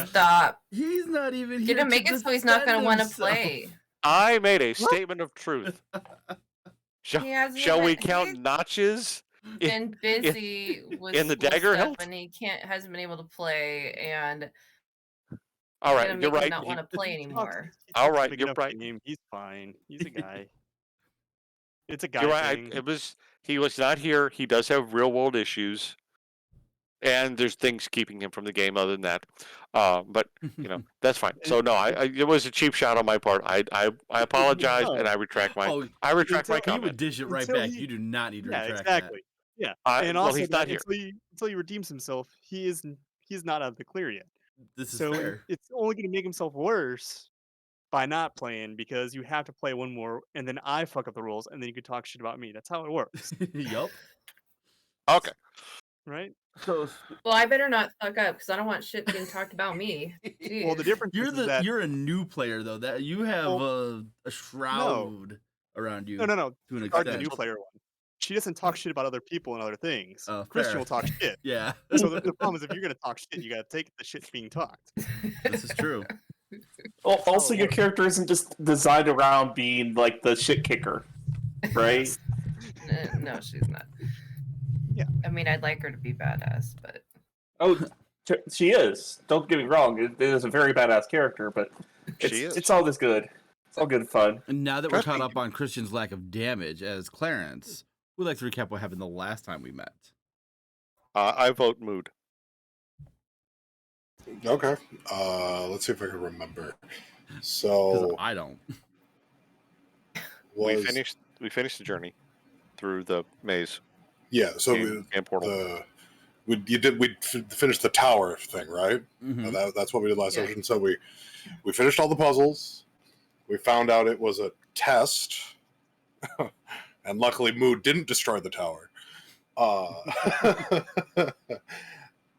Stop. He's not even here. You're gonna make it so he's not gonna want to play. I made a statement of truth. Shall we count he's notches? been busy with the dagger stuff, hilt? and he hasn't been able to play, and all right, you're make him right. not want to play anymore. All right, you're right. He's fine. He's a guy. It's a guy You're right. thing. He was not here. He does have real world issues, and there's things keeping him from the game other than that. But you know that's fine. So no, it was a cheap shot on my part. I apologize and I retract my my You comment. would dish it right back. You do not need to retract exactly. that. Yeah, and also he's not here until he redeems himself. He's not out of the clear yet. This is so fair. It's only going to make himself worse by not playing because you have to play one more, and then I fuck up the rules, and then you can talk shit about me. That's how it works. Yup. Okay. Right. So, well, I better not fuck up because I don't want shit being talked about me. Jeez. Well, the difference you're a new player though. That you have a shroud around you. No. To an extent. extent. The new player one. She doesn't talk shit about other people and other things. Christian fair. will talk shit. Yeah. So the problem is if you're gonna talk shit, you gotta take the shit being talked. This is true. Well, also, your character isn't just designed around being like the shit kicker, right? No, she's not. Yeah. I mean, I'd like her to be badass, but Oh, she is. Don't get me wrong; it is a very badass character, but it's all this good. It's all good fun. And now that we're caught up on Christian's lack of damage as Clarence, we'd like to recap what happened the last time we met. I vote mood. Okay. Let's see if I can remember. So I don't. We finished the journey through the maze. Yeah. So we finished the tower thing, right? Mm-hmm. That's what we did last session. So we finished all the puzzles. We found out it was a test, and luckily Mood didn't destroy the tower.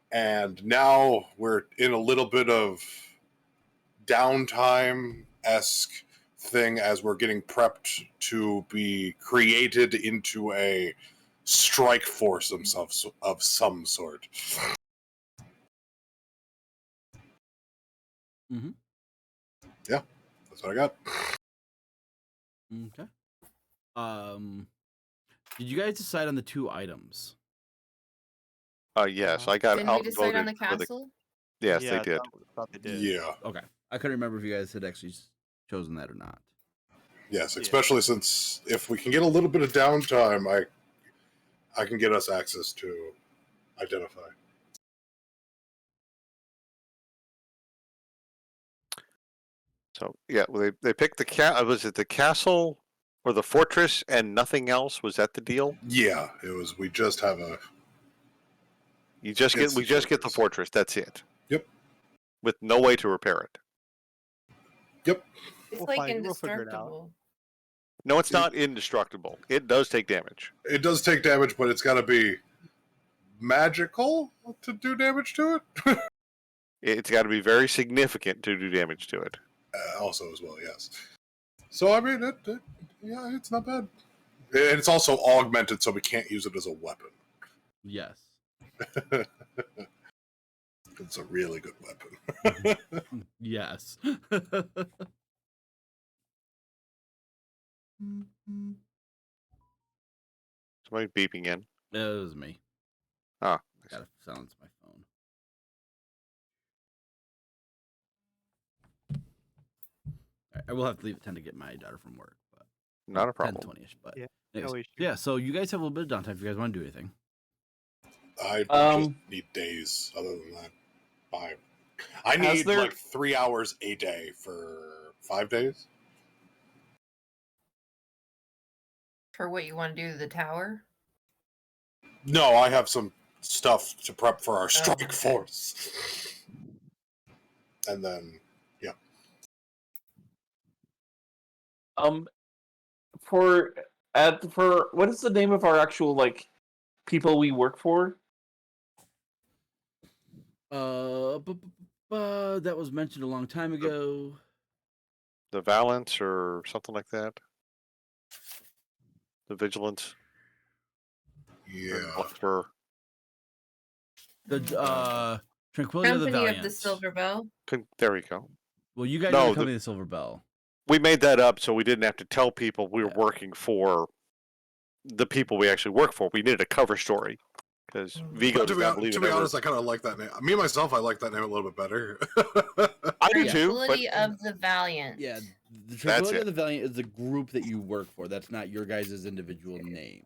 And now we're in a little bit of downtime-esque thing as we're getting prepped to be created into a strike force of some sort. Mm-hmm. Yeah, that's what I got. Okay. Did you guys decide on the 2 items? Yes, I got Didn't we decide on the castle? Yes, they did. Thought they did. Yeah. Okay. I couldn't remember if you guys had actually chosen that or not. Yes, especially since if we can get a little bit of downtime, I can get us access to identify. So yeah, well, they picked the was it the castle or the fortress and nothing else? Was that the deal? Yeah, it was. We just have a. We just get the fortress. That's it. Yep. With no way to repair it. Yep. It's like indestructible. No, it's not indestructible. It does take damage. It does take damage, but it's got to be magical to do damage to it. It's got to be very significant to do damage to it. Also, as well, yes. So I mean, yeah, it's not bad. And it's also augmented, so we can't use it as a weapon. Yes. It's a really good weapon. Yes. Somebody beeping in. It was me. Ah. I gotta silence my phone. I will have to leave at 10 to get my daughter from work, but not a problem. 10:20ish, but Yeah. Yeah. So you guys have a little bit of downtime if you guys want to do anything. I just need days. Other than that, 5. I need like 3 hours a day for 5 days. For what you want to do to the tower? No, I have some stuff to prep for our strike force. And then, yeah. For what is the name of our actual people we work for? That was mentioned a long time ago. The Valance or something like that. The Vigilance. Yeah. For the Tranquility of the Company of Valiant. the Silver Bell. There we go. Well, you guys No, are the the- Company of the Silver Bell. We made that up so we didn't have to tell people we were Yeah. working for the people we actually work for. We needed a cover story because Vigo But does not believe to in be ever. honest, I kind of like that name. Me myself, I like that name a little bit better. I do too, but Tranquility of the Valiant. Yeah, the Tranquility it. of the Valiant is the group that you work for. That's not your guys' individual name.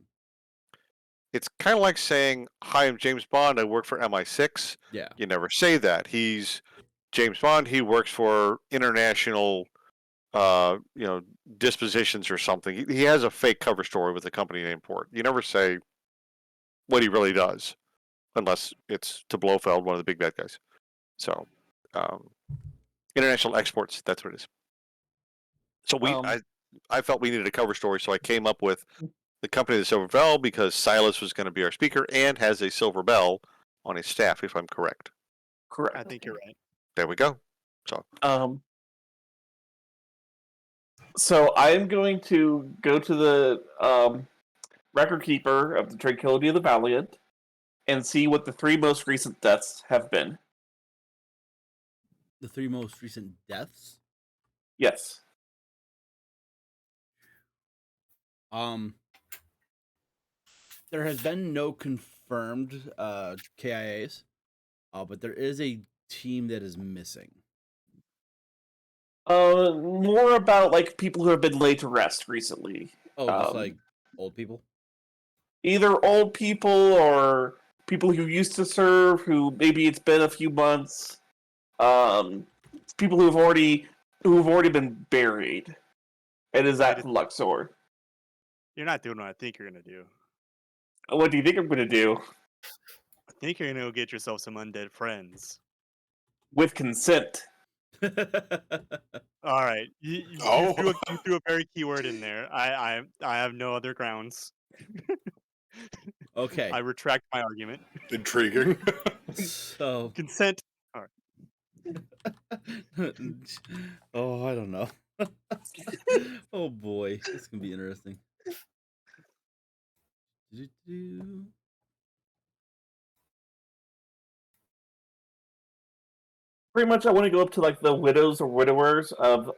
it's kind of like saying, "Hi, I'm James Bond. I work for MI6." Yeah. You never say that. He's James Bond. He works for international, dispositions or something. He has a fake cover story with a company name for it. You never say what he really does, unless it's to Blofeld, one of the big bad guys. So, international exports. That's what it is. So I felt we needed a cover story, so I came up with the Company of the Silver Bell because Silas was going to be our speaker and has a silver bell on his staff, if I'm correct. Correct. I think you're right. There we go. So I am going to go to the record keeper of the Tranquility of the Valiant and see what the 3 most recent deaths have been. The 3 most recent deaths? Yes. There has been no confirmed KIAs, but there is a team that is missing. More about like people who have been laid to rest recently. Oh, just like old people? Either old people or people who used to serve, who maybe it's been a few months. People who've already been buried. It is at Luxor. You're not doing what I think you're gonna do. What do you think I'm gonna do? I think you're gonna go get yourself some undead friends. With consent. All right, you threw a very key word in there. I have no other grounds. Okay. I retract my argument. Intriguing. So Consent. All right. oh, I don't know. Oh boy, this can be interesting. Pretty much I want to go up to like the widows or widowers of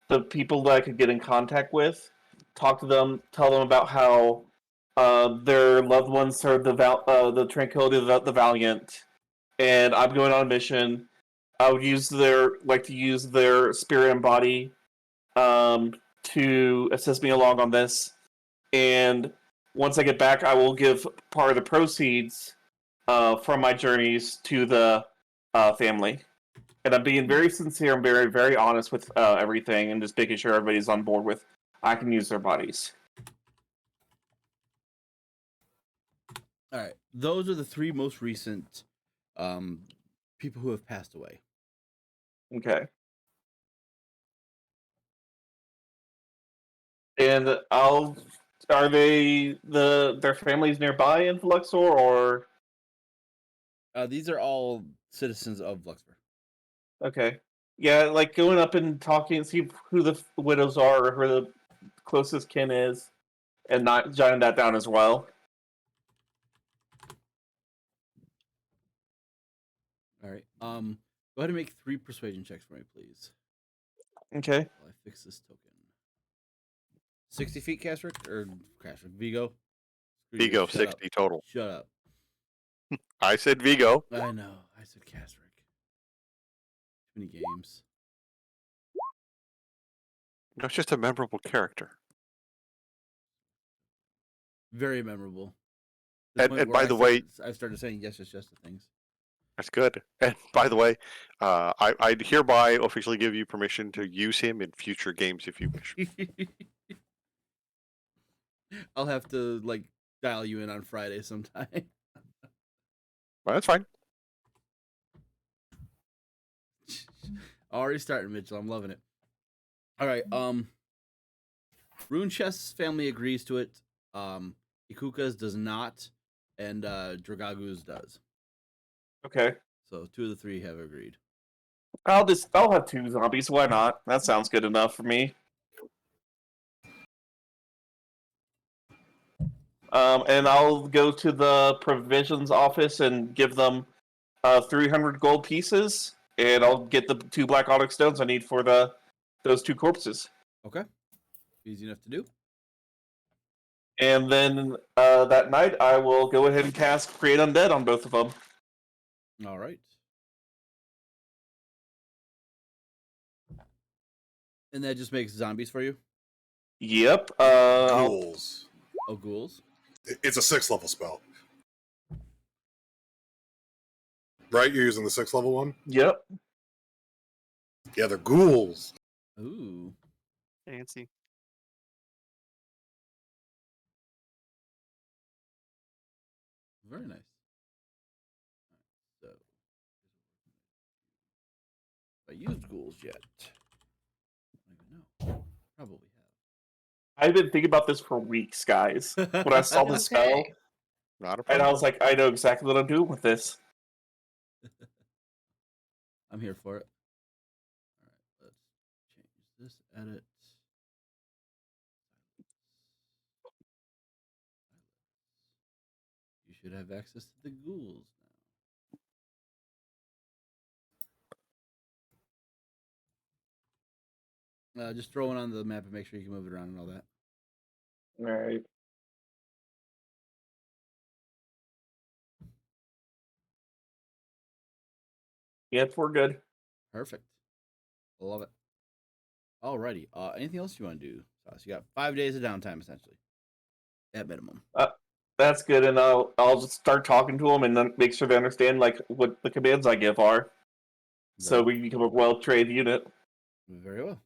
the people that I could get in contact with, talk to them, tell them about how their loved ones served the Tranquility of the Valiant, and I'm going on a mission. I would use their spirit and body to assist me along on this, and once I get back, I will give part of the proceeds from my journeys to the family. And I'm being very sincere and very, very honest with everything, and just making sure everybody's on board with I can use their bodies. All right, those are the 3 most recent people who have passed away. Okay. And are they their families nearby in Luxor, or? These are all citizens of Luxor. Okay. Yeah, like going up and talking, see who the widows are, or who the closest kin is, and not jotting that down as well. All right. Go ahead and make 3 persuasion checks for me, please. Okay. While I fix this token. 60 feet, Castrick, or Castrick Vigo? Screw you, Vigo, shut 60 up. total. Shut up. I said Vigo. I know. I said Castrick. Too many games. No, it's just a memorable character. Very memorable. And by the way, I've started saying yes to things. that's good. And by the way, I hereby officially give you permission to use him in future games if you wish. I'll have to dial you in on Friday sometime. Well, that's fine. Already starting, Mitchell. I'm loving it. All right. Rune Chest's family agrees to it. Ikuka's does not, and Dragagu's does. Okay. So 2 of the 3 have agreed. I'll have 2 zombies. Why not? That sounds good enough for me. And I'll go to the provisions office and give them 300 gold pieces, and I'll get the 2 black onyx stones I need for those 2 corpses. Okay. Easy enough to do. And then that night, I will go ahead and cast Create Undead on both of them. All right. And that just makes zombies for you? Yep. Ghouls. Oh, ghouls? It's a 6th level spell. Right? You're using the 6th level one? Yep. Yeah, they're ghouls. Ooh. Fancy. Very nice. So, I used ghouls yet. I don't even know. Probably I've been thinking about this for weeks, guys. have. When I saw the spell, Okay. Not a and I problem. was like, I know exactly what I'm doing with this. I'm here for it. All right, let's change this. Edit. You should have access to the ghouls now. Just throw it on the map and make sure you can move it around and all that. All right. Yep, we're good. Perfect. I love it. Alrighty. Anything else you want to do? So you got 5 days of downtime essentially, at minimum. That's good, and I'll just start talking to them and then make sure they understand like what the commands I give are, so we can become a well-trained unit. Very well.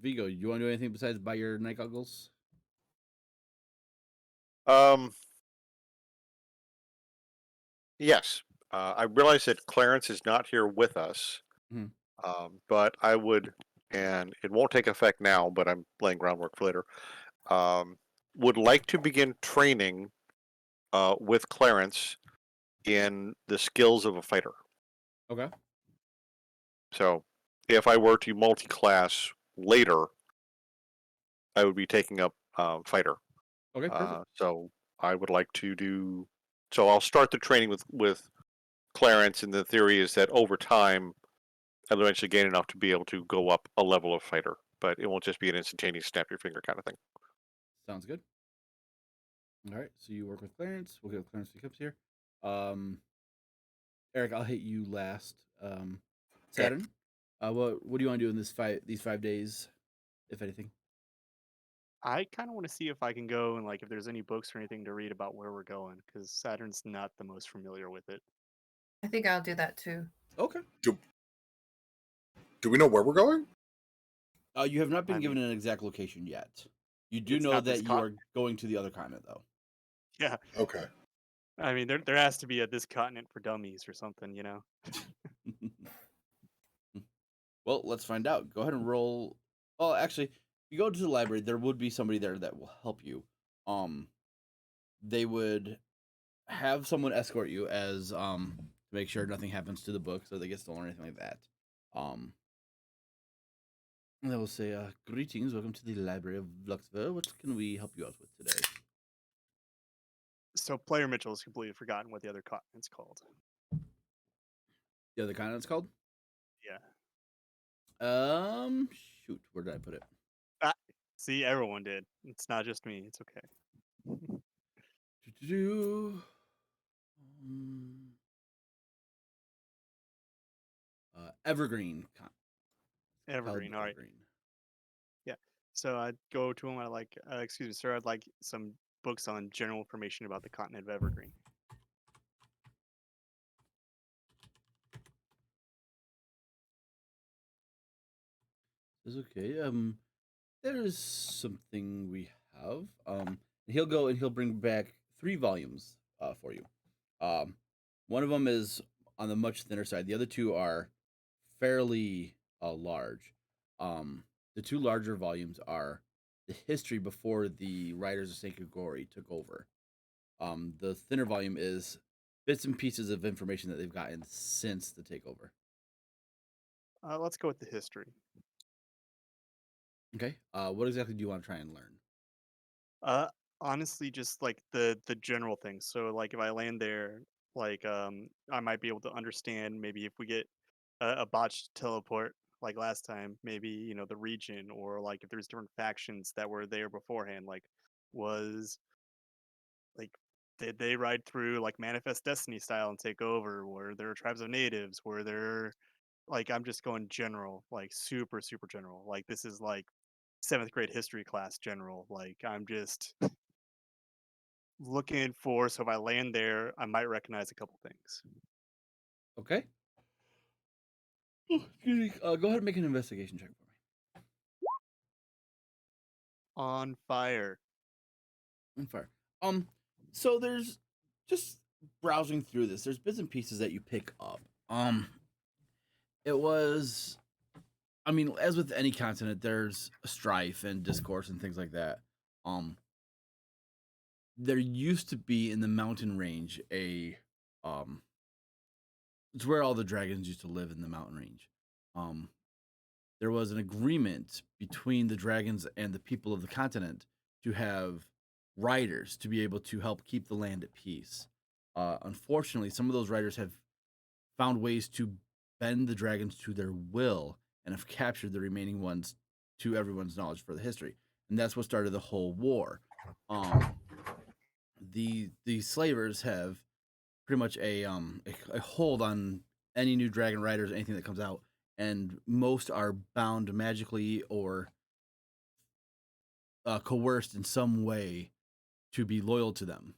Vigo, you want to do anything besides buy your night goggles? Yes. I realize that Clarence is not here with us, Mhm. but I would, and it won't take effect now, but I'm laying groundwork for later. Would like to begin training with Clarence in the skills of a fighter. Okay. So if I were to multi-class later, I would be taking up fighter. Okay. Perfect. So I would like to do. So I'll start the training with Clarence, and the theory is that over time, I'll eventually gain enough to be able to go up a level of fighter. But it won't just be an instantaneous snap your finger kind of thing. Sounds good. All right. So you work with Clarence. We'll get Clarence when he comes here. Eric, I'll hit you last. Saturn. What do you want to do in these 5 days, if anything? I kind of want to see if I can go and like if there's any books or anything to read about where we're going, because Saturn's not the most familiar with it. I think I'll do that too. Okay. Do we know where we're going? You have not been I given mean- an exact location yet. You do It's know not this that you are going to the other continent, though. Yeah, Okay. I mean there has to be a this continent for dummies or something, you know. Well, let's find out. Go ahead and roll. Well, actually, if you go to the library, there would be somebody there that will help you. They would have someone escort you as to make sure nothing happens to the books or they get stolen or anything like that. And they will say, "Greetings, welcome to the library of Luxville. What can we help you out with today?" So player Mitchell has completely forgotten what the other continent's called. The other continent's called. Yeah. Shoot, where did I put it? See, everyone did. It's not just me. It's okay. Do-do-do. Evergreen. Called Evergreen. All right. Evergreen. So I'd go to him. I like, excuse me, sir. I'd like some books on general information about the continent of Evergreen. It's okay. There is something we have. He'll go and he'll bring back 3 volumes for you. One of them is on the much thinner side. The other 2 are fairly large. The 2 larger volumes are the history before the writers of Saint Gregorie took over. The thinner volume is bits and pieces of information that they've gotten since the takeover. Let's go with the history. Okay. What exactly do you want to try and learn? Honestly, just like the general things. So like if I land there, Like, I might be able to understand maybe if we get a botched teleport like last time, maybe, the region, or like if there's different factions that were there beforehand, like was like did they ride through like Manifest Destiny style and take over? Were there tribes of natives? Were there like I'm just going general, like super, super general. Like this is like seventh grade history class general. Like I'm just looking for, so if I land there, I might recognize a couple things. Okay. Oh, excuse me. Go ahead and make an investigation check for me. On fire. On fire. So there's just browsing through this. There's bits and pieces that you pick up. It was, I mean, as with any continent, there's strife and discourse and things like that. There used to be in the mountain range um, it's where all the dragons used to live in the mountain range. Um, there was an agreement between the dragons and the people of the continent to have riders to be able to help keep the land at peace. Unfortunately, some of those riders have found ways to bend the dragons to their will and have captured the remaining ones to everyone's knowledge for the history. And that's what started the whole war. The slavers have pretty much a hold on any new dragon riders, anything that comes out, and most are bound magically or coerced in some way to be loyal to them.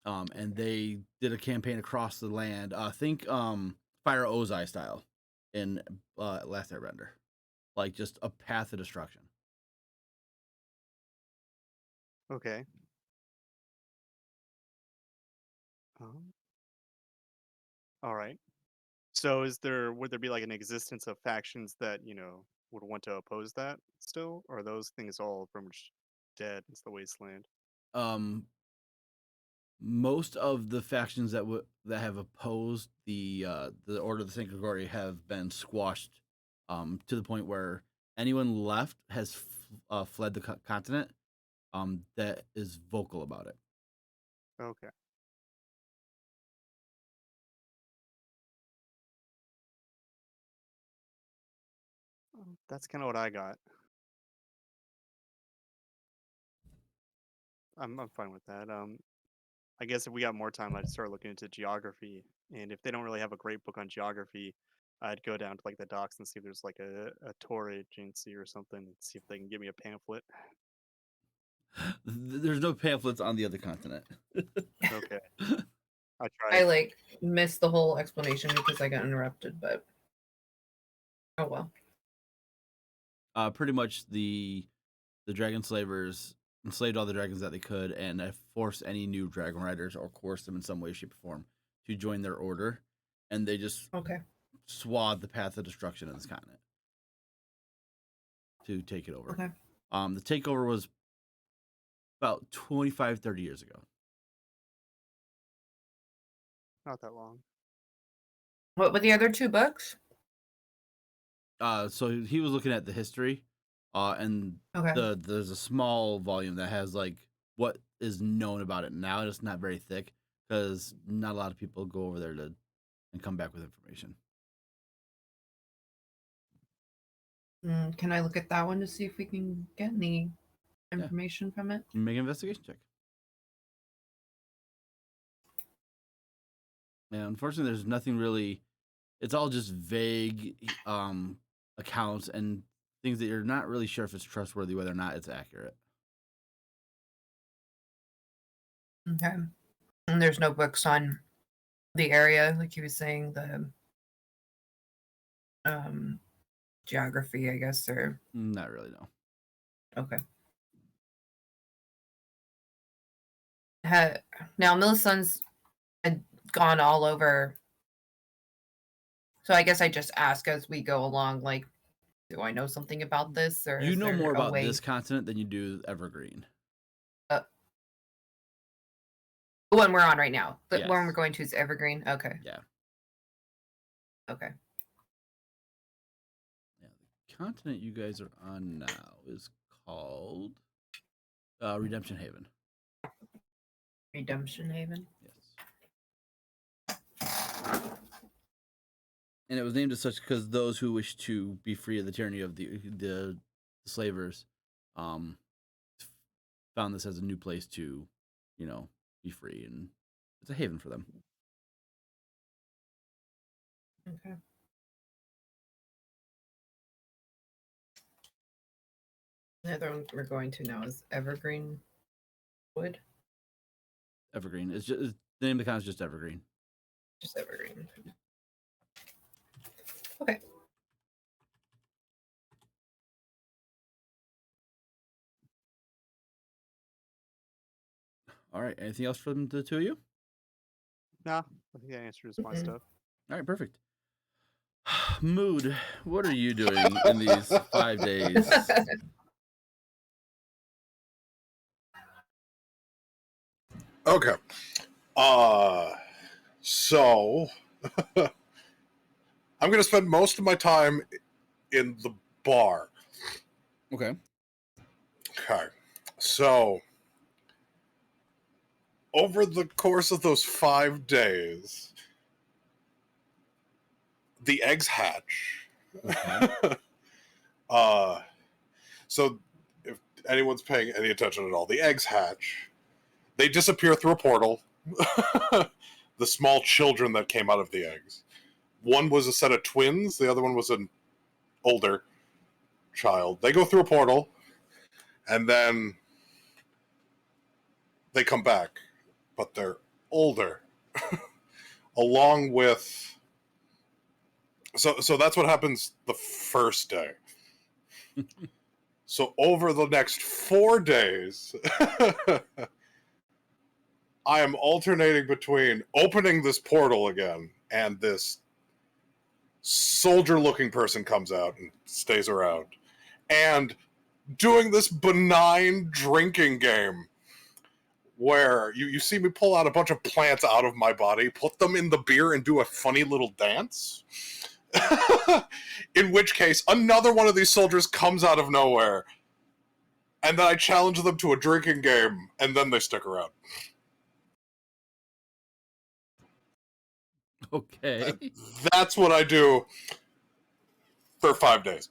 And they did a campaign across the land. Think Fire Ozai style in Last Airbender, like just a path of destruction. Okay. Um, all right. So would there be like an existence of factions that, would want to oppose that still? Or are those things all pretty much dead? It's the wasteland. Um, Most of the factions that have opposed the Order of the Saint Gregorie have been squashed, to the point where anyone left has fled the continent, that is vocal about it. Okay. That's kind of what I got. I'm fine with that. I guess if we got more time, I'd start looking into geography. And if they don't really have a great book on geography, I'd go down to like the docks and see if there's like a tour agency or something and see if they can give me a pamphlet. There's no pamphlets on the other continent. Okay. I I tried. like missed the whole explanation because I got interrupted, but oh well. Pretty much the dragon slavers enslaved all the dragons that they could and have forced any new dragon riders or coerced them in some way, shape, or form to join their order, and they just Okay. swathed the path of destruction in this continent to take it over. Okay. The takeover was about 25, 30 years ago. Not that long. What were the other two books? So he was looking at the history, and Okay. there's a small volume that has like what is known about it now. It's not very thick because not a lot of people go over there and come back with information. Can I look at that one to see if we can get any information from it? Make an investigation check. Yeah, unfortunately, there's nothing really. It's all just vague accounts and things that you're not really sure if it's trustworthy, whether or not it's accurate. Okay. And there's no books on the area, like you were saying, the geography, I guess, or Not really, no. okay. Now Millicent's had gone all over, so I guess I just ask as we go along, like, do I know something about this, or You is know there more a about way? this continent than you do Evergreen. The one we're on right now, the one Yes. we're going to is Evergreen. Okay. Yeah. Okay. Yeah. The continent you guys are on now is called Redemption Haven. Redemption Haven. Yes. And it was named as such because those who wish to be free of the tyranny of the slavers, found this as a new place to, be free, and it's a haven for them. Okay. The other one we're going to now is Evergreen Wood. Evergreen. It's just the name of the con is just Evergreen. Just Evergreen. Okay. All right. Anything else from the two of you? Nah, I think that answers my Mhm. stuff. All right. Perfect. Mood. What are you doing in these 5 days? Okay. So I'm gonna spend most of my time in the bar. Okay. Okay. So over the course of those 5 days, the eggs hatch. Okay. So if anyone's paying any attention at all, the eggs hatch. They disappear through a portal. The small children that came out of the eggs. One was a set of twins. The other one was an older child. They go through a portal, and then they come back, but they're older. Along with, so that's what happens the first day. So over the next 4 days, I am alternating between opening this portal again and this soldier-looking person comes out and stays around, and doing this benign drinking game where you see me pull out a bunch of plants out of my body, put them in the beer, and do a funny little dance. In which case, another one of these soldiers comes out of nowhere, and then I challenge them to a drinking game, and then they stick around. Okay. That's what I do for 5 days.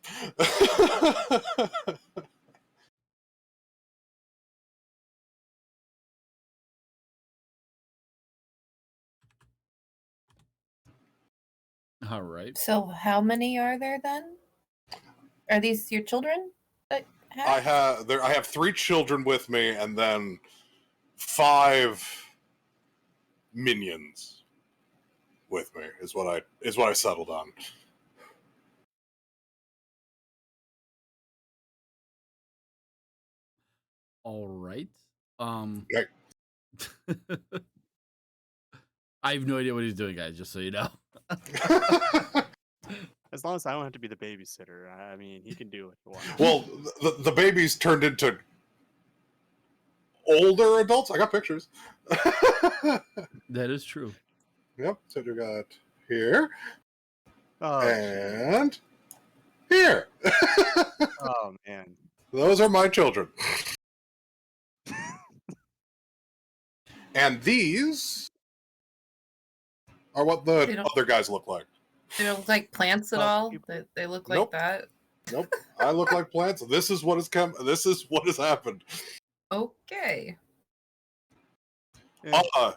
All right. So how many are there then? Are these your children that I have 3 children with me, and then 5 minions with me is what I settled on. All right. Okay. I have no idea what he's doing, guys, just so you know. As long as I don't have to be the babysitter, I mean, he can do what he wants. Well, the babies turned into older adults. I got pictures. That is true. Yep. So you got here Oh, and here. oh man. Those are my children. And these are what the They don't- other guys look like. They don't look like plants at Oh, all. people- They look Nope. like that. Nope. I look like plants. This is what has come. This is what has happened. Okay. Yeah. Uh,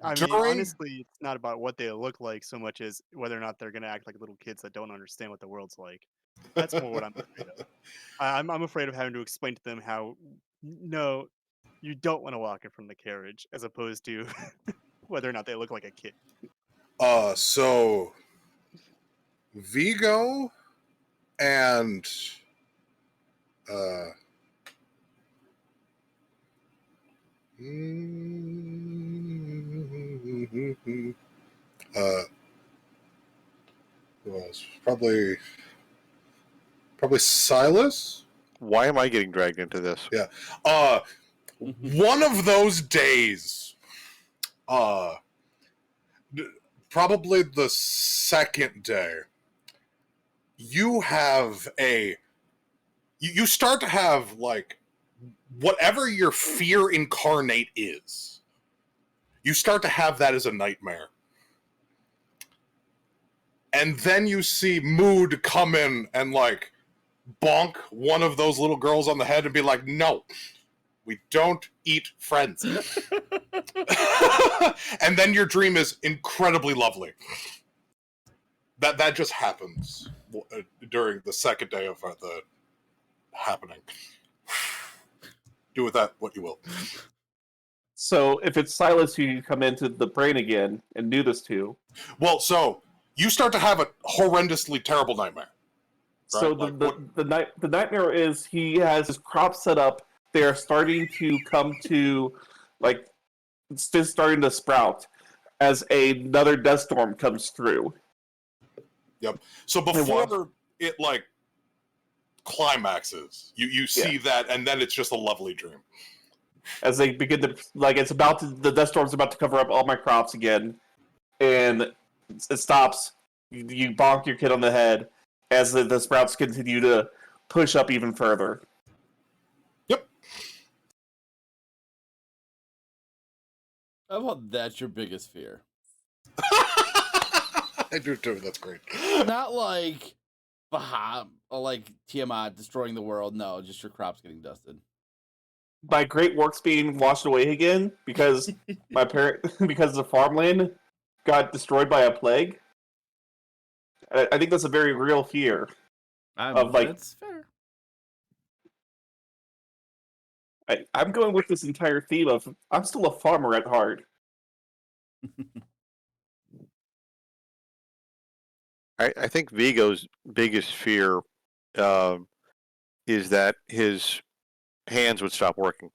I mean, during- honestly, it's not about what they look like so much as whether or not they're going to act like little kids that don't understand what the world's like. That's more what I'm afraid of. I'm afraid of having to explain to them how, no, you don't want to walk in from the carriage, as opposed to whether or not they look like a kid. So Vigo and who else? Probably Silas. Why am I getting dragged into this? Yeah. One of those days, probably the second day, you have you start to have, like, whatever your fear incarnate is, you start to have that as a nightmare. and then you see Mood come in and like bonk one of those little girls on the head and be like, no, we don't eat friends. And then your dream is incredibly lovely. That just happens during the second day of the happening. Do with that what you will. So if it's Silas who you come into the brain again and do this to, Well, so you start to have a horrendously terrible nightmare. so Right, the nightmare is he has his crop set up. They are starting to come to, like, it's just starting to sprout as another dust storm comes through. Yep. So before it like climaxes, you see that, and then it's just a lovely dream. As they begin to, like, the dust storm's about to cover up all my crops again, and it stops. You bonk your kid on the head as the sprouts continue to push up even further. Yep. How about that's your biggest fear? I do too. That's great. Not like Baham or like Tiamat destroying the world. No, just your crops getting dusted. My great works being washed away again because because the farmland got destroyed by a plague. I think that's a very real fear. That's fair. I'm going with this entire theme of I'm still a farmer at heart. I think Vigo's biggest fear is that his hands would stop working,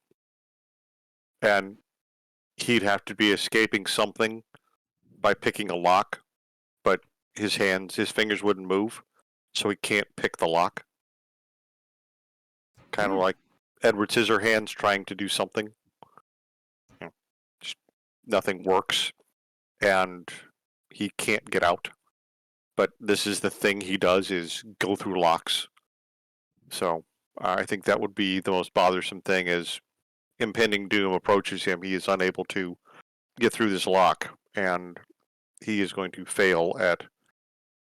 and he'd have to be escaping something by picking a lock, but his fingers wouldn't move, so he can't pick the lock. Kind of like Edward Scissorhands trying to do something. Just nothing works, and he can't get out. But this is the thing he does, is go through locks. So I think that would be the most bothersome thing, as impending doom approaches him. He is unable to get through this lock, and he is going to fail at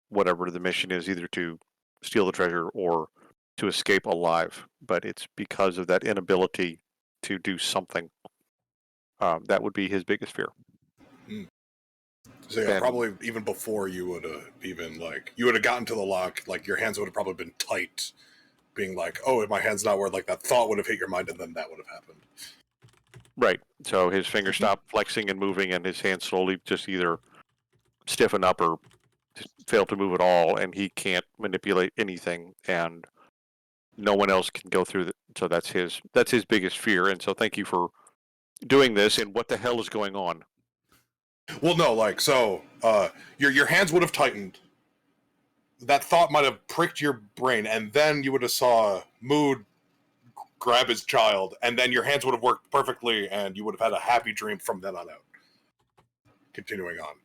whatever the mission is, either to steal the treasure or to escape alive. But it's because of that inability to do something. That would be his biggest fear. So yeah, probably even before you would have gotten to the lock, like your hands would have probably been tight, being like, oh, if my hand's not where, like that thought would have hit your mind, and then that would have happened. Right. So his fingers stop flexing and moving, and his hands slowly just either stiffen up or fail to move at all, and he can't manipulate anything, and no one else can go through. So that's his biggest fear. And so thank you for doing this. And what the hell is going on? Well, no, your hands would have tightened. That thought might have pricked your brain, and then you would have saw Mood grab his child, and then your hands would have worked perfectly, and you would have had a happy dream from then on out. Continuing on.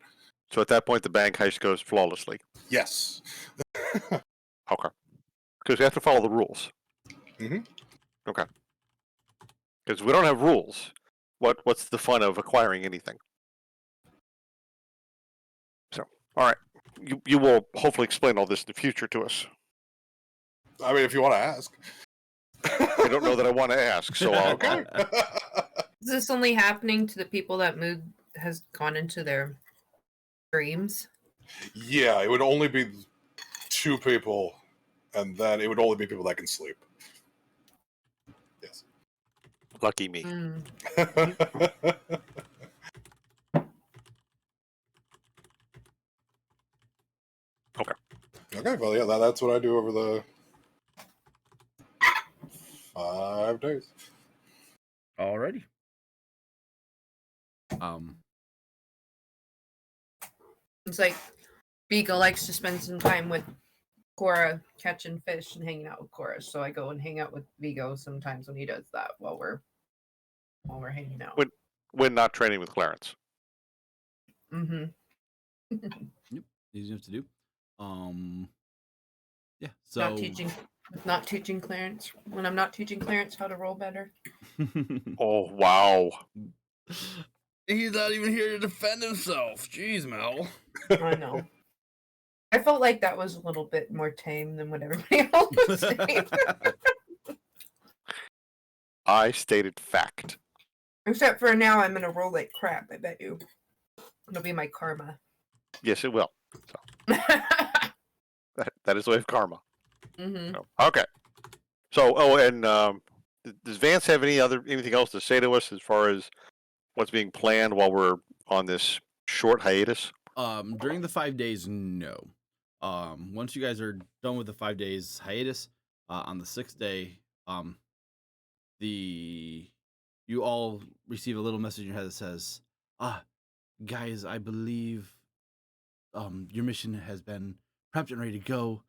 So at that point, the bank heist goes flawlessly. Yes. Okay. Because we have to follow the rules. Mm-hmm. Okay. Because we don't have rules. What's the fun of acquiring anything? So, all right. You will hopefully explain all this in the future to us. I mean, if you want to ask. I don't know that I want to ask, so I'll... Okay. Is this only happening to the people that Mood has gone into their dreams? Yeah, it would only be 2 people, and then it would only be people that can sleep. Yes. Lucky me. Okay. Okay, well, yeah, that's what I do over the 5 days. Alrighty. It's like Beagle likes to spend some time with Cora catching fish and hanging out with Cora, so I go and hang out with Vigo sometimes when he does that while we're hanging out. When not training with Clarence. Mm-hmm. Yep. Easy enough to do. Yeah. So not teaching Clarence when I'm not teaching Clarence how to roll better. Oh wow. He's not even here to defend himself. Jeez, Mel. I know. I felt like that was a little bit more tame than what everybody else was saying. I stated fact. Except for now, I'm gonna roll like crap. I bet you. It'll be my karma. Yes, it will. So that is the way of karma. Mm-hmm. So, okay. So, and does Vance have anything else to say to us as far as what's being planned while we're on this short hiatus? During the 5 days, no. Once you guys are done with the 5 days hiatus, on the 6th day, you all receive a little message in your head that says, guys, I believe your mission has been prepped and ready to go.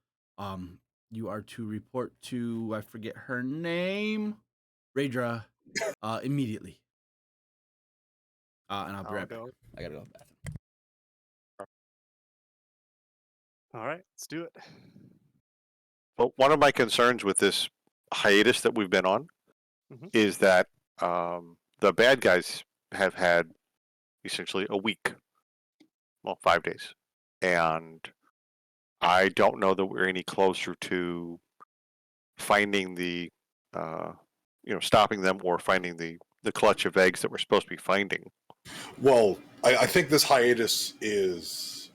You are to report to, I forget her name, Raedra, immediately. And I'll be right back. I gotta go to the bathroom. All right, let's do it. Well, one of my concerns with this hiatus that we've been on is that the bad guys have had essentially a week, well, 5 days, and I don't know that we're any closer to finding the, stopping them or finding the clutch of eggs that we're supposed to be finding. Well, I think this hiatus is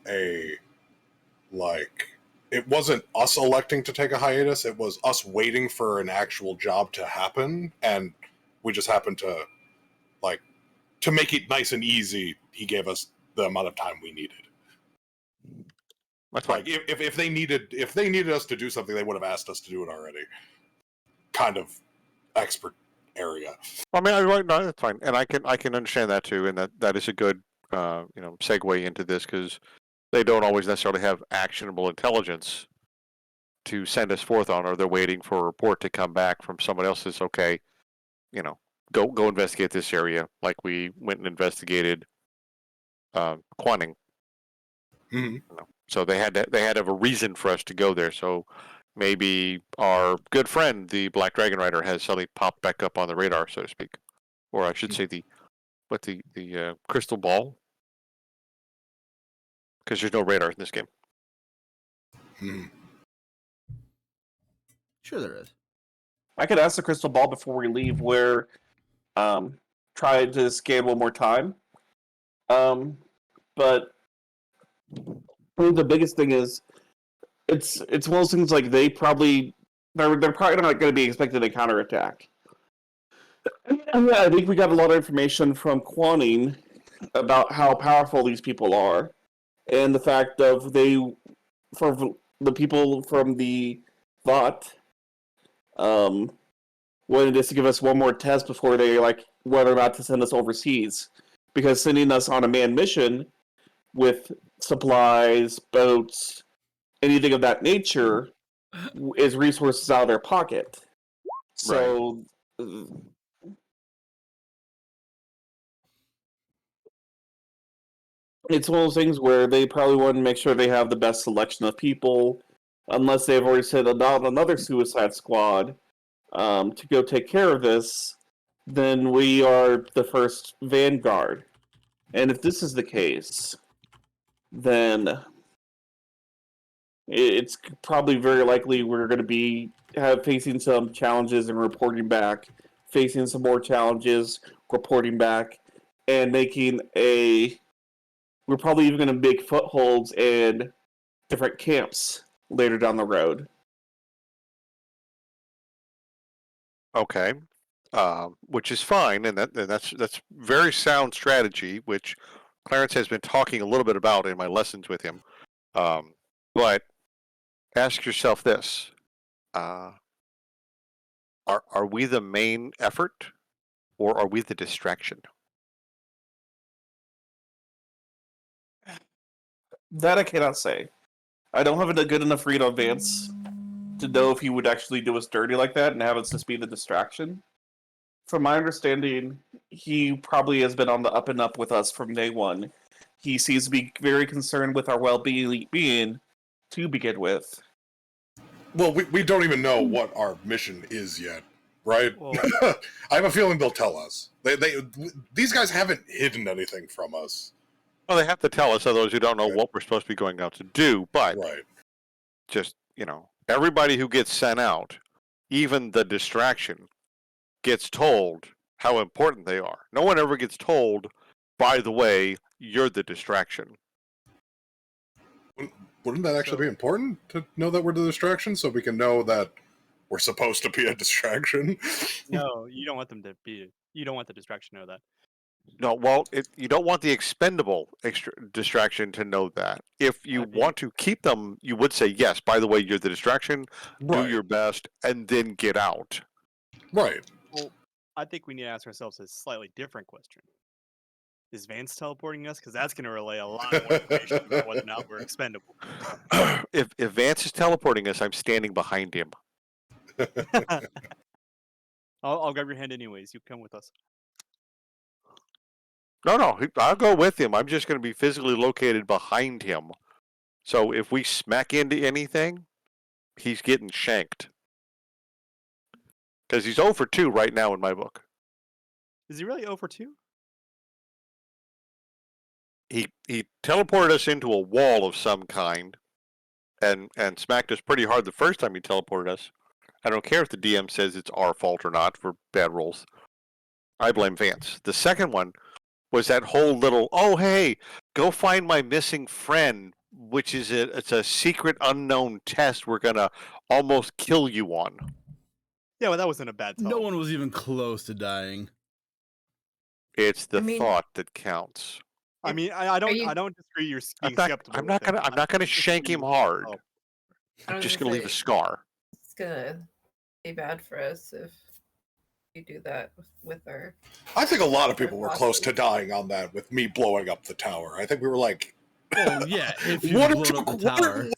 it wasn't us electing to take a hiatus, it was us waiting for an actual job to happen, and we just happened to, to make it nice and easy, he gave us the amount of time we needed. That's fine. If they needed us to do something, they would have asked us to do it already. Kind of expert area. I mean, no, that's fine, and I can understand that too, and that is a good segue into this, because they don't always necessarily have actionable intelligence to send us forth on, or they're waiting for a report to come back from someone else that's okay, go investigate this area, like we went and investigated Quanning. Mm-hmm. So they had to have a reason for us to go there. So maybe our good friend, the Black Dragon Rider, has suddenly popped back up on the radar, so to speak, or I should say the crystal ball, because there's no radar in this game. Sure, there is. I could ask the crystal ball before we leave where try to scan one more time. But I think the biggest thing is it's one of those things like they're probably not going to be expected to counterattack. I think we got a lot of information from Quanning about how powerful these people are, and the fact of for the people from the Vought wanted us to give us one more test before they whether or not to send us overseas, because sending us on a manned mission with supplies, boats, anything of that nature is resources out of their pocket. So it's one of those things where they probably want to make sure they have the best selection of people, unless they've already set out another Suicide Squad to go take care of this. Then we are the first vanguard. And if this is the case, then it's probably very likely we're going to be facing some challenges and reporting back, facing some more challenges, reporting back, and we're probably even going to make footholds in different camps later down the road. Okay, which is fine, and that's very sound strategy, which Clarence has been talking a little bit about in my lessons with him. But ask yourself this: are we the main effort, or are we the distraction? That I cannot say. I don't have a good enough read on Vance to know if he would actually do us dirty like that and have us just be the distraction. From my understanding, he probably has been on the up and up with us from day one. He seems to be very concerned with our well-being to begin with. Well, we don't even know what our mission is yet, right? Well, I have a feeling they'll tell us. These guys haven't hidden anything from us. Well, they have to tell us, otherwise we don't know what we're supposed to be going out to do. But Right. just, everybody who gets sent out, even the distraction, gets told how important they are. No one ever gets told, by the way, you're the distraction. Wouldn't that actually be important to know that we're the distraction so we can know that we're supposed to be a distraction? No, you don't want them to be. You don't want the distraction to know that. No, well, you don't want the expendable distraction to know that. If you want to keep them, you would say, yes, by the way, you're the distraction, do your best, and then get out. Right. Well, I think we need to ask ourselves a slightly different question. Is Vance teleporting us? Because that's going to relay a lot more information about whether or not we're expendable. If Vance is teleporting us, I'm standing behind him. I'll grab your hand anyways. You come with us. No, I'll go with him. I'm just going to be physically located behind him. So if we smack into anything, he's getting shanked. Because he's 0 for 2 right now in my book. Is he really 0 for 2? He teleported us into a wall of some kind and smacked us pretty hard the first time he teleported us. I don't care if the DM says it's our fault or not for bad rolls. I blame Vance. The second one was that whole little, oh, hey, go find my missing friend, which is it's a secret unknown test we're going to almost kill you on. Yeah, well, that wasn't a bad No tell. one was even close to dying. It's the thought that counts. I mean, I don't disagree. You're being skeptical. I'm not gonna shank him hard. I'm just gonna leave a scar. It's gonna be bad for us if you do that with her. I think a lot of people were close to dying on that with me blowing up the tower. I think we were like, oh yeah, if you blow up the tower.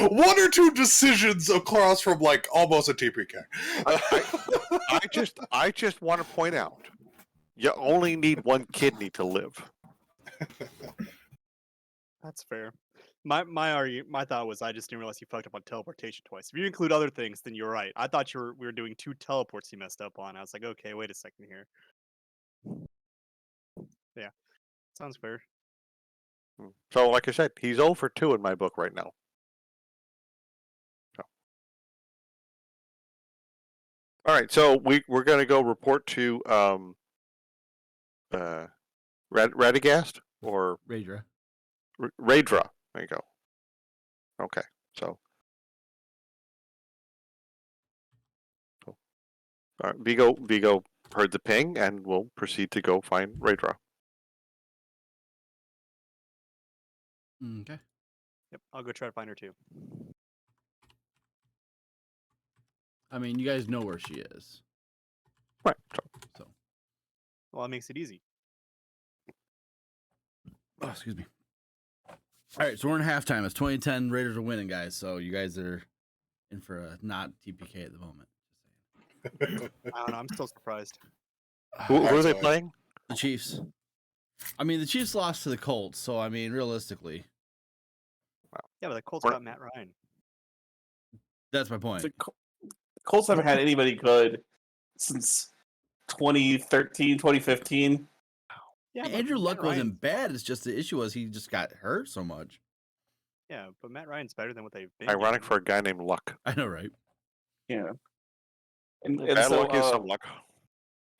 One or two decisions across from like almost a TPK. I just want to point out, you only need one kidney to live. That's fair. My thought was I just didn't realize you fucked up on teleportation twice. If you include other things, then you're right. I thought we were doing 2 teleports you messed up on. I was like, okay, wait a second here. Yeah, sounds fair. So, like I said, he's 0 for 2 in my book right now. So. All right, so we're going to go report to Radagast or Raedra. Raedra. There you go. Okay, so. All right, Vigo heard the ping, and we'll proceed to go find Raedra. Okay. Yep, I'll go try to find her too. I mean, you guys know where she is. Right. So. Well, that makes it easy. Oh, excuse me. All right, so we're in halftime. It's 2010. Raiders are winning, guys. So you guys are in for a not TPK at the moment. I don't know. I'm still surprised. Who are they playing? The Chiefs. I mean, the Chiefs lost to the Colts, so I mean, realistically. Yeah, but the Colts got Matt Ryan. That's my point. The Colts haven't had anybody good since 2013, 2015. Yeah, Andrew Luck wasn't bad. It's just the issue was he just got hurt so much. Yeah, but Matt Ryan's better than what they've been. Ironic for a guy named Luck. I know, right? Yeah. And Bad so, luck is some luck.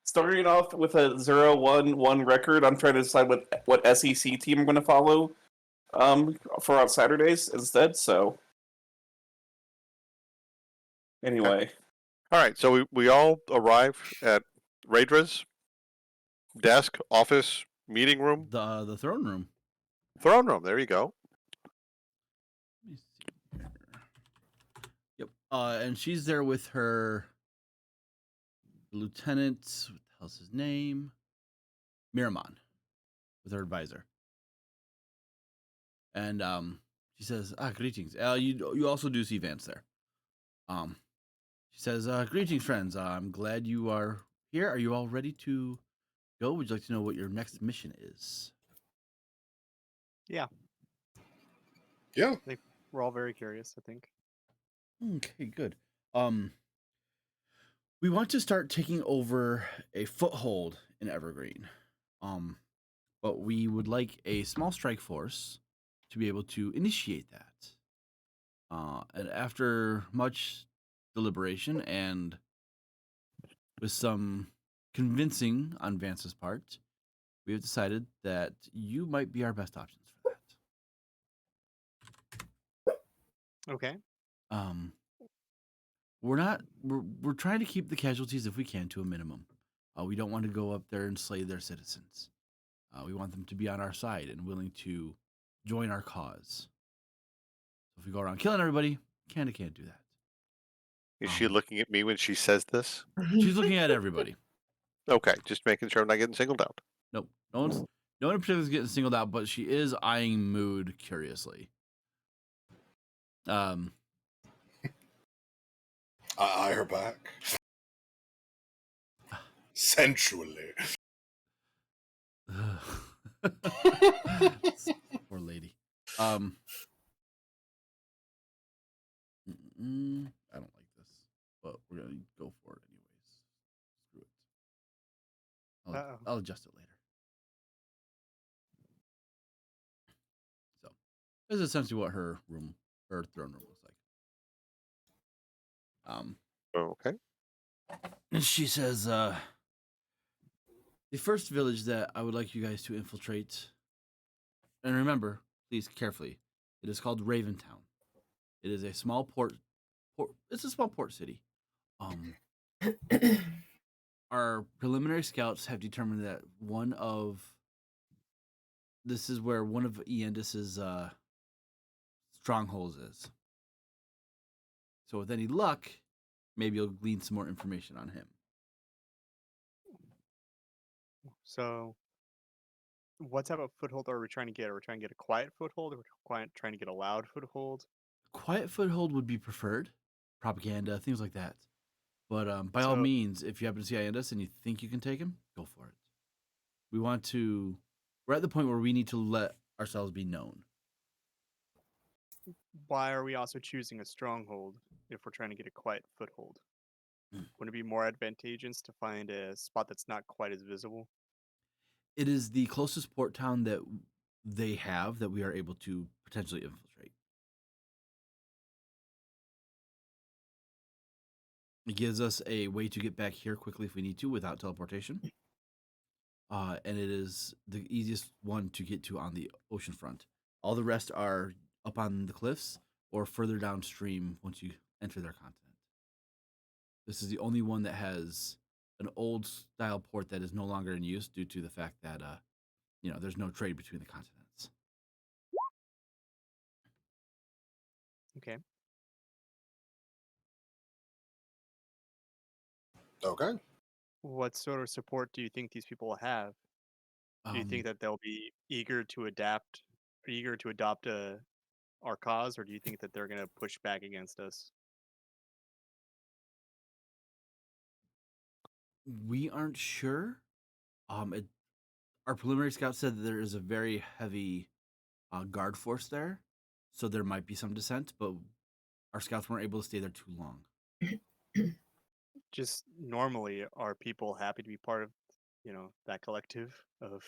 Starting off with a 0-1-1 record, I'm trying to decide what SEC team I'm going to follow for on Saturdays instead. So, anyway. All right, so we all arrive at Raidra's desk, office, meeting room. The throne room. Throne room, there you go. Let me see here. Yep. And she's there with her lieutenant. What the hell's his name? Miramon, with her advisor. And she says, greetings. You also do see Vance there. She says, greetings, friends. I'm glad you are here. Are you all ready to go? Would you like to know what your next mission is? Yeah. Yeah. We're all very curious, I think. Okay, good. We want to start taking over a foothold in Evergreen. but we would like a small strike force to be able to initiate that. And after much deliberation and with some convincing on Vance's part, we have decided that you might be our best options for that. Okay. We're trying to keep the casualties if we can to a minimum. We don't want to go up there and slay their citizens. We want them to be on our side and willing to join our cause. So if we go around killing everybody, can't do that. Is she looking at me when she says this? She's looking at everybody. Okay, just making sure I'm not getting singled out. Nope, no one in particular is getting singled out, but she is eyeing Mood curiously. I eye her back. Sensually. Poor lady. I don't like this, but we're gonna go for it anyways. Screw it. I'll adjust it later. So, this is essentially what her throne room looks like. Okay. And she says, the first village that I would like you guys to infiltrate, and remember, please carefully, it is called Raventown. It is a small port. It's a small port city. Our preliminary scouts have determined that this is where one of Iendis's strongholds is. So with any luck, maybe you'll glean some more information on him. So, what type of foothold are we trying to get? Are we trying to get a quiet foothold? Or are we trying to get a loud foothold? Quiet foothold would be preferred. Propaganda, things like that. But by all means, if you happen to see Iendis and you think you can take him, go for it. We're at the point where we need to let ourselves be known. Why are we also choosing a stronghold if we're trying to get a quiet foothold? Wouldn't it be more advantageous to find a spot that's not quite as visible? It is the closest port town that they have that we are able to potentially infiltrate. It gives us a way to get back here quickly if we need to without teleportation. And it is the easiest one to get to on the ocean front. All the rest are up on the cliffs or further downstream once you enter their continent. This is the only one that has an old style port that is no longer in use due to the fact that there's no trade between the continents. Okay. Okay. What sort of support do you think these people will have? Do you think that they'll be eager to adopt our cause, or do you think that they're going to push back against us? We aren't sure. Our preliminary scout said that there is a very heavy guard force there, so there might be some dissent, but our scouts weren't able to stay there too long. Just normally, are people happy to be part of, that collective of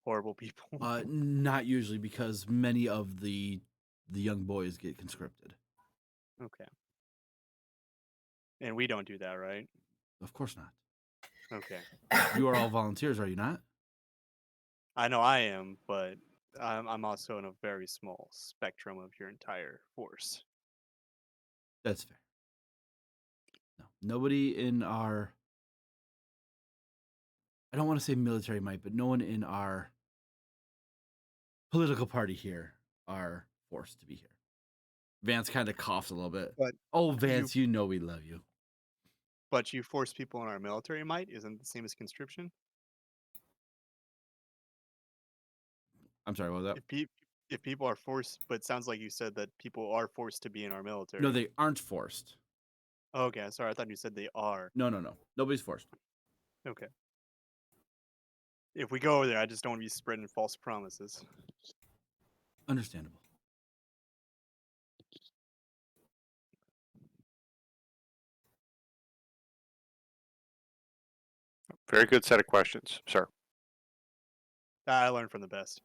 horrible people? Not usually, because many of the young boys get conscripted. Okay. And we don't do that, right? Of course not. Okay. You are all volunteers, are you not? I know I am, but I'm also in a very small spectrum of your entire force. That's fair. No, nobody in our, I don't want to say military might, but no one in our political party here are forced to be here. Vance kind of coughs a little bit. But Vance, you know we love you. But you force people in our military might isn't the same as conscription? I'm sorry, what was that? If people are forced, but it sounds like you said that people are forced to be in our military. No, they aren't forced. Okay, sorry, I thought you said they are. No. Nobody's forced. Okay. If we go over there, I just don't want to be spreading false promises. Understandable. Very good set of questions, sir. I learned from the best.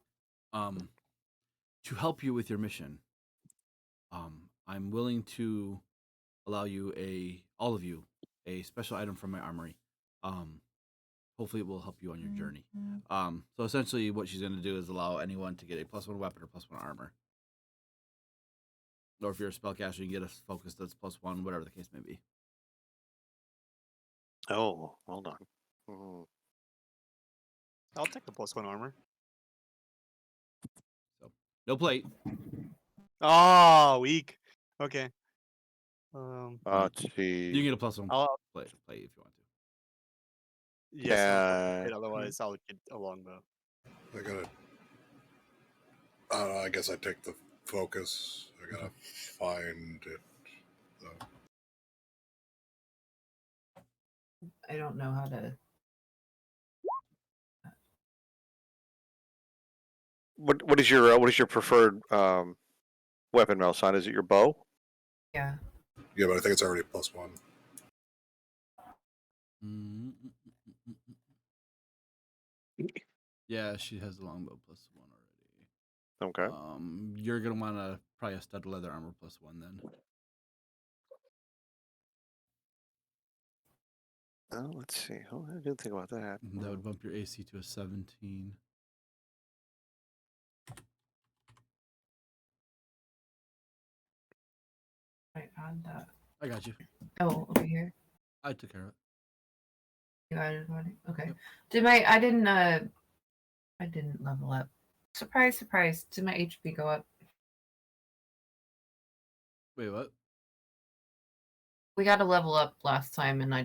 To help you with your mission, I'm willing to allow you all of you a special item from my armory. Hopefully it will help you on your journey. So essentially what she's going to do is allow anyone to get a +1 weapon or +1 armor. Or if you're a spellcaster, you can get a focus that's +1, whatever the case may be. Oh, hold on. Mm. I'll take the +1 armor. So no plate. Oh, weak. Okay. Let's see. You can get a +1 I'll plate if you want to. yes, I'll go with it, Can- otherwise I'll get a longbow. I gotta. I guess I take the focus. I gotta find it. Though. I don't know how to. What is your preferred weapon, Melson? Is it your bow? Yeah. Yeah, but I think it's already +1. Yeah, she has the longbow +1 already. Okay. You're gonna want probably a stud leather armor +1 then. Oh, let's see. Oh, I didn't think about that. That would bump your AC to a 17. I add that. I got you. Oh, over here. I took care of it. You added one. Okay. Yep. Did I didn't level up. Surprise, surprise. Did my HP go up? Wait, what? We got a level up last time and I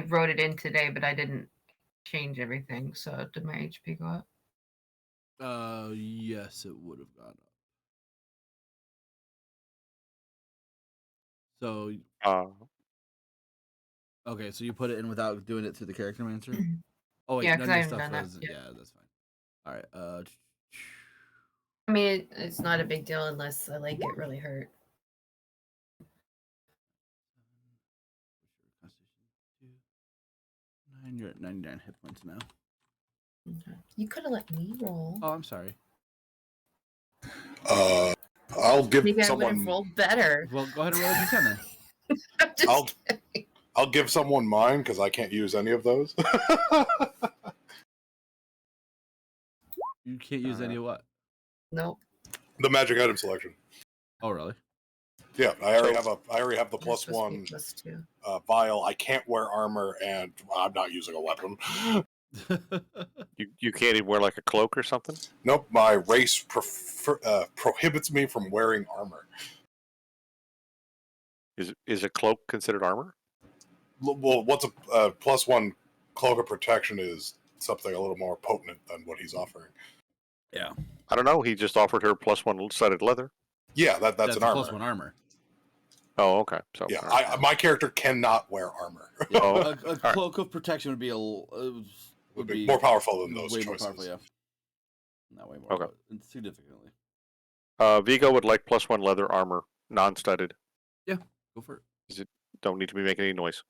wrote it in today, but I didn't change everything. So did my HP go up? Yes, it would have gone up. So okay, so you put it in without doing it through the character mancer? Oh wait, Yeah, none 'cause of I your haven't stuff done that was yet. yeah, that's fine. All right, I mean, it's not a big deal unless I like get really hurt. You're at 99 hit points now. Okay. You could have let me roll. Oh, I'm sorry. I'll give Maybe I would someone. have rolled better. Well, go ahead and roll a d10 then. I'm just I'll- kidding. I'll give someone mine because I can't use any of those. You can't use any of what? Nope. The magic item selection. Oh, really? Yeah, I already So- have the It's supposed to be +1 +2. vial. I can't wear armor, and I'm not using a weapon. you can't even wear like a cloak or something. Nope, my race prohibits me from wearing armor. Is a cloak considered armor? Well, what's a +1 cloak of protection is something a little more potent than what he's offering. Yeah. I don't know. He just offered her +1 studded leather. Yeah, that's an a armor. +1 armor. Oh, okay. So Yeah, all right. my character cannot wear armor. Oh, A cloak of protection would be would be more powerful than those way choices. more powerful, yeah. Not way more, Okay. but significantly. Vigo would like +1 leather armor, non-studded. Go for it. Don't need to be making any noise.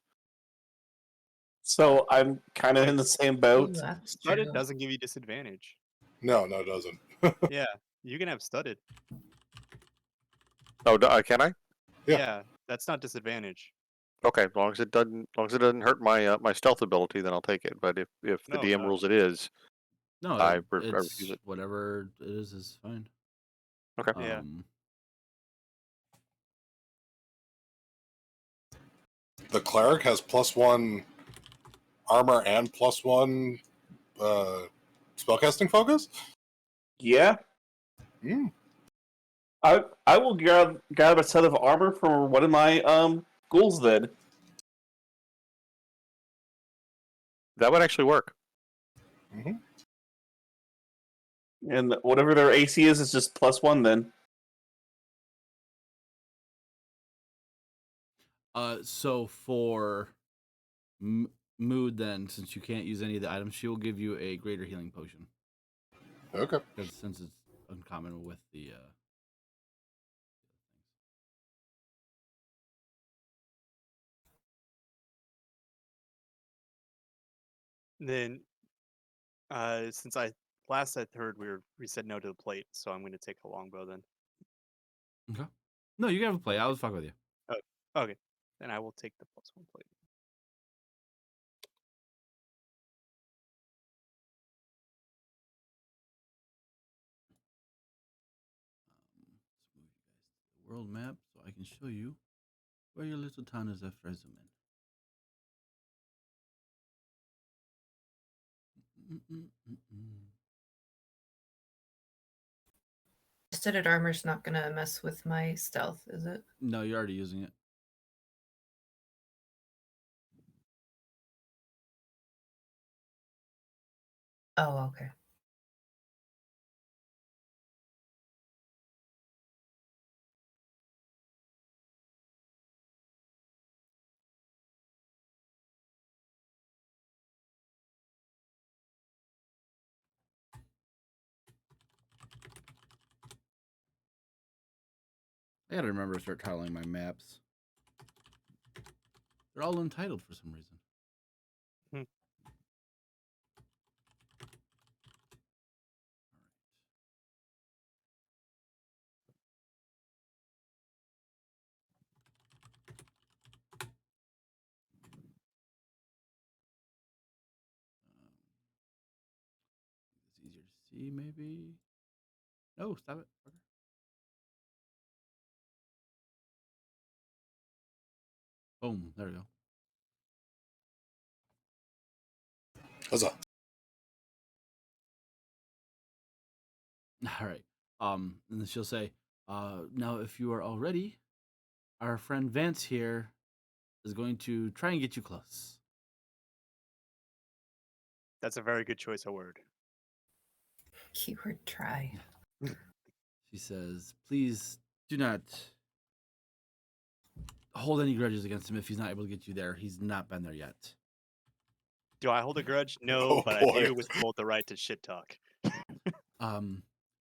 So I'm kind of in the same boat. Ooh, that's Studded true. doesn't give you disadvantage. No, it doesn't. Yeah, you can have studded. Oh, can I? Yeah. Yeah, that's not disadvantage. Okay, as long as it doesn't hurt my my stealth ability, then I'll take it. But if the No, DM no. rules it is, No, I it's refuse it. whatever it is fine. Okay. Yeah. The cleric has +1 armor and +1 spellcasting focus. Yeah, Mm. I will grab a set of armor for one of my ghouls then. That would actually work. Mhm. And whatever their AC is just +1 then. So for mood, then, since you can't use any of the items, she will give you a greater healing potion. Okay. Because since it's uncommon with the Then Since I last I heard, we said no to the plate, so I'm going to take a longbow then. Okay. No, you can have a play. I'll fuck with you. Okay, then I will take the +1 plate. Let's move you guys to the world map so I can show you where your little town is at Frezumen. Studded armor's not gonna mess with my stealth, is it? No, you're already using it. Oh, okay. I gotta remember to start titling my maps. They're all untitled for some reason. Hmm. It's easier to see, maybe. No, stop it. Okay. Boom. There we go. Huzzah. All right. And then she'll say, now if you are all ready, our friend Vance here is going to try and get you close. That's a very good choice of word. Keyword try. She says, please do not hold any grudges against him if he's not able to get you there. He's not been there yet. Do I hold a grudge? No, Oh, but boy. I do withhold the right to shit talk.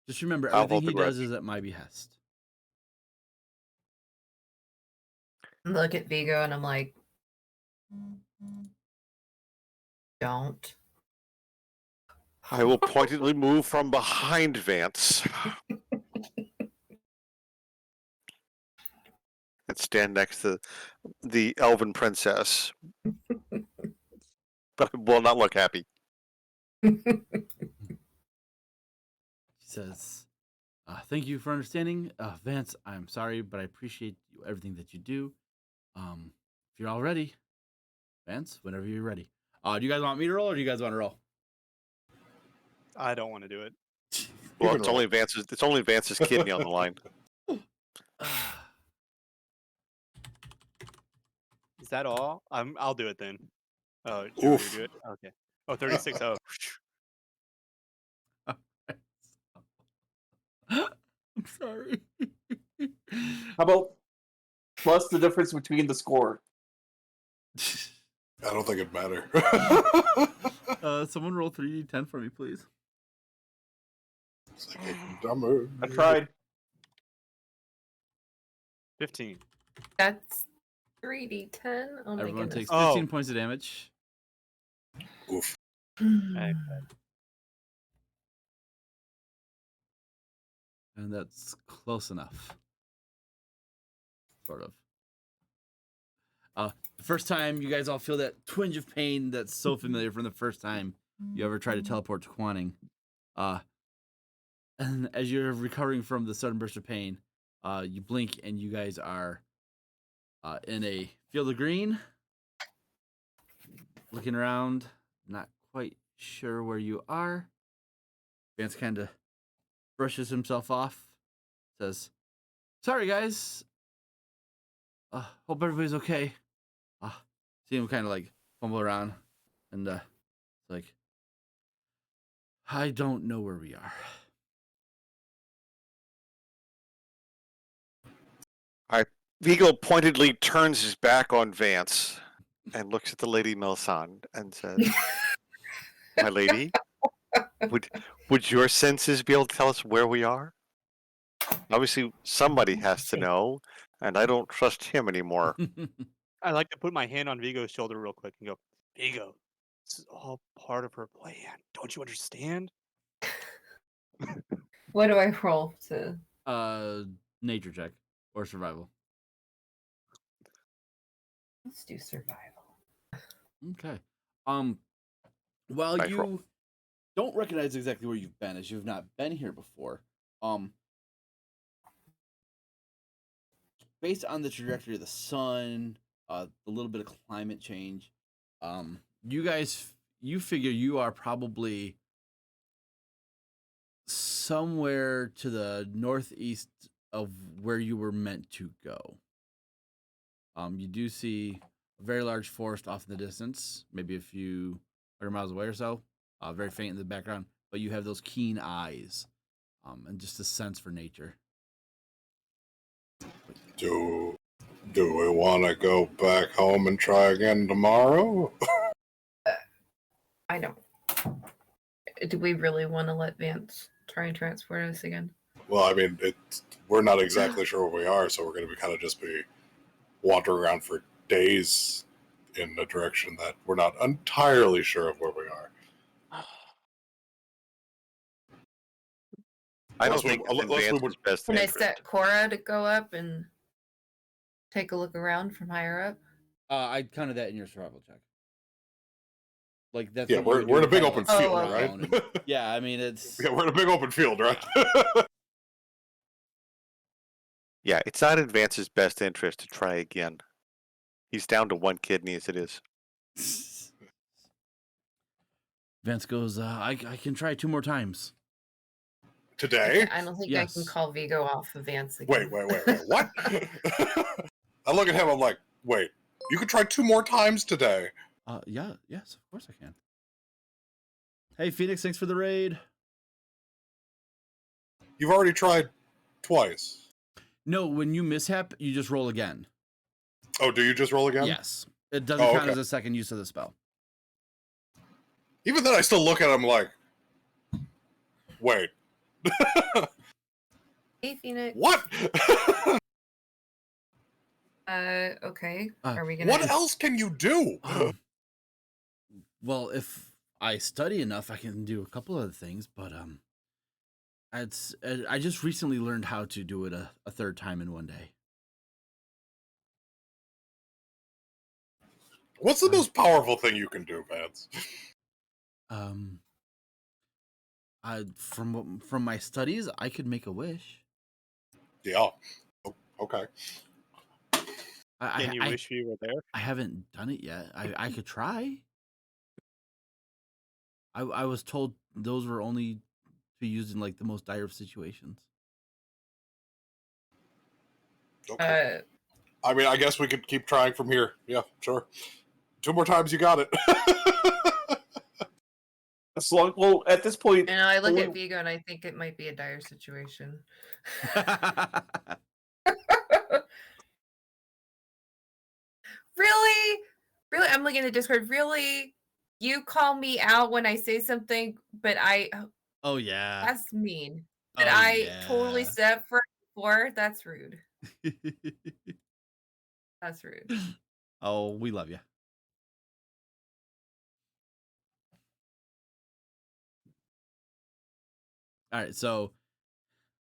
Just remember, I'll everything hold he the does grudge. is at my behest. Look at Vigo and I'm like, don't. I will pointedly move from behind Vance and stand next to the elven princess, but I will not look happy. She says, thank you for understanding. Vance, I'm sorry, but I appreciate everything that you do. If you're all ready, Vance, whenever you're ready. Do you guys want me to roll or do you guys want to roll? I don't want to do it. Well, can it's roll. only Vance's kidney on the line. Is that all? I'll do it then. Oh, do you want me to do it? Okay. Oh, 36. Oh, I'm sorry. How about plus the difference between the score? I don't think it'd matter. Someone roll 3d10 for me, please. It's like a dumber. I tried. 15. That's 3d10. Oh my Everyone goodness. takes Oh. 15 points of damage. Oof. Okay. And that's close enough. Sort of. The first time you guys all feel that twinge of pain that's so familiar from the first time you ever tried to teleport to Quanning. And as you're recovering from the sudden burst of pain, you blink and you guys are in a field of green. Looking around, not quite sure where you are. Vance kind of brushes himself off, says, sorry guys. Hope everybody's okay. See him kind of like fumble around and it's like, I don't know where we are. Vigo pointedly turns his back on Vance and looks at the Lady Melisande and says, my lady, would your senses be able to tell us where we are? Obviously, somebody has to know, and I don't trust him anymore. I like to put my hand on Vigo's shoulder real quick and go, Vigo, This is all part of her plan. Don't you understand? What do I roll to? Nature check or survival. Let's do survival. Okay. While Nice you roll. don't recognize exactly where you've been, as you've not been here before, based on the trajectory of the sun, a little bit of climate change, you figure you are probably somewhere to the northeast of where you were meant to go. You do see a very large forest off in the distance, maybe a few 100 miles away or so, very faint in the background, but you have those keen eyes, and just a sense for nature. Do we want to go back home and try again tomorrow? I don't. Do we really want to let Vance try and transport us again? Well, I mean, we're not exactly sure where we are, so we're going to kind of just be wandering around for days in a direction that we're not entirely sure of where we are. I Unless don't think it's in unless we Vance's would. best Can I interest. set Cora to go up and take a look around from higher up? I'd counted that in your survival check. Like that's Yeah, what you would we're in do a big to open kinda field, look right? around and- yeah, I mean it's Yeah, we're in a big open field, right? Yeah, it's not in Vance's best interest to try again. He's down to one kidney as it is. Vance goes, I can try 2 more times. Today? I don't think I can Yes. call Vigo off of Vance again. Wait, what? I look at him, I'm like, wait, you could try 2 more times today. Yes, of course I can. Hey, Phoenix, thanks for the raid. You've already tried twice. No, when you mishap, you just roll again. Oh, do you just roll again? Yes. It doesn't Oh, count okay. as a second use of the spell. Even then, I still look at him like, wait, Hey, Phoenix. what? Okay. Uh, Are we gonna? What else can you do? Well, if I study enough, I can do a couple other things, but I just recently learned how to do it a 3rd time in one day. What's the most powerful thing you can do, Vance? From my studies, I could make a wish. Yeah. Okay. Can you wish you were there? I haven't done it yet. I could try. I was told those were only to be used in like the most dire of situations. Okay. I mean, I guess we could keep trying from here. Yeah, sure. 2 more times, you got it. As long, well, at this point, And I look we- at Vigo and I think it might be a dire situation. Really? Really? I'm looking at the Discord. Really? You call me out when I say something, but Oh yeah. that's mean. But Oh, I totally yeah. stood up for it before. That's rude. That's rude. Oh, we love you. All right, so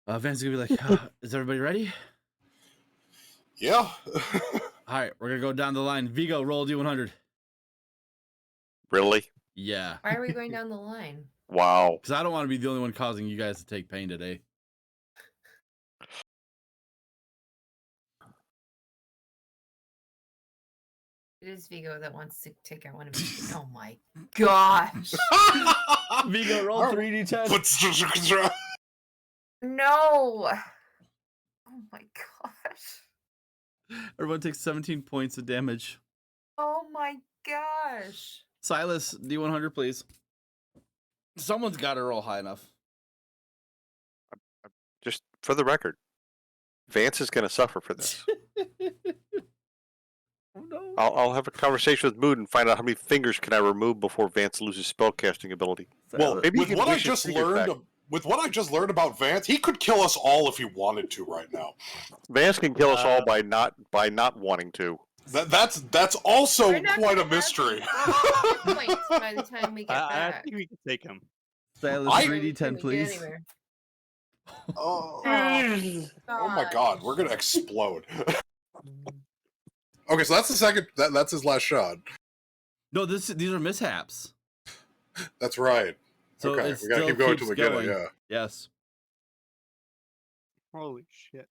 Vance is gonna be like, "Is everybody ready?" Yeah. All right, we're gonna go down the line. Vigo, roll D100. Really? Yeah, Why are we going down the line? Wow. because I don't want to be the only one causing you guys to take pain today. It is Vigo that wants to take out one of his. Oh my gosh. Vigo, roll 3d10. No. Oh my gosh. Everyone takes 17 points of damage. Oh my gosh. Silas, D100, please. Someone's got to roll high enough. Just for the record, Vance is going to suffer for this. Oh no. I'll have a conversation with Mood and find out how many fingers can I remove before Vance loses spellcasting ability. Well, maybe you with can what I wish his just fingers learned, back. with what I just learned about Vance, he could kill us all if he wanted to right now. Vance can kill us all by not wanting to. That's also We're not quite a gonna have mystery. hit points by the time we get I back. think we can take him. Silas, I- 3d10, please. Oh, Oh, oh my god, we're gonna explode. Okay, so that's the second. That's his last shot. No, these are mishaps. That's right. So Okay, it we gotta still keep going keeps till we get going. it. Yeah. Yes. Holy shit.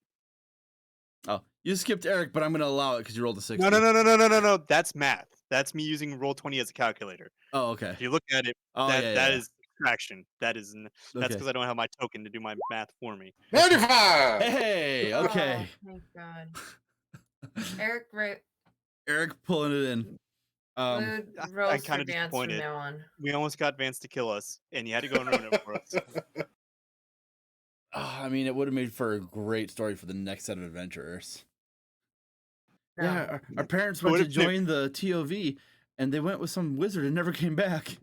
Oh, you skipped Eric, but I'm going to allow it because you rolled a 60. No. That's math. That's me using Roll20 as a calculator. Oh, okay. If you look at it, Oh, that is subtraction. That's Okay. because I don't have my token to do my math for me. 95. Hey, okay. Oh, thank God. Eric Eric pulling it in. Mood I'm roast for kinda Vance from disappointed. now on. We almost got Vance to kill us, and you had to go and ruin it for us. I mean, it would have made for a great story for the next set of adventurers. No. Yeah, our parents went to Would've been- join the TOV, and they went with some wizard and never came back.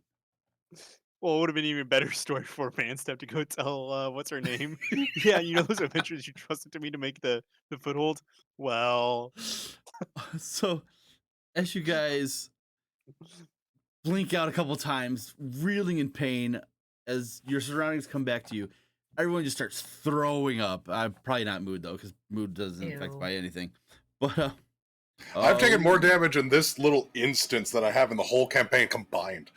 Well, it would have been an even better story for Vance to have to go tell what's her name. Yeah, you know those adventures you trusted to me to make the foothold. Well, So, as you guys blink out a couple times, reeling in pain, as your surroundings come back to you, everyone just starts throwing up. I'm probably not Mood though, because Mood doesn't affect Ew. by anything. But I've taken more damage in this little instance than I have in the whole campaign combined.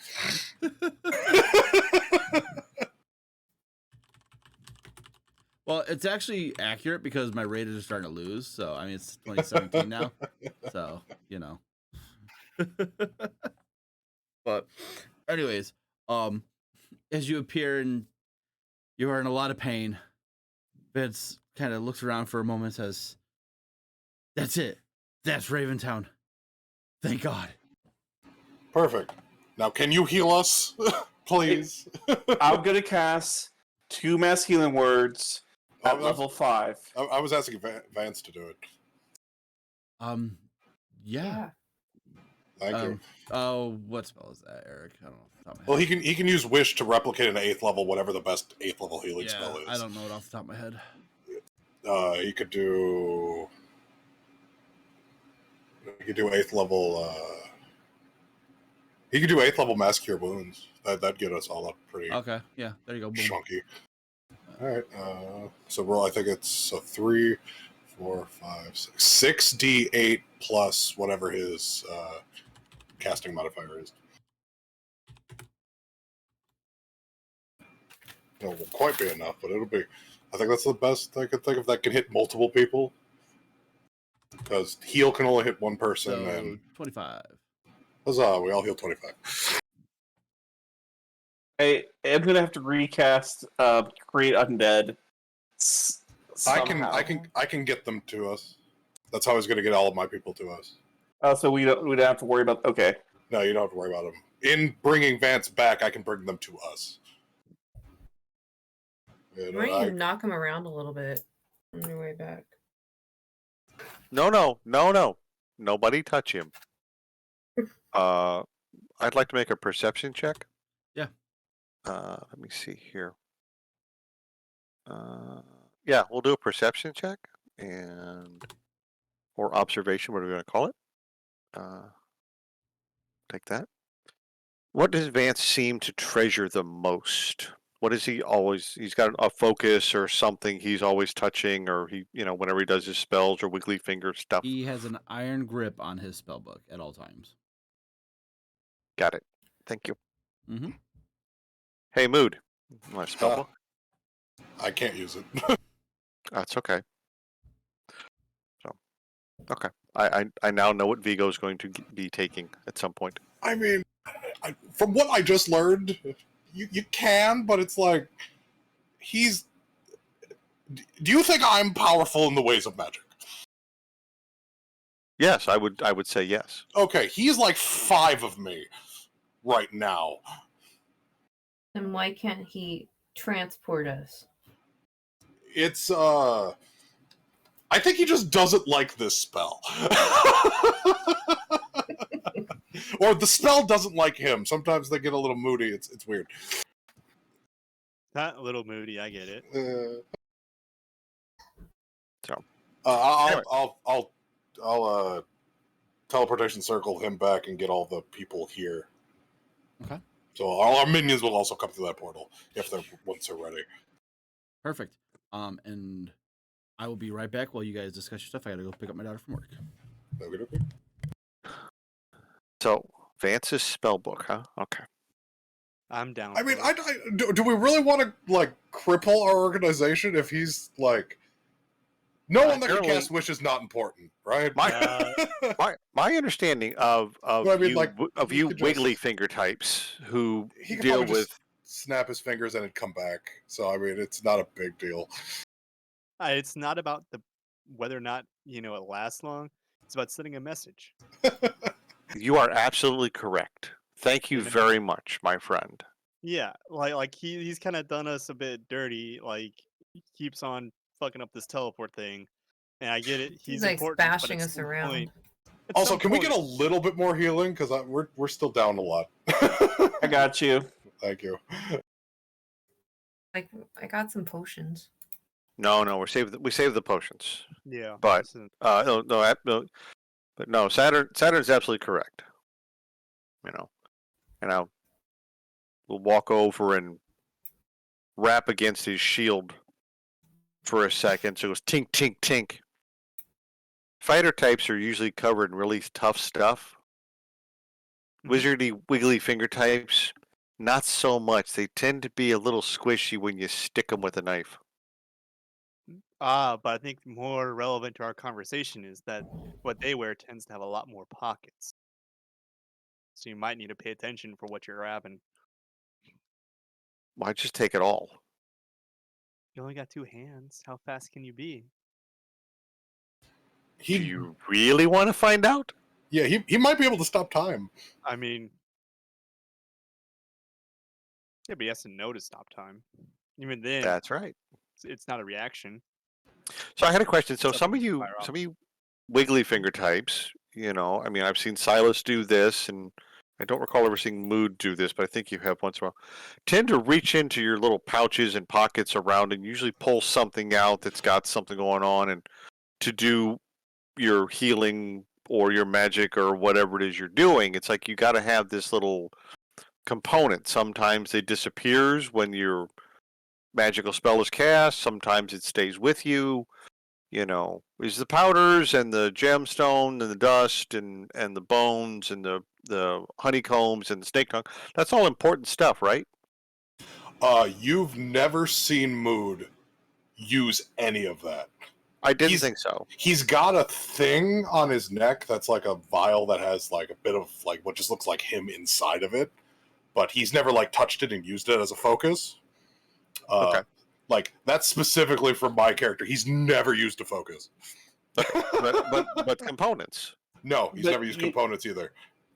Well, it's actually accurate because my Raiders are starting to lose. So I mean, it's 2017 now. So you know. But, anyways, as you appear and you are in a lot of pain, Vince kind of looks around for a moment and says, "That's it. That's Raventown. Thank God." Perfect. Now, can you heal us, please? I'm gonna cast 2 mass healing words at Oh, level 5. I was asking Vance to do it. Yeah. Thank you. Oh, what spell is that, Eric? I don't know. Off the top of my Well, head. he can use Wish to replicate an 8th level, whatever the best 8th level healing spell is. I don't know it off the top of my head. He could do. He could do 8th level. He could do 8th level Mass Cure Wounds. That'd get us all up pretty Okay, yeah, there you go. Boom. chunky. All right. So roll. I think it's a 3, 4, 5, 6, 6d8 plus whatever his casting modifier is. It won't quite be enough, but it'll be. I think that's the best I could think of that can hit multiple people. Because heal can only hit one person, So and 25. huzzah, we all heal 25. I am gonna have to recast Create Undead. I Somehow. can get them to us. That's how I was going to get all of my people to us. So we don't have to worry about. Okay. No, you don't have to worry about them. In bringing Vance back, I can bring them to us. You know, Why don't you knock him around a little bit on your way back? No. Nobody touch him. I'd like to make a perception check. Yeah. Let me see here. Yeah, we'll do a perception check or observation, whatever you want to call it. Take that. What does Vance seem to treasure the most? What is he always? He's got a focus or something he's always touching, or whenever he does his spells or wiggly finger stuff. He has an iron grip on his spellbook at all times. Got it. Thank you. Mm-hmm. Hey, Mood. My spellbook. I can't use it. That's okay. So, okay. I now know what Vigo is going to be taking at some point. I mean, from what I just learned, you can, but it's like he's. Do you think I'm powerful in the ways of magic? Yes, I would say yes. Okay, he's like 5 of me right now. Then why can't he transport us? It's I think he just doesn't like this spell. Or the spell doesn't like him. Sometimes they get a little moody. It's weird. Not a little moody. I get it. So, I'll teleportation circle him back and get all the people here. Okay. So all our minions will also come through that portal if they're once they're ready. Perfect. And I will be right back while you guys discuss your stuff. I gotta go pick up my daughter from work. Okay. So Vance's spell book, huh? Okay. I'm down. I mean, for it. do we really want to like cripple our organization if he's like no one that can Apparently- cast wish is not important, right? My understanding of Well, I mean, you like, of he you could wiggly just- finger types who he could deal probably with just snap his fingers and it'd come back. So I mean, it's not a big deal. It's not about the whether or not it lasts long. It's about sending a message. You are absolutely correct. Thank you You know? very much, my friend. Yeah, like he's kind of done us a bit dirty. Like he keeps on fucking up this teleport thing, and I get it. He's He's like important, but bashing at us some around. point- at Also, some can we point- get a little bit more healing? Because we're still down a lot. I got you. Thank you. Like, I got some potions. No, we saved the potions. Yeah, But this isn't- but no, Saturn's absolutely correct. And we'll walk over and rap against his shield for a second. So it goes tink, tink, tink. Fighter types are usually covered in really tough stuff. Mhm. Wizardy, wiggly finger types, not so much. They tend to be a little squishy when you stick them with a knife. but I think more relevant to our conversation is that what they wear tends to have a lot more pockets. So you might need to pay attention for what you're grabbing. Why just take it all? You only got 2 hands. How fast can you be? Do you really want to find out? Yeah, he might be able to stop time. I mean, yeah, but he has to know to stop time. Even then, That's right. it's not a reaction. So I had a question. So It's some up of to you, fire off. wiggly finger types, I mean, I've seen Silas do this, and I don't recall ever seeing Mood do this, but I think you have once in a while. Tend to reach into your little pouches and pockets around, and usually pull something out that's got something going on, and to do your healing or your magic or whatever it is you're doing. It's like you got to have this little component. Sometimes it disappears when your magical spell is cast. Sometimes it stays with you. Is the powders and the gemstone and the dust and the bones and the honeycombs and the snake tongue. That's all important stuff, right? You've never seen Mood use any of that. I didn't think so. He's got a thing on his neck that's like a vial that has like a bit of like what just looks like him inside of it, but he's never like touched it and used it as a focus. Okay. Like that's specifically for my character. He's never used a focus. But components. No, he's But never used components either.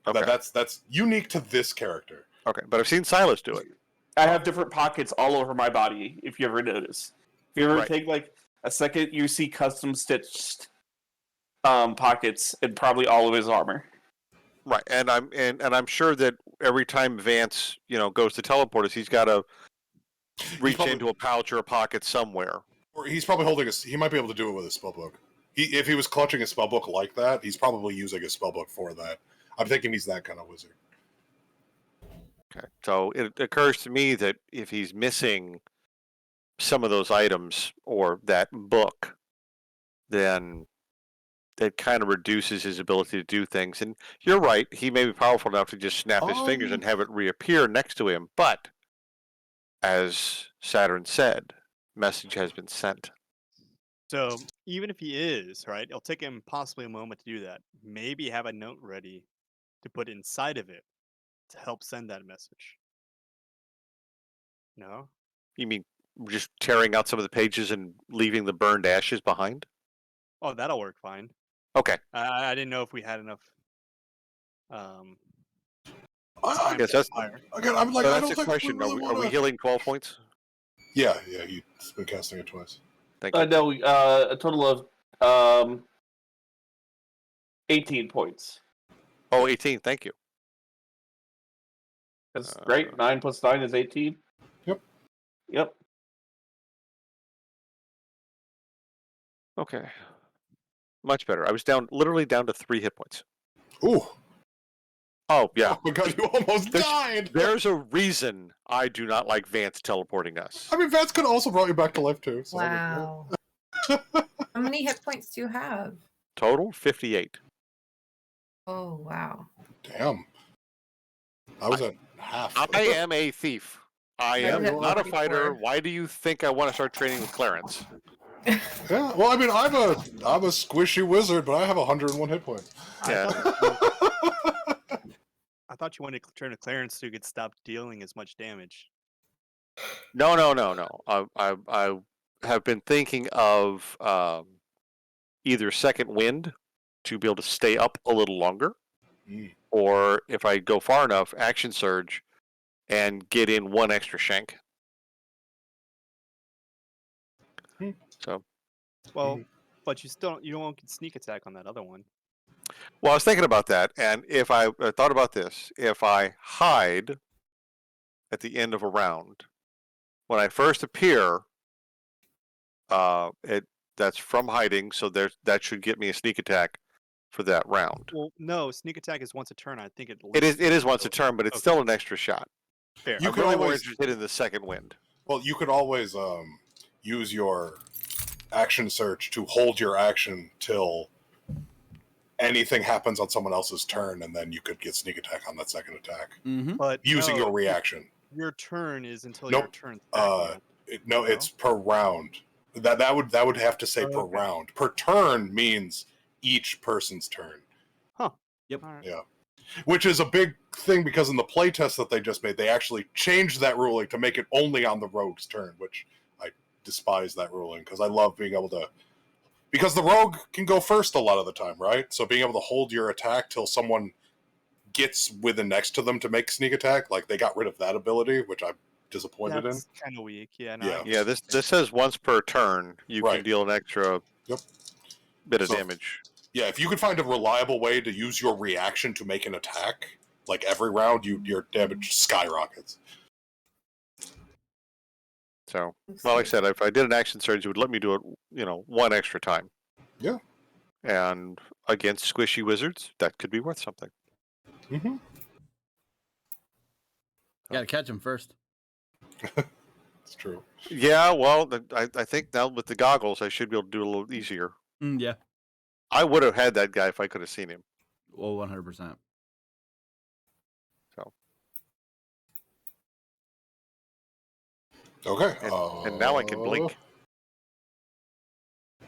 Okay. That's unique to this character. Okay, but I've seen Silas do it. I have different pockets all over my body, if you ever notice. If you ever Right. take like a second, you see custom stitched pockets in probably all of his armor. Right, and I'm sure that every time Vance, goes to teleport us, he's got to reach probably- into a pouch or a pocket somewhere. Or he's probably holding he might be able to do it with his spellbook. If he was clutching his spellbook like that, he's probably using his spellbook for that. I'm thinking he's that kind of wizard. Okay, so it occurs to me that if he's missing some of those items or that book, then that kind of reduces his ability to do things. And you're right, he may be powerful enough to just snap his fingers and have it reappear next to him. But as Saturn said, message has been sent. So even if he is, right, it'll take him possibly a moment to do that. Maybe have a note ready to put inside of it to help send that message. No? You mean just tearing out some of the pages and leaving the burned ashes behind? Oh, that'll work fine. Okay. I didn't know if we had enough. I Time Yes, to that's fire. again, I'm like, so I that's don't the think question. we really Are we wanna... healing 12 points? Yeah, he's been casting it twice. Thank you. No, a total of 18 points. Oh, 18. Thank you. That's great. 9 plus 9 is 18. Yep. Okay. Much better. I was literally down to 3 hit points. Ooh. Oh yeah. Oh my god, you almost There's- died! There's a reason I do not like Vance teleporting us. I mean, Vance could have also brought you back to life too. So Wow. How many hit points do you have? Total 58. Oh, wow. Damn. I was at half. I am a thief. I Yeah, am you not a are. fighter. Why do you think I want to start training with Clarence? Yeah, well, I mean, I'm a squishy wizard, but I have 101 hit points. Yeah. I thought you wanted to turn to Clarence so you could stop dealing as much damage. No. I have been thinking of either second wind to be able to stay up a little longer, or if I go far enough, action surge and get in one extra shank. So, Well, but you won't get sneak attack on that other one. well, I was thinking about that, and if I thought about this, if I hide at the end of a round, when I first appear, that's from hiding, so that should get me a sneak attack for that round. Well, no, sneak attack is once a turn. I think It is once a turn, but it's still an extra shot. Fair. You I'm could really more always- interested in the second wind. Well, you could always use your action search to hold your action till anything happens on someone else's turn, and then you could get sneak attack on that second attack Mm-hmm. But using no, your reaction. Your turn is until Nope. your turn's back. No, it's per round. That would have to say per Okay. round. Per turn means each person's turn. Yep. All right. Yeah. Which is a big thing because in the playtest that they just made, they actually changed that ruling to make it only on the rogue's turn, which I despise that ruling because I love being able to. Because the rogue can go first a lot of the time, right? So being able to hold your attack till someone gets within next to them to make sneak attack, like they got rid of that ability, which I'm disappointed That's kind of weak. Yeah. No, I Yeah. get Yeah, what this you're saying. says once per turn you Right. can deal an extra Yep. bit of So- damage. Yeah, if you could find a reliable way to use your reaction to make an attack, like every round, your damage skyrockets. So, well, like I said, if I did an action surge, it would let me do it, one extra time. Yeah. And against squishy wizards, that could be worth something. Mm-hmm. Gotta catch him first. It's true. Yeah, well, I think now with the goggles, I should be able to do it a little easier. Yeah. I would have had that guy if I could have seen him. Well, 100%. So, Okay. and now I can blink.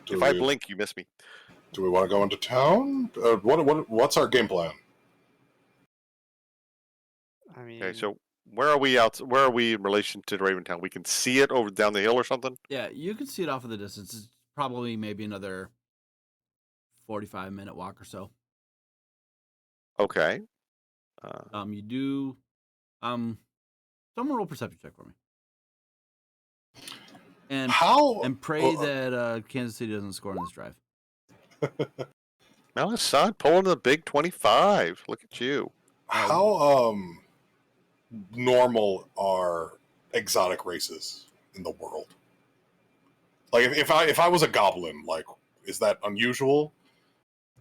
If I blink, you miss me. Do we want to go into town? What's our game plan? I mean, Okay, so where are we out? Where are we in relation to Raventown? We can see it over down the hill or something. Yeah, you can see it off of the distance. It's probably maybe another 45-minute walk or so. Okay. You do. Someone roll perception check for me. And How pray that Kansas City doesn't score on this drive. Now, son, pulling the big 25. Look at you. how normal are exotic races in the world? Like if I was a goblin, like is that unusual?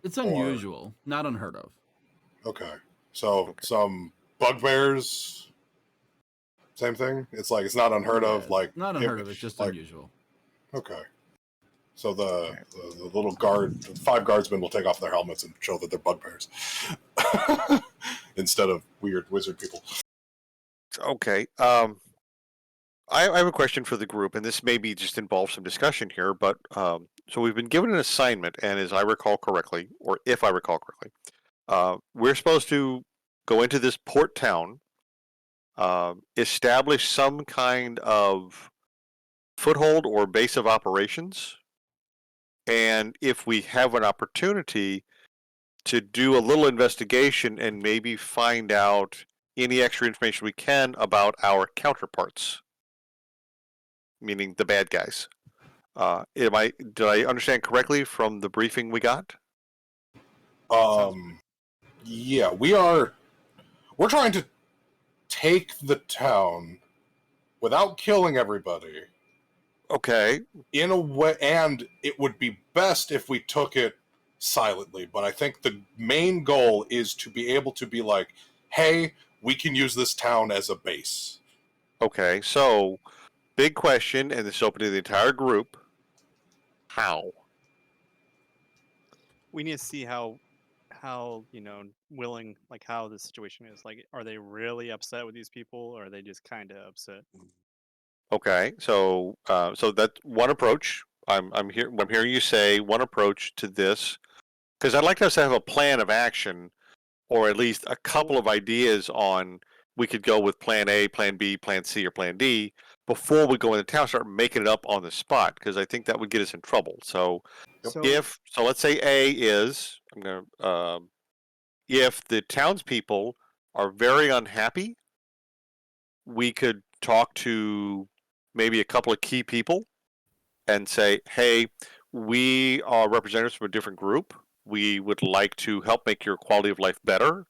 It's unusual, not unheard of. Okay. So some bugbears, same thing. It's like it's not unheard of. Yeah, Like not unheard of. It's just like- unusual. Okay. So the little guard, the 5 guardsmen will take off their helmets and show that they're bugbears instead of weird wizard people. Okay. I have a question for the group, and this maybe just involves some discussion here, but so we've been given an assignment, and as I recall correctly, or if I recall correctly, we're supposed to go into this port town, establish some kind of foothold or base of operations, and if we have an opportunity to do a little investigation and maybe find out any extra information we can about our counterparts, meaning the bad guys. Did I understand correctly from the briefing we got? Yeah, we're trying to take the town without killing everybody Okay. in a way, and it would be best if we took it silently, but I think the main goal is to be able to be like, hey, we can use this town as a base. Okay, so big question, and this is open to the entire group. How? We need to see how willing, like, how the situation is. Like, are they really upset with these people, or are they just kind of upset? Okay, so that's one approach. I'm hearing you say one approach to this, because I'd like us to have a plan of action, or at least a couple of ideas on. We could go with Plan A, Plan B, Plan C, or Plan D before we go into town. Start making it up on the spot, because I think that would get us in trouble. So So let's say A is if the townspeople are very unhappy, we could talk to maybe a couple of key people and say, hey, we are representatives from a different group. We would like to help make your quality of life better.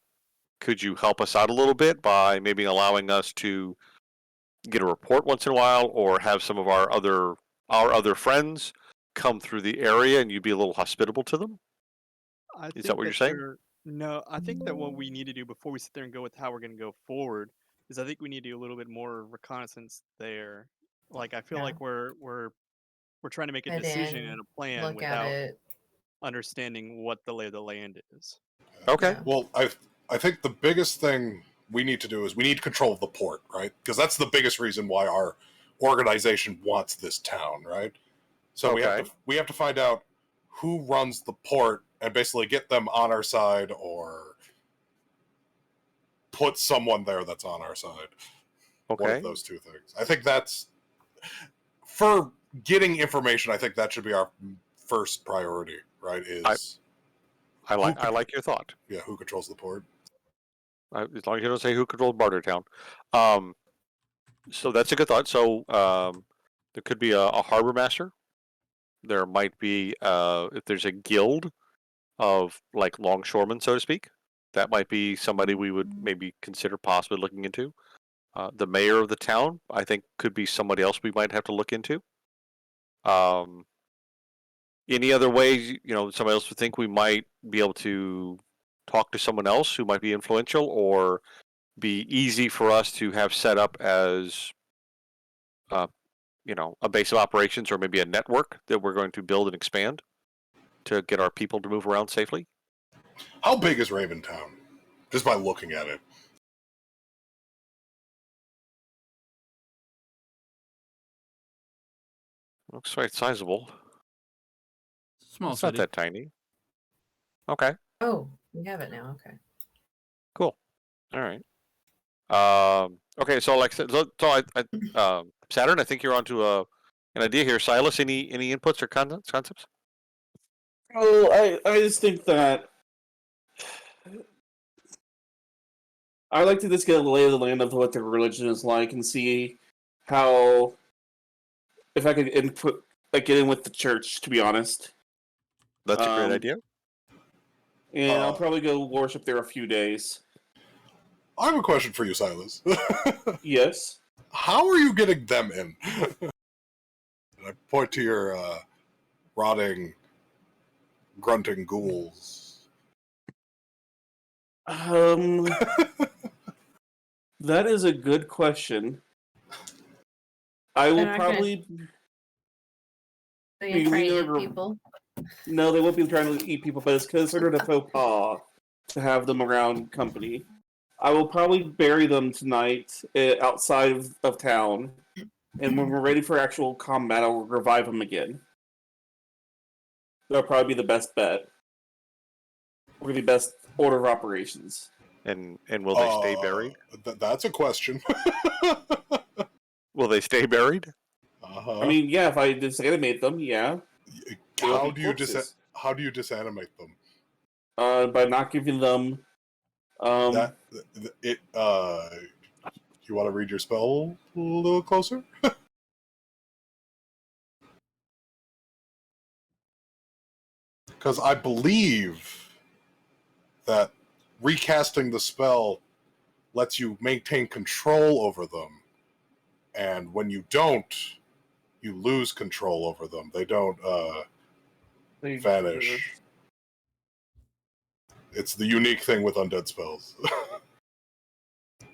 Could you help us out a little bit by maybe allowing us to get a report once in a while, or have some of our other friends come through the area and you'd be a little hospitable to them? I Is that think what you're that saying? no, I think that what we need to do before we sit there and go with how we're going to go forward is I think we need to do a little bit more reconnaissance there. Like, I feel Yeah. like we're trying to make a Head decision in, and a plan look at without it. understanding what the lay of the land is. Okay. Yeah. Well, I think the biggest thing we need to do is we need control of the port, right? Because that's the biggest reason why our organization wants this town, right? So Okay. we have to find out who runs the port and basically get them on our side, or put someone there that's on our side. One of Okay. those two things. I think that's, for getting information, I think that should be our first priority, right? Is I like your thought. yeah, who controls the port? As long as you don't say who controls Bartertown. So that's a good thought. So there could be a harbor master. There might be if there's a guild of like longshoremen, so to speak. That might be somebody we would maybe consider possibly looking into. The mayor of the town, I think, could be somebody else we might have to look into. Any other ways, somebody else would think we might be able to talk to someone else who might be influential or be easy for us to have set up as, a base of operations or maybe a network that we're going to build and expand to get our people to move around safely? How big is Raventown? Just by looking at it. Looks quite sizable. Small It's not city. that tiny. Okay, Oh, we have it now. Okay. cool. All right. Okay, so like Saturn, I think you're onto an idea here. Silas, any inputs or concepts? Oh, I just think that I like to just get a lay of the land of what their religion is like and see how, if I could input, like, get in with the church, to be honest. That's a great idea. And I'll probably go worship there a few days. I have a question for you, Silas. Yes. How are you getting them in? And I point to your rotting, grunting ghouls. That is a good question. I will They're not gonna- probably... So you're We trying to never- eat people? No, they won't be trying to eat people, but it's considered a faux pas to have them around company. I will probably bury them tonight outside of town, and when we're ready for actual combat, I'll revive them again. That'll probably be the best bet. Or the best order of operations. And will they stay buried? That's a question. Will they stay buried? Uh-huh. I mean, yeah, if I disanimate them, yeah. How do you disanimate them? By not giving them... You want to read your spell a little closer? Because I believe that recasting the spell lets you maintain control over them, and when you don't, you lose control over them. They don't vanish. It's the unique thing with undead spells.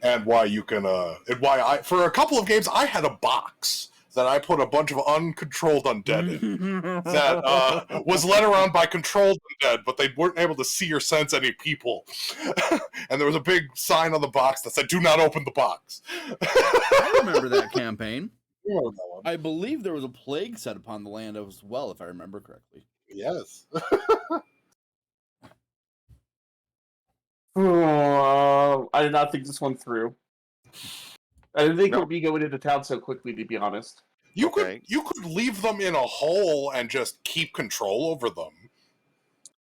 And why you can, and why for a couple of games, I had a box that I put a bunch of uncontrolled undead in that was led around by controlled undead, but they weren't able to see or sense any people. And there was a big sign on the box that said, "Do not open the box." I remember that campaign. You remember that one? I believe there was a plague set upon the land as well, if I remember correctly. Yes. I did not think this one through. I didn't think No. it would be going into town so quickly, to be honest. You Okay. could leave them in a hole and just keep control over them.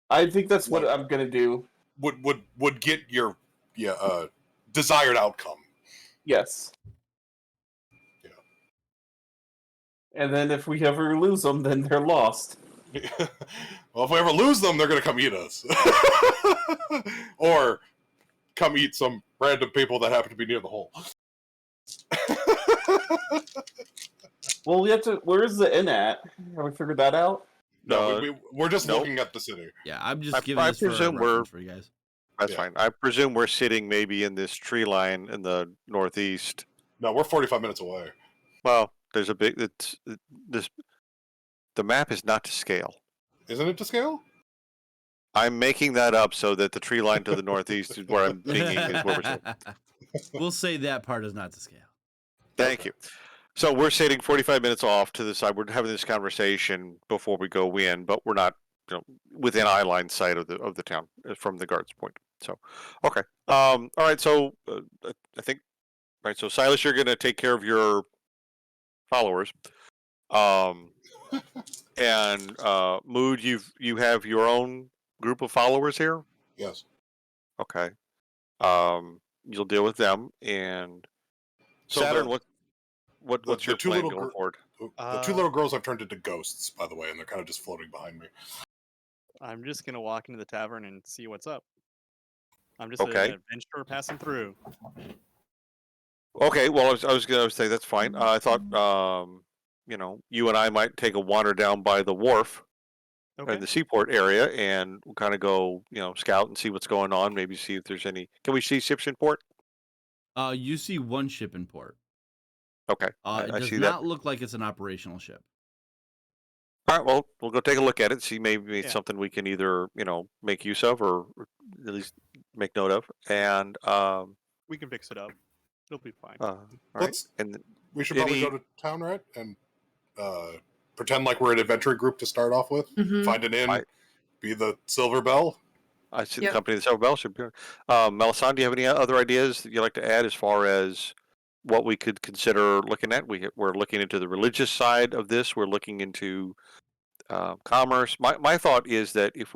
I think that's what I'm gonna do. Would get your desired outcome. Yes. Yeah. And then if we ever lose them, then they're lost. Well, if we ever lose them, they're gonna come eat us, or come eat some random people that happen to be near the hole. Well, we have to. Where is the inn at? Have we figured that out? No, we're just nope. looking at the city. Yeah, I'm just giving I this for a presume reference for you guys. That's Yeah. fine. I presume we're sitting maybe in this tree line in the northeast. No, we're 45 minutes away. Well, there's a big. The map is not to scale. Isn't it to scale? I'm making that up so that the tree line to the northeast is where I'm thinking is where we're sitting. We'll say that part is not to scale. Thank you. So we're sitting 45 minutes off to the side. We're having this conversation before we go in, but we're not, within eye line sight of the town from the guard's point. So, okay. All right. So I think, right. So Silas, you're going to take care of your followers. And Mood, you have your own group of followers here. Yes. Okay. You'll deal with them, and So Saturn. the What's your two plan little going forward? The two little girls have turned into ghosts, by the way, and they're kind of just floating behind me. I'm just gonna walk into the tavern and see what's up. I'm just Okay. an adventurer passing through. Okay. Well, I was going to say that's fine. I thought, you and I might take a wander down by the wharf Okay. in the seaport area, and we'll kind of go, scout and see what's going on. Maybe see if there's any. Can we see ships in port? You see one ship in port. Okay. It I does see not that. look like it's an operational ship. All right. Well, we'll go take a look at it. See maybe it's Yeah. something we can either make use of or at least make note of. And We can fix it up. It'll be fine. all right. Let's- And We should probably Any- go to town, right? And pretend like we're an adventuring group to start off with. Mhm. Find an inn, I- be the Silver Bell. I see Yep. the company, the Silver Bell should be. Melisande, do you have any other ideas that you'd like to add as far as what we could consider looking at? We're looking into the religious side of this. We're looking into commerce. My thought is that if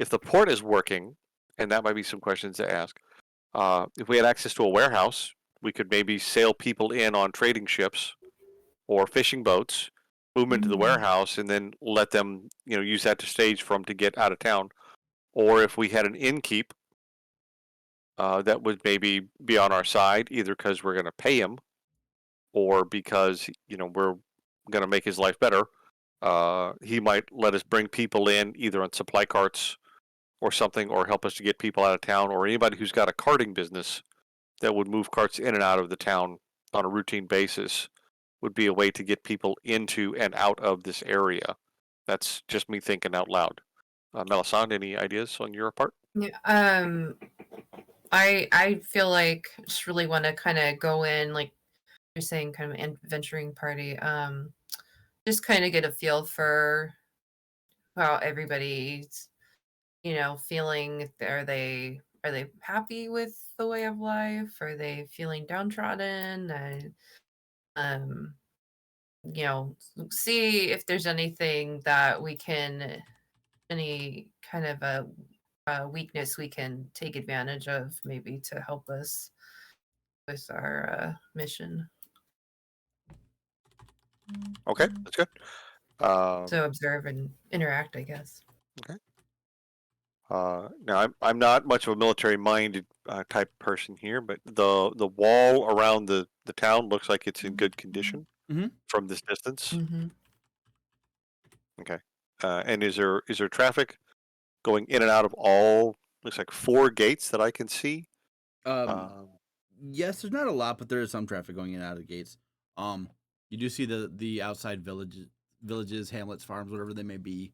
the port is working, and that might be some questions to ask. If we had access to a warehouse, we could maybe sail people in on trading ships or fishing boats, move them into the Mm. warehouse, and then let them, use that to stage for them to get out of town. Or if we had an innkeep that would maybe be on our side, either because we're going to pay him or because, we're going to make his life better. He might let us bring people in either on supply carts or something, or help us to get people out of town, or anybody who's got a carting business that would move carts in and out of the town on a routine basis would be a way to get people into and out of this area. That's just me thinking out loud. Melisande, any ideas on your part? Yeah, I feel like I just really want to kind of go in, like you're saying, kind of an adventuring party. Just kind of get a feel for how everybody's, feeling. Are they happy with the way of life? Are they feeling downtrodden? And see if there's anything that we can, any kind of a weakness we can take advantage of, maybe to help us with our mission. Okay, that's good. So observe and interact, I guess. Now, I'm not much of a military-minded type person here, but the wall around the town looks like it's in good condition Mhm. from this distance. Mm-hmm. And is there traffic going in and out of all, looks like 4 gates that I can see. Yes, there's not a lot, but there is some traffic going in and out of the gates. You do see the outside villages, hamlets, farms, whatever they may be,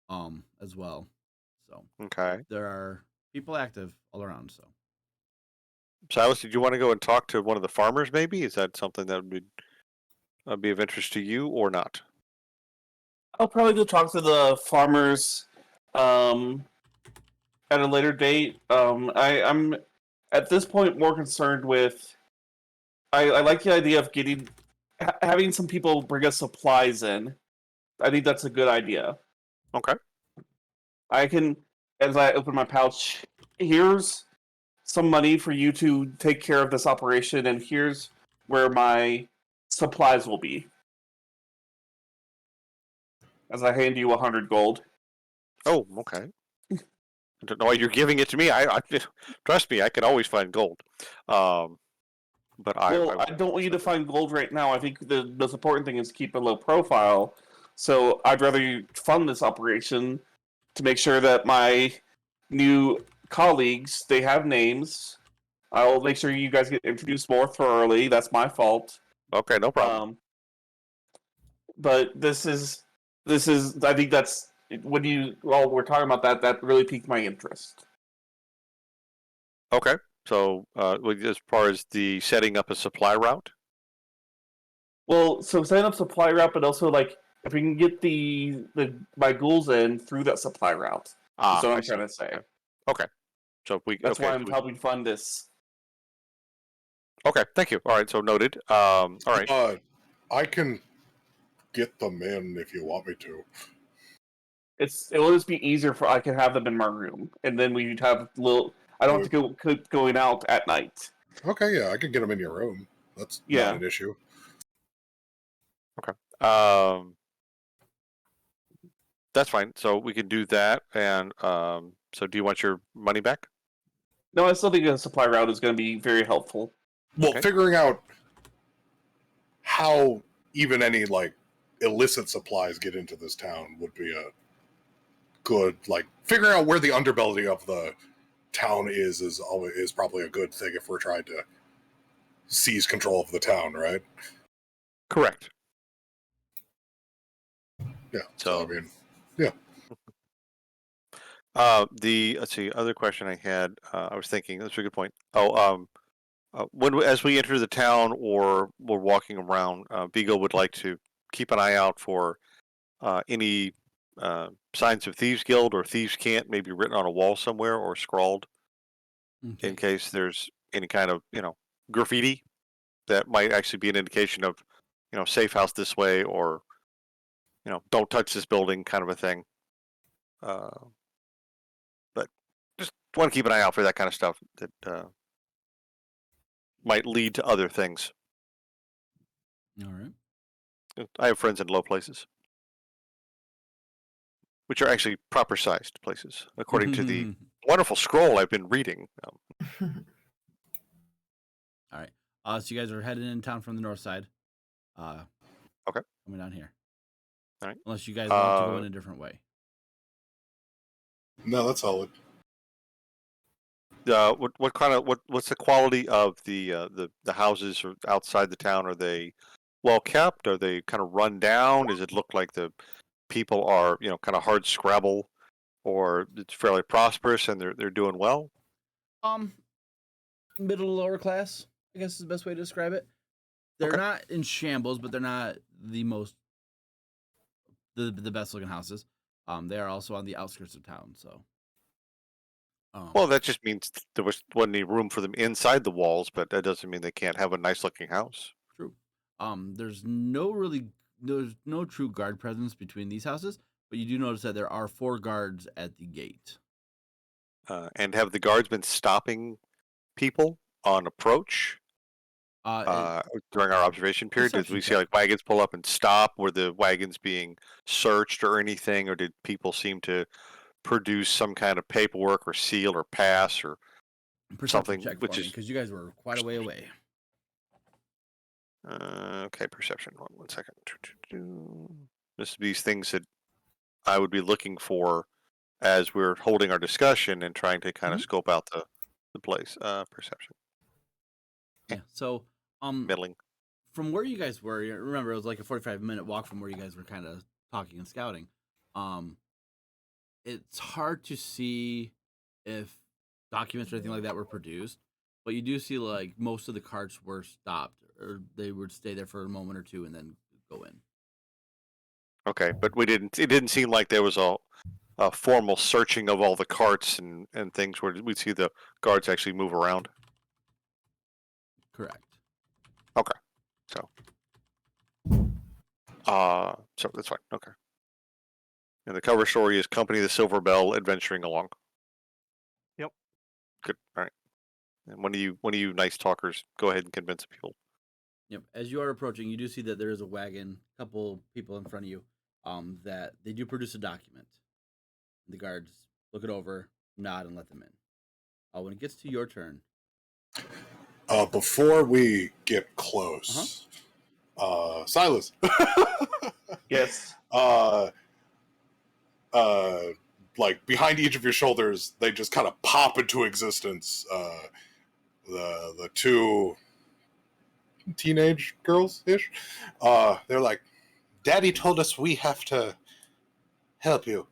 as well. So Okay. there are people active all around. So Silas, did you want to go and talk to one of the farmers? Maybe is that something that would be of interest to you or not? I'll probably go talk to the farmers at a later date. I'm at this point more concerned with. I like the idea of having some people bring us supplies in. I think that's a good idea. Okay. I can, as I open my pouch, here's some money for you to take care of this operation, and here's where my supplies will be. As I hand you 100 gold. Oh, okay. I don't know why you're giving it to me. I trust me, I can always find gold. But I don't want you to find gold right now. I think the most important thing is keep a low profile. So I'd rather you fund this operation to make sure that my new colleagues, they have names. I'll make sure you guys get introduced more thoroughly. That's my fault. Okay, no problem. But this is. I think that's when you all were talking about that. That really piqued my interest. Okay. So, as far as the setting up a supply route? Well, so setting up supply route, but also like if we can get my ghouls in through that supply route. That's what I'm trying to say. Okay. So that's why I'm helping fund this. Okay, thank you. All right, so noted. All right. I can get them in if you want me to. It will just be easier I can have them in my room, and then we'd have little. I don't have to go going out at night. Okay, yeah, I can get them in your room. That's not an issue. Okay. That's fine. So we can do that. And so do you want your money back? No, I still think a supply route is going to be very helpful. Well, figuring out how even any like illicit supplies get into this town would be a good figuring out where the underbelly of the town is probably a good thing if we're trying to seize control of the town, right? Correct. Yeah. So I mean, yeah. Let's see. Other question I had. I was thinking. That's a good point. As we enter the town or we're walking around, Beagle would like to keep an eye out for any signs of Thieves Guild or Thieves Can't, maybe written on a wall somewhere or scrawled, in case there's any kind of graffiti that might actually be an indication of safe house this way or don't touch this building kind of a thing. But just want to keep an eye out for that kind of stuff that might lead to other things. All right. I have friends in low places, which are actually proper sized places, according to the wonderful scroll I've been reading. All right. So you guys are heading in town from the north side. Okay. Coming down here. All right. Unless you guys want to go in a different way. No, that's solid. What's the quality of the houses outside the town? Are they well kept? Are they kind of run down? Does it look like the people are kind of hard scrabble, or it's fairly prosperous and they're doing well? Middle lower class, I guess is the best way to describe it. They're not in shambles, but they're not the best looking houses. They are also on the outskirts of town, so. Well, that just means there wasn't any room for them inside the walls, but that doesn't mean they can't have a nice looking house. True. There's no true guard presence between these houses, but you do notice that there are 4 guards at the gate. And have the guards been stopping people on approach during our observation period? Did we see wagons pull up and stop? Were the wagons being searched or anything, or did people seem to produce some kind of paperwork or seal or pass or something? Because you guys were quite a way away. Okay, perception. One second. These things that I would be looking for as we're holding our discussion and trying to kind of Mhm. scope out the place. Perception, Yeah. So, middling. from where you guys were, remember it was like a 45-minute walk from where you guys were kind of talking and scouting. It's hard to see if documents or anything like that were produced, but you do see like most of the carts were stopped, or they would stay there for a moment or two and then go in. Okay, but we didn't. It didn't seem like there was a formal searching of all the carts and things where we'd see the guards actually move around. Correct. Okay, so so that's fine. Okay, and the cover story is Company of the Silver Bell adventuring along. Yep. Good. All right. And one of you nice talkers, go ahead and convince people. Yep. As you are approaching, you do see that there is a wagon, a couple people in front of you, that they do produce a document. The guards look it over, nod, and let them in. When it gets to your turn, Before we get close, Silas. Yes. Like behind each of your shoulders, they just kind of pop into existence. The two teenage girls ish. They're like, "Daddy told us we have to help you."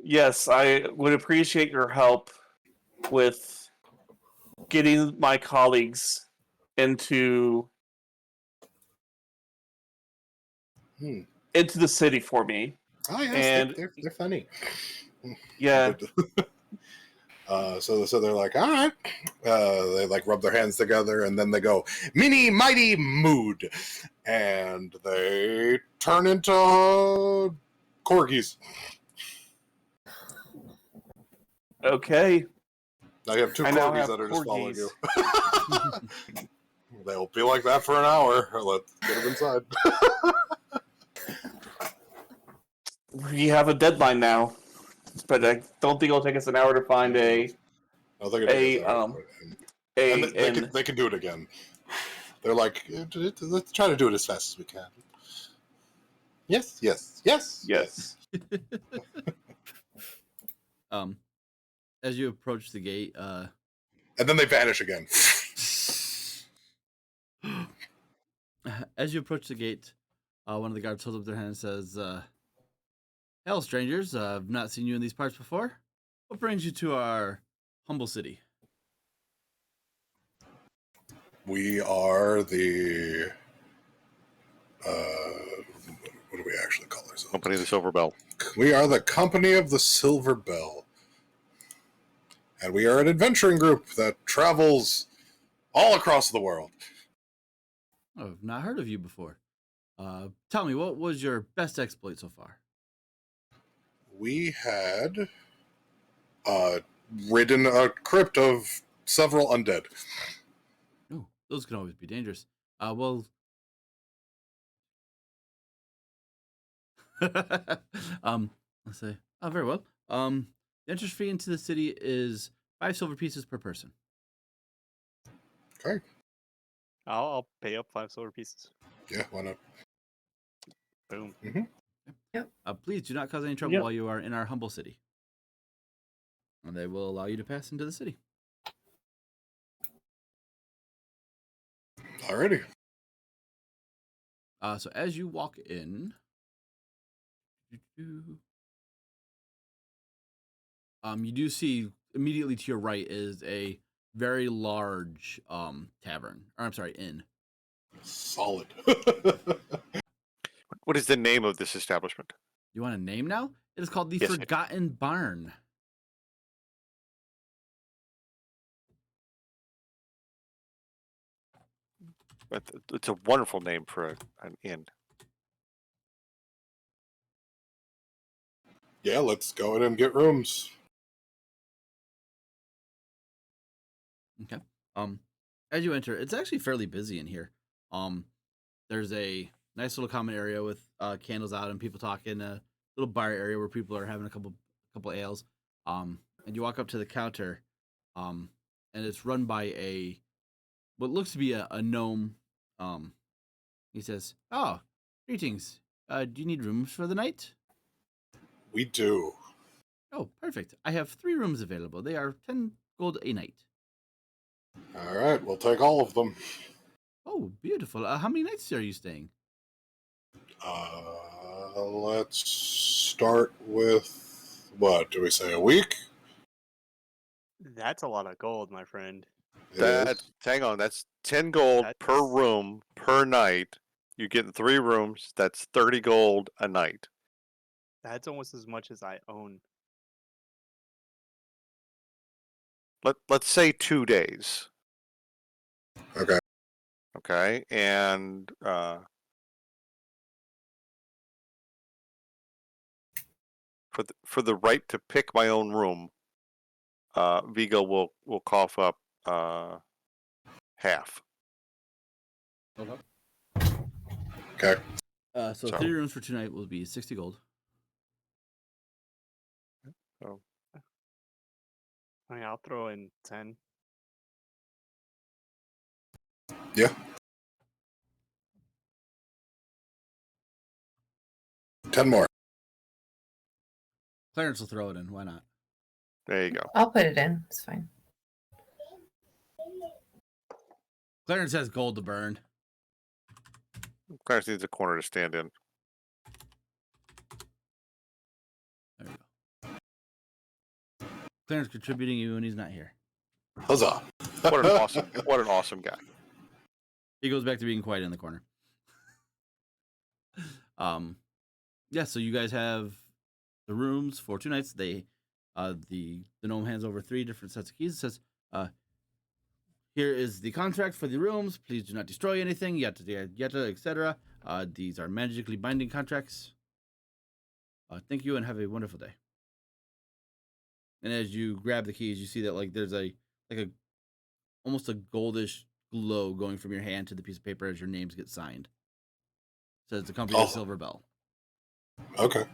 Yes, I would appreciate your help with getting my colleagues into Hmm. into the city for me. Oh yes, And they're funny. yeah, So they're like, all right. They like rub their hands together, and then they go, "Mini mighty mood," and they turn into corgis. okay. Now you have two I now corgis have that are just following you. corgis. They'll be like that for an hour. Let's get them inside. We have a deadline now, but I don't think it'll take us an hour to find I don't think it takes a hours, and they can do it again. They're like, let's try to do it as fast as we can. Yes, yes, yes, yes. As you approach the gate, and then they vanish again. as you approach the gate, one of the guards holds up their hand and says, "Hell, strangers, I've not seen you in these parts before. What brings you to our humble city?" We are the what do we actually call ourselves? Company of the Silver Bell. We are the Company of the Silver Bell, and we are an adventuring group that travels all across the world. Oh, I've not heard of you before. Tell me, what was your best exploit so far? We had ridden a crypt of several undead. Oh, those can always be dangerous. Well, let's say, oh, very well. The entrance fee into the city is 5 silver pieces per person. Okay. I'll pay up 5 silver pieces. Yeah, why not? Boom. Please do not cause any trouble Yep. while you are in our humble city, and they will allow you to pass into the city. Alrighty. So as you walk in, you do see immediately to your right is a very large tavern, or I'm sorry, inn. Solid. What is the name of this establishment? You want a name now? It is called the Yes, I do. Forgotten Barn. It's a wonderful name for an inn. Yeah, let's go in and get rooms. Okay. As you enter, it's actually fairly busy in here. There's a nice little common area with candles out and people talking. A little bar area where people are having a couple ales. And you walk up to the counter, and it's run by what looks to be a gnome. He says, "Oh, greetings. Do you need rooms for the night? We do. Oh, perfect. I have 3 rooms available. They are 10 gold a night. All right, we'll take all of them. Oh, beautiful. How many nights are you staying? Let's start with what do we say? A week? That's a lot of gold, my friend. Hang on, that's 10 gold per That's- room per night. You get in 3 rooms. That's 30 gold a night. That's almost as much as I own. Let's say 2 days. Okay. Okay, and for the right to pick my own room, Vigo will cough up half. Okay. So So- 3 rooms for 2 nights will be 60 gold. Oh, I mean, I'll throw in 10. Yeah. 10 more. Clarence will throw it in. Why not? there you go. I'll put it in. It's fine. Clarence has gold to burn. Clarence needs a corner to stand in. There we go. Clarence contributing even when he's not here. Huzzah. What an awesome guy. He goes back to being quiet in the corner. Yeah, so you guys have the rooms for 2 nights. The gnome hands over 3 different sets of keys. It says, here is the contract for the rooms. Please do not destroy anything, yada, etc. These are magically binding contracts. Thank you and have a wonderful day. And as you grab the keys, you see that there's almost a goldish glow going from your hand to the piece of paper as your names get signed. It says the company of Silver Bell. Okay.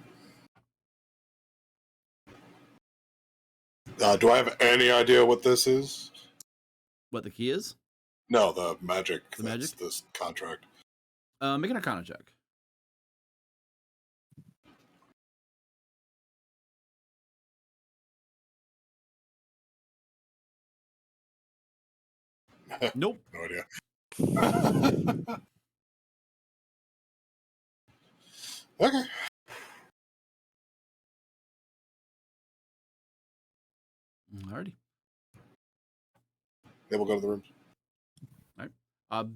Do I have any idea what this is? What the key is? No, the magic. The that's magic? This contract. Make an Arcana check. Nope. No idea. Okay. Alrighty. Then we'll go to the rooms.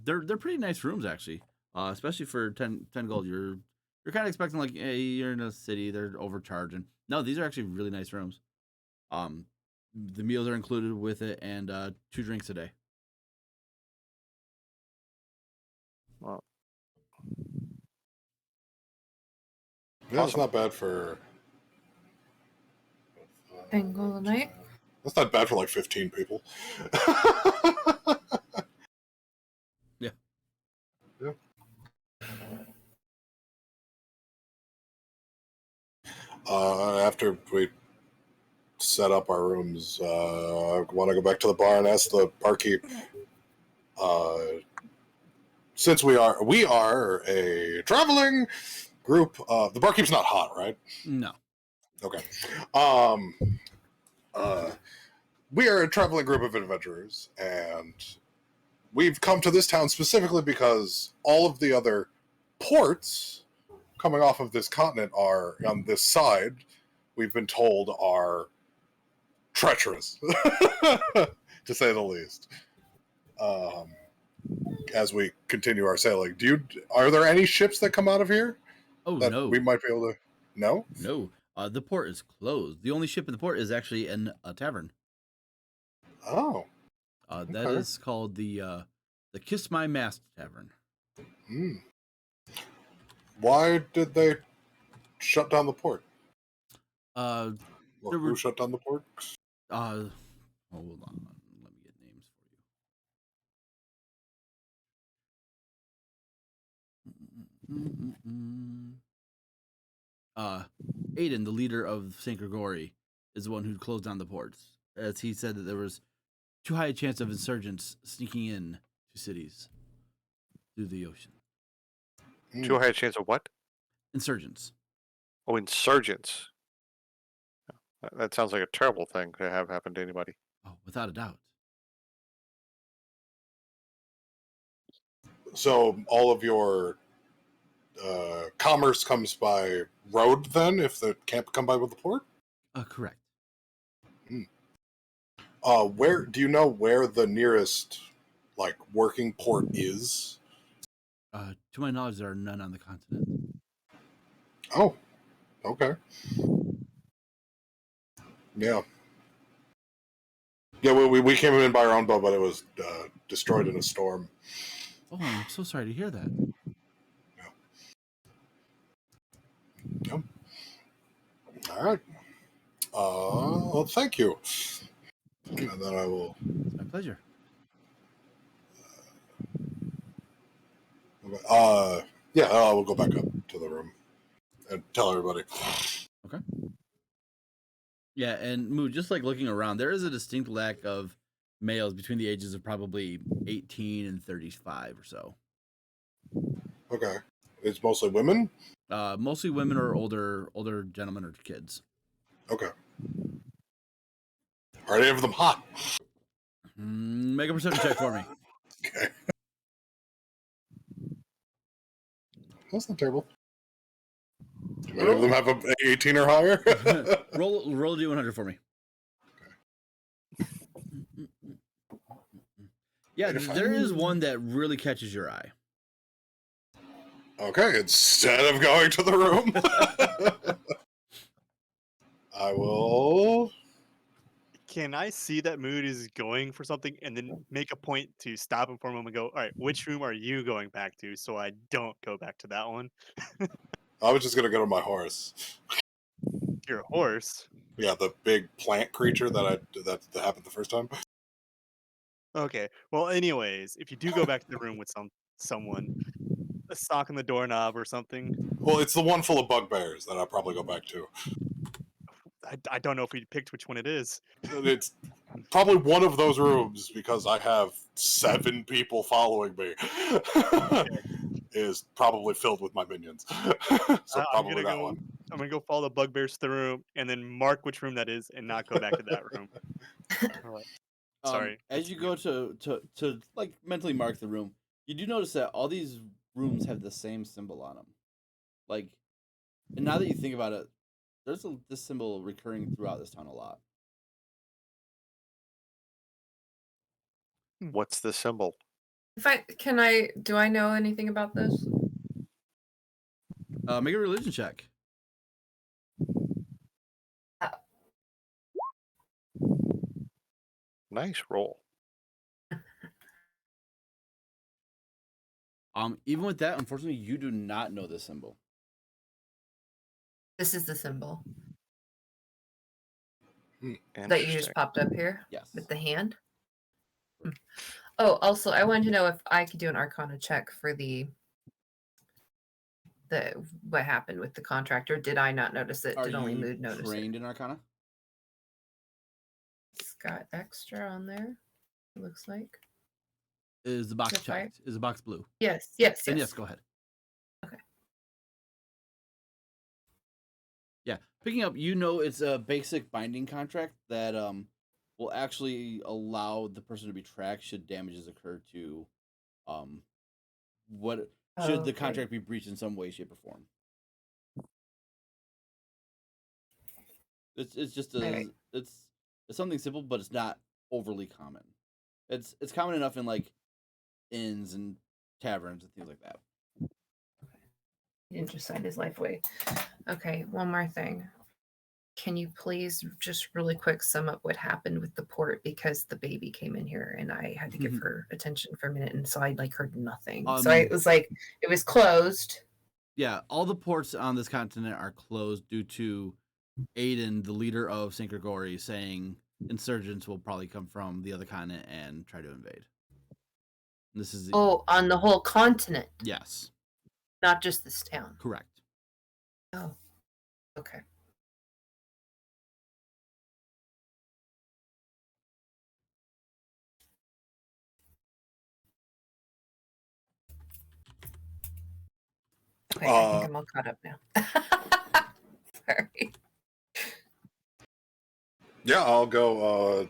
They're pretty nice rooms actually. Especially for 10 gold. You're kind of expecting hey, you're in a city, they're overcharging. No, these are actually really nice rooms. The meals are included with it and 2 drinks a day. Well, Yeah, it's Awesome. not bad for. 10 gold a night. That's not bad for 15 people. Yeah. Yeah. After we set up our rooms, I want to go back to the bar and ask the barkeep. Since we are a traveling group, the barkeep's not hot, right? No. Okay. We are a traveling group of adventurers, and we've come to this town specifically because all of the other ports coming off of this continent are on this side. We've been told are treacherous, to say the least. As we continue our sailing, are there any ships that come out of here? Oh That no. we might be able to. No. No. The port is closed. The only ship in the port is actually in a tavern. Oh. That Okay. is called the Kiss My Mast Tavern. Hmm. Why did they shut down the port? There Who were- shut down the port? Hold on. Let me get names for you. Aiden, the leader of Saint Gregorie, is the one who closed down the ports, as he said that there was too high a chance of insurgents sneaking in to cities through the ocean. too high a chance of what? Insurgents. Oh, insurgents. That sounds like a terrible thing to have happen to anybody. Oh, without a doubt. So all of your commerce comes by road then, if they can't come by with the port? Correct. Where do you know where the nearest like working port is? To my knowledge, there are none on the continent. Oh, okay. Yeah. Yeah, we came in by our own boat, but it was destroyed in a storm. Oh, I'm so sorry to hear that. Yep. All right. Well, thank you. And then I will. It's my pleasure. Yeah, I will go back up to the room and tell everybody. Okay. Yeah, and Moo, just like looking around, there is a distinct lack of males between the ages of probably 18 and 35 or so. Okay. It's mostly women? Mostly women or older gentlemen or kids. Okay. Are any of them hot? Make a perception check for me. Okay. That's not terrible. Do any of them have a 18 or higher? roll a D100 for me. Yeah, there is one that really catches your eye. Okay, instead of going to the room, I will. Can I see that Mood is going for something and then make a point to stop him for a moment and go, all right, which room are you going back to so I don't go back to that one? I was just gonna go to my horse. Your horse? Yeah, the big plant creature that happened the first time. Okay. Well, anyways, if you do go back to the room with someone, a sock on the doorknob or something. Well, it's the one full of bugbears that I'll probably go back to. I don't know if we picked which one it is. It's probably one of those rooms because I have 7 people following me. Is probably filled with my minions. So probably that one. I'm gonna go follow the bugbears to the room and then mark which room that is and not go back to that room. All right. Sorry. As you go to like mentally mark the room, you do notice that all these rooms have the same symbol on them. Like, and now that you think about it, there's this symbol recurring throughout this town a lot. What's the symbol? Do I know anything about this? Make a religion check. Nice roll. Even with that, unfortunately, you do not know this symbol. This is the symbol that you Interesting. just popped up here Yes. with the hand. Oh, also, I wanted to know if I could do an Arcana check for the what happened with the contractor. Did I not notice it? Are Did only you Mood notice trained it? in Arcana? It's got extra on there. It looks like. Is the box Is that right? checked? Is the box blue? Yes. Then yes, go ahead. Okay. Yeah, picking up, you know, it's a basic binding contract that will actually allow the person to be tracked should damages occur to what should the Okay. contract be breached in some way, shape, or form. It's just Okay. it's something simple, but it's not overly common. It's common enough in like inns and taverns and things like that. He didn't just sign his life away. Okay, one more thing. Can you please just really quick sum up what happened with the port, because the baby came in here and I had to give her attention for a minute, and so I like heard nothing. So it was like it was closed. Yeah, all the ports on this continent are closed due to Aiden, the leader of Saint Gregorie, saying insurgents will probably come from the other continent and try to invade. This is On the whole continent, yes, not just this town. correct. Oh, okay. Okay, I think I'm all caught up now. Sorry. Yeah, I'll go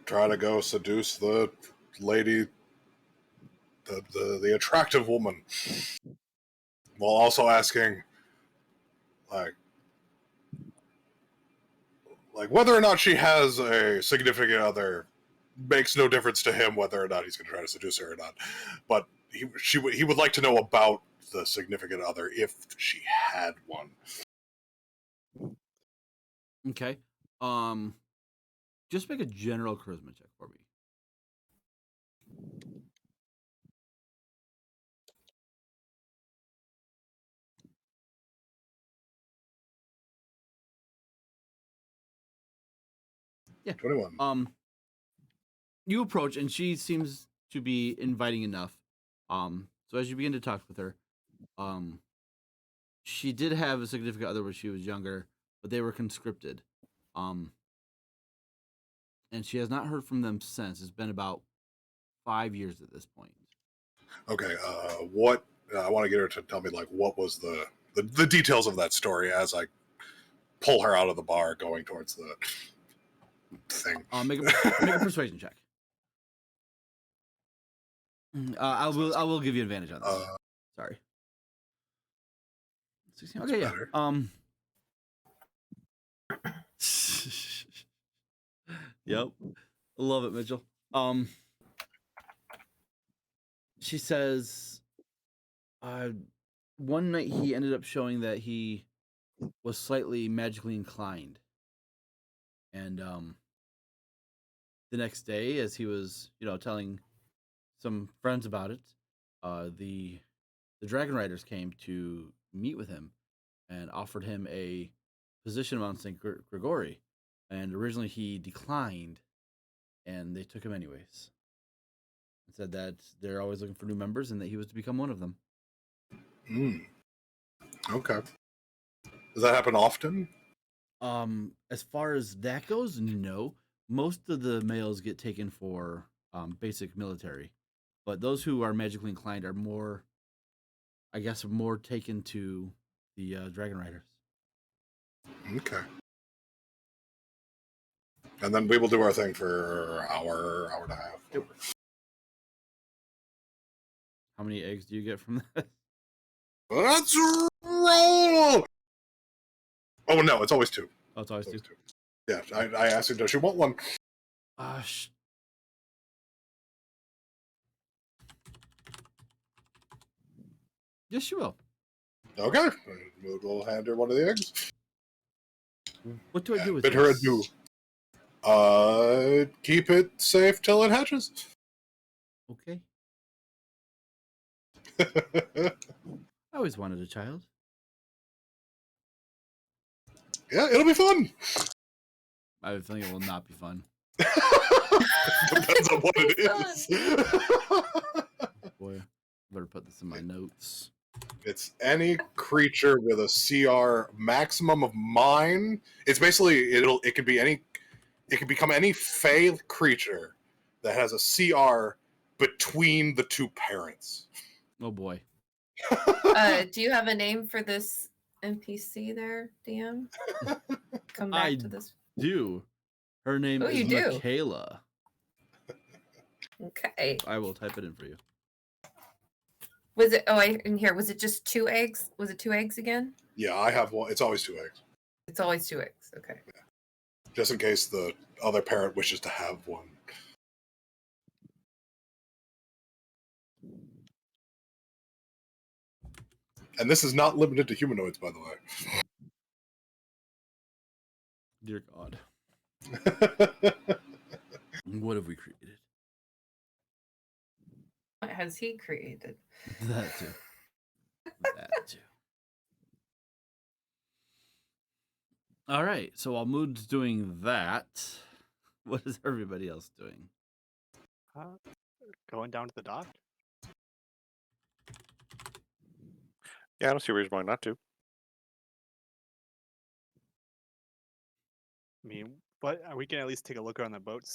try to go seduce the lady, the attractive woman, while also asking, like whether or not she has a significant other makes no difference to him whether or not he's going to try to seduce her or not. But he would like to know about the significant other if she had one. Okay. Just make a general charisma check for me. Yeah. 21. You approach and she seems to be inviting enough. So as you begin to talk with her, she did have a significant other when she was younger, but they were conscripted. And she has not heard from them since. It's been about 5 years at this point. Okay, what I want to get her to tell me, like, what was the details of that story as I pull her out of the bar going towards the thing. Make a persuasion check. I will give you advantage on this. Sorry. 16. Okay, yeah. Better. Yep. Love it, Mitchell. She says one night he ended up showing that he was slightly magically inclined. And the next day, as he was, telling some friends about it, the Dragon Riders came to meet with him and offered him a position around Saint Gregorie. And originally he declined, and they took him anyways. And said that they're always looking for new members and that he was to become one of them. Okay. Does that happen often? As far as that goes, no. Most of the males get taken for basic military, but those who are magically inclined are more, I guess, more taken to the Dragon Riders. Okay. And then we will do our thing for an hour and a half. Yep. How many eggs do you get from that? Let's roll! Oh, no, it's always 2. Oh, it's always 2. Yeah, I asked her, does she want one? Yes, she will. Okay. We'll hand her one of the eggs. What do I do with Bid this? her adieu. Keep it safe till it hatches. Okay. I always wanted a child. Yeah, it'll be fun. I have a feeling it will not be fun. Depends on what it is. Boy, I better put this in my notes. It's any creature with a CR maximum of mine. It's basically it can become any fey creature that has a CR between the two parents. Oh boy. Do you have a name for this NPC there, DM? Come back to this. Do. Her name Oh, is you do? Michaela. Okay. I will type it in for you. Was it? Oh, I in here. Was it just 2 eggs? Was it 2 eggs again? Yeah, I have one. It's always 2 eggs. It's always 2 eggs. Okay. Yeah. Just in case the other parent wishes to have one. And this is not limited to humanoids, by the way. Dear God. What have we created? What has he created? That too. That too. All right. So while Mood's doing that, what is everybody else doing? Going down to the dock? Yeah, I don't see a reason why not to. I mean, but we can at least take a look around the boat to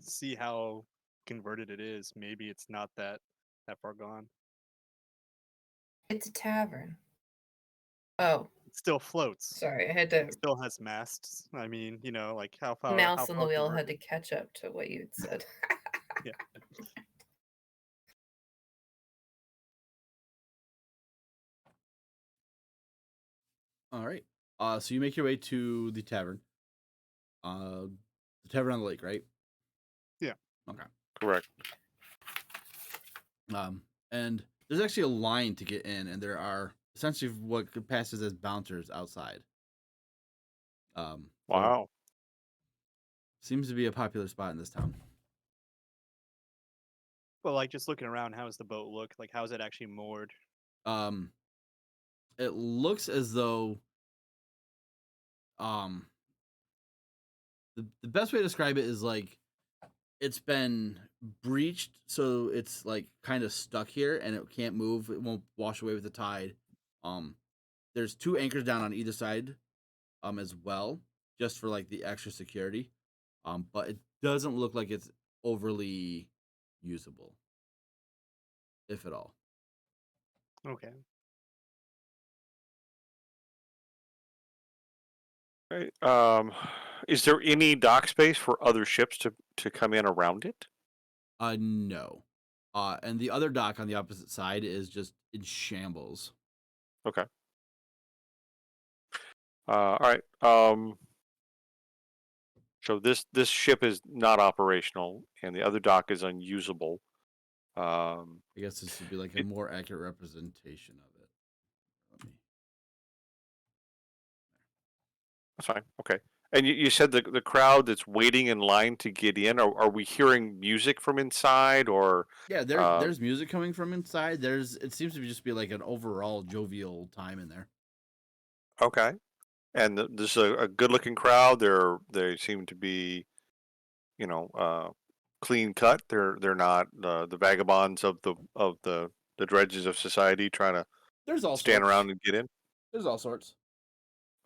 see how converted it is. Maybe it's not that far gone. It's a tavern. Oh, It still floats. sorry. I had to. It still has masts. I mean, like how far? Mouse how on the far wheel from had Earth- to catch up to what you'd said. Yeah. All right. So you make your way to the tavern. The tavern on the lake, right? Yeah. Okay. Correct. And there's actually a line to get in, and there are essentially what passes as bouncers outside. So Wow. seems to be a popular spot in this town. Well, like just looking around, how does the boat look? Like, how is it actually moored? It looks as though the best way to describe it is like it's been breached, so it's like kind of stuck here and it can't move. It won't wash away with the tide. There's 2 anchors down on either side, as well, just for like the extra security. But it doesn't look like it's overly usable, if at all. Okay. Right. Is there any dock space for other ships to come in around it? No. And the other dock on the opposite side is just in shambles. Okay. All right. So this ship is not operational, and the other dock is unusable. I guess this would be like a It- more accurate representation of it. Let me- That's fine. Okay. And you said the crowd that's waiting in line to get in. Are we hearing music from inside, or Yeah, uh, there's music coming from inside. It seems to just be like an overall jovial time in there. okay? And this is a good looking crowd. They seem to be, you know, clean cut. They're not the vagabonds of the dredges of society trying to There's all stand sorts. around and get in. There's all sorts.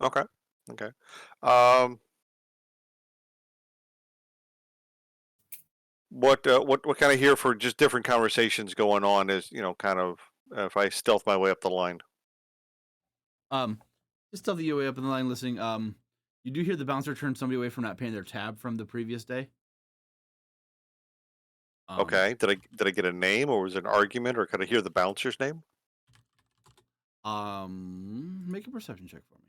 Okay. Okay. Um, what kind of hear for just different conversations going on is kind of if I stealth my way up the line. Just tell the way up in the line listening. You do hear the bouncer turn somebody away from not paying their tab from the previous day. Okay. Did I get a name, or was it an argument, or could I hear the bouncer's name? Make a perception check for me.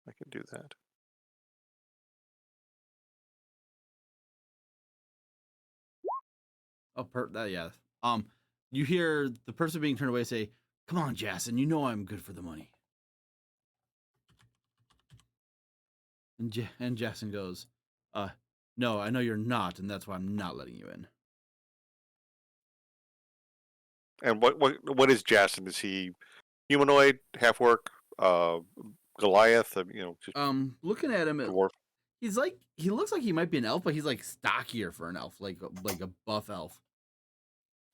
I can do that. Yeah. You hear the person being turned away say, "Come on, Jason, you know I'm good for the money." And Jackson goes, "No, I know you're not, and that's why I'm not letting you in." And what is Jason? Is he humanoid, half work, Goliath? Just Looking at him, dwarf, he looks like he might be an elf, but he's like stockier for an elf, like a buff elf,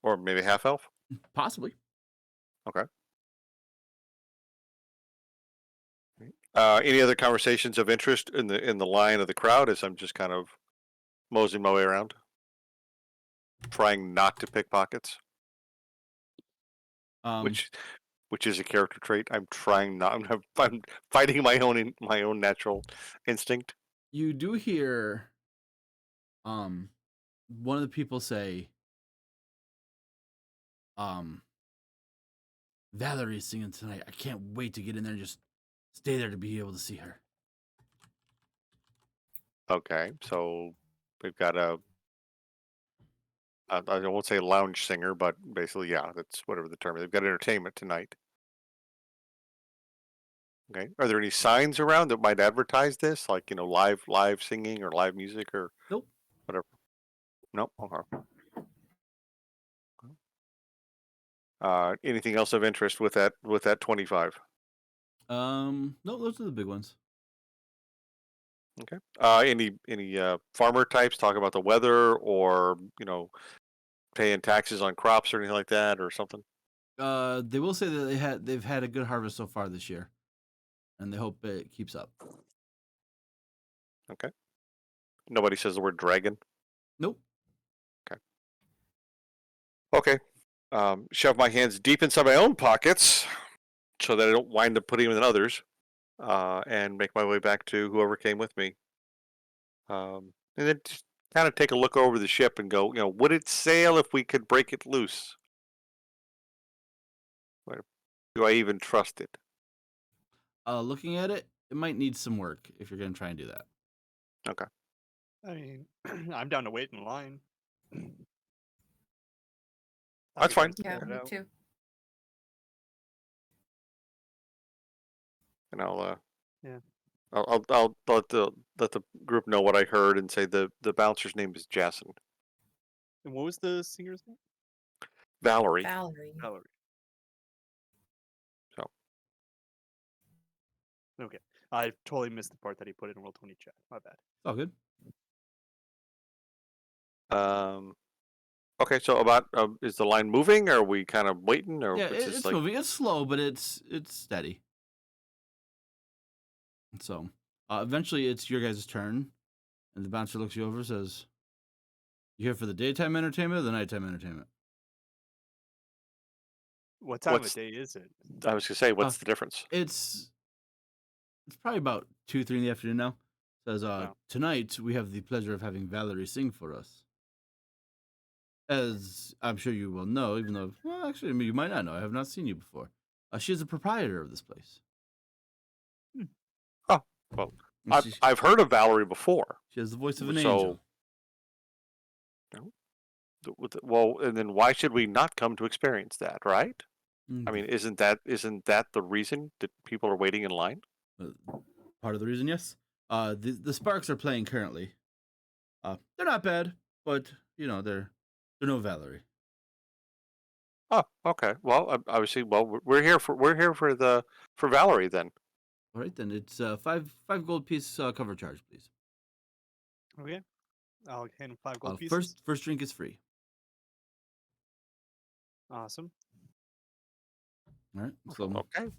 or maybe half elf? possibly. Okay. Any other conversations of interest in the line of the crowd as I'm just kind of moseying my way around, trying not to pick pockets, Um, which is a character trait. I'm trying not. I'm fighting my own natural instinct. you do hear, one of the people say, "Valerie's singing tonight. I can't wait to get in there and just stay there to be able to see her." Okay, so we've got I won't say lounge singer, but basically, yeah, that's whatever the term is. They've got entertainment tonight. Okay. Are there any signs around that might advertise this, like live singing or live music or Nope. whatever? Nope. Okay. Anything else of interest with that 25? No, those are the big ones. Okay. Any farmer types talk about the weather, or paying taxes on crops or anything like that, or something? They will say that they've had a good harvest so far this year, and they hope it keeps up. Okay. Nobody says the word dragon. Nope. Okay. shove my hands deep inside my own pockets so that I don't wind up putting them in others, and make my way back to whoever came with me. And then just kind of take a look over the ship and go, would it sail if we could break it loose? Do I even trust it? Looking at it, it might need some work if you're going to try and do that. Okay. I mean, I'm down to wait in line. That's fine. Yeah, Figure it me out. too. And I'll Yeah. I'll let the group know what I heard and say the bouncer's name is Jason. And what was the singer's name? Valerie. Valerie. Valerie. So. Okay. I totally missed the part that he put in Roll20 chat. My bad. It's all good. Okay, so about is the line moving, or are we kind of waiting, or Yeah, it's just it's like moving. It's slow, but it's steady. So eventually, it's your guys' turn, and the bouncer looks you over and says, "You here for the daytime entertainment or the nighttime entertainment?" What time What's- of day is it? I was gonna say, what's the difference? It's probably about 2-3 in the afternoon now. Says, Oh. tonight we have the pleasure of having Valerie sing for us. As I'm sure you will know, even though, well, actually, you might not know. I have not seen you before. She is the proprietor of this place. Oh, well, And I've heard of Valerie before. she has the voice of an So- angel. Well, and then why should we not come to experience that, right? Mm, I mean, isn't that the reason that people are waiting in line? part of the reason, yes. The Sparks are playing currently. They're not bad, but they're no Valerie. Oh, okay. Well, obviously, we're here for Valerie then. All right, then it's five gold piece cover charge, please. Okay. I'll hand him 5 gold pieces. First drink is free. Awesome. All right, so Okay.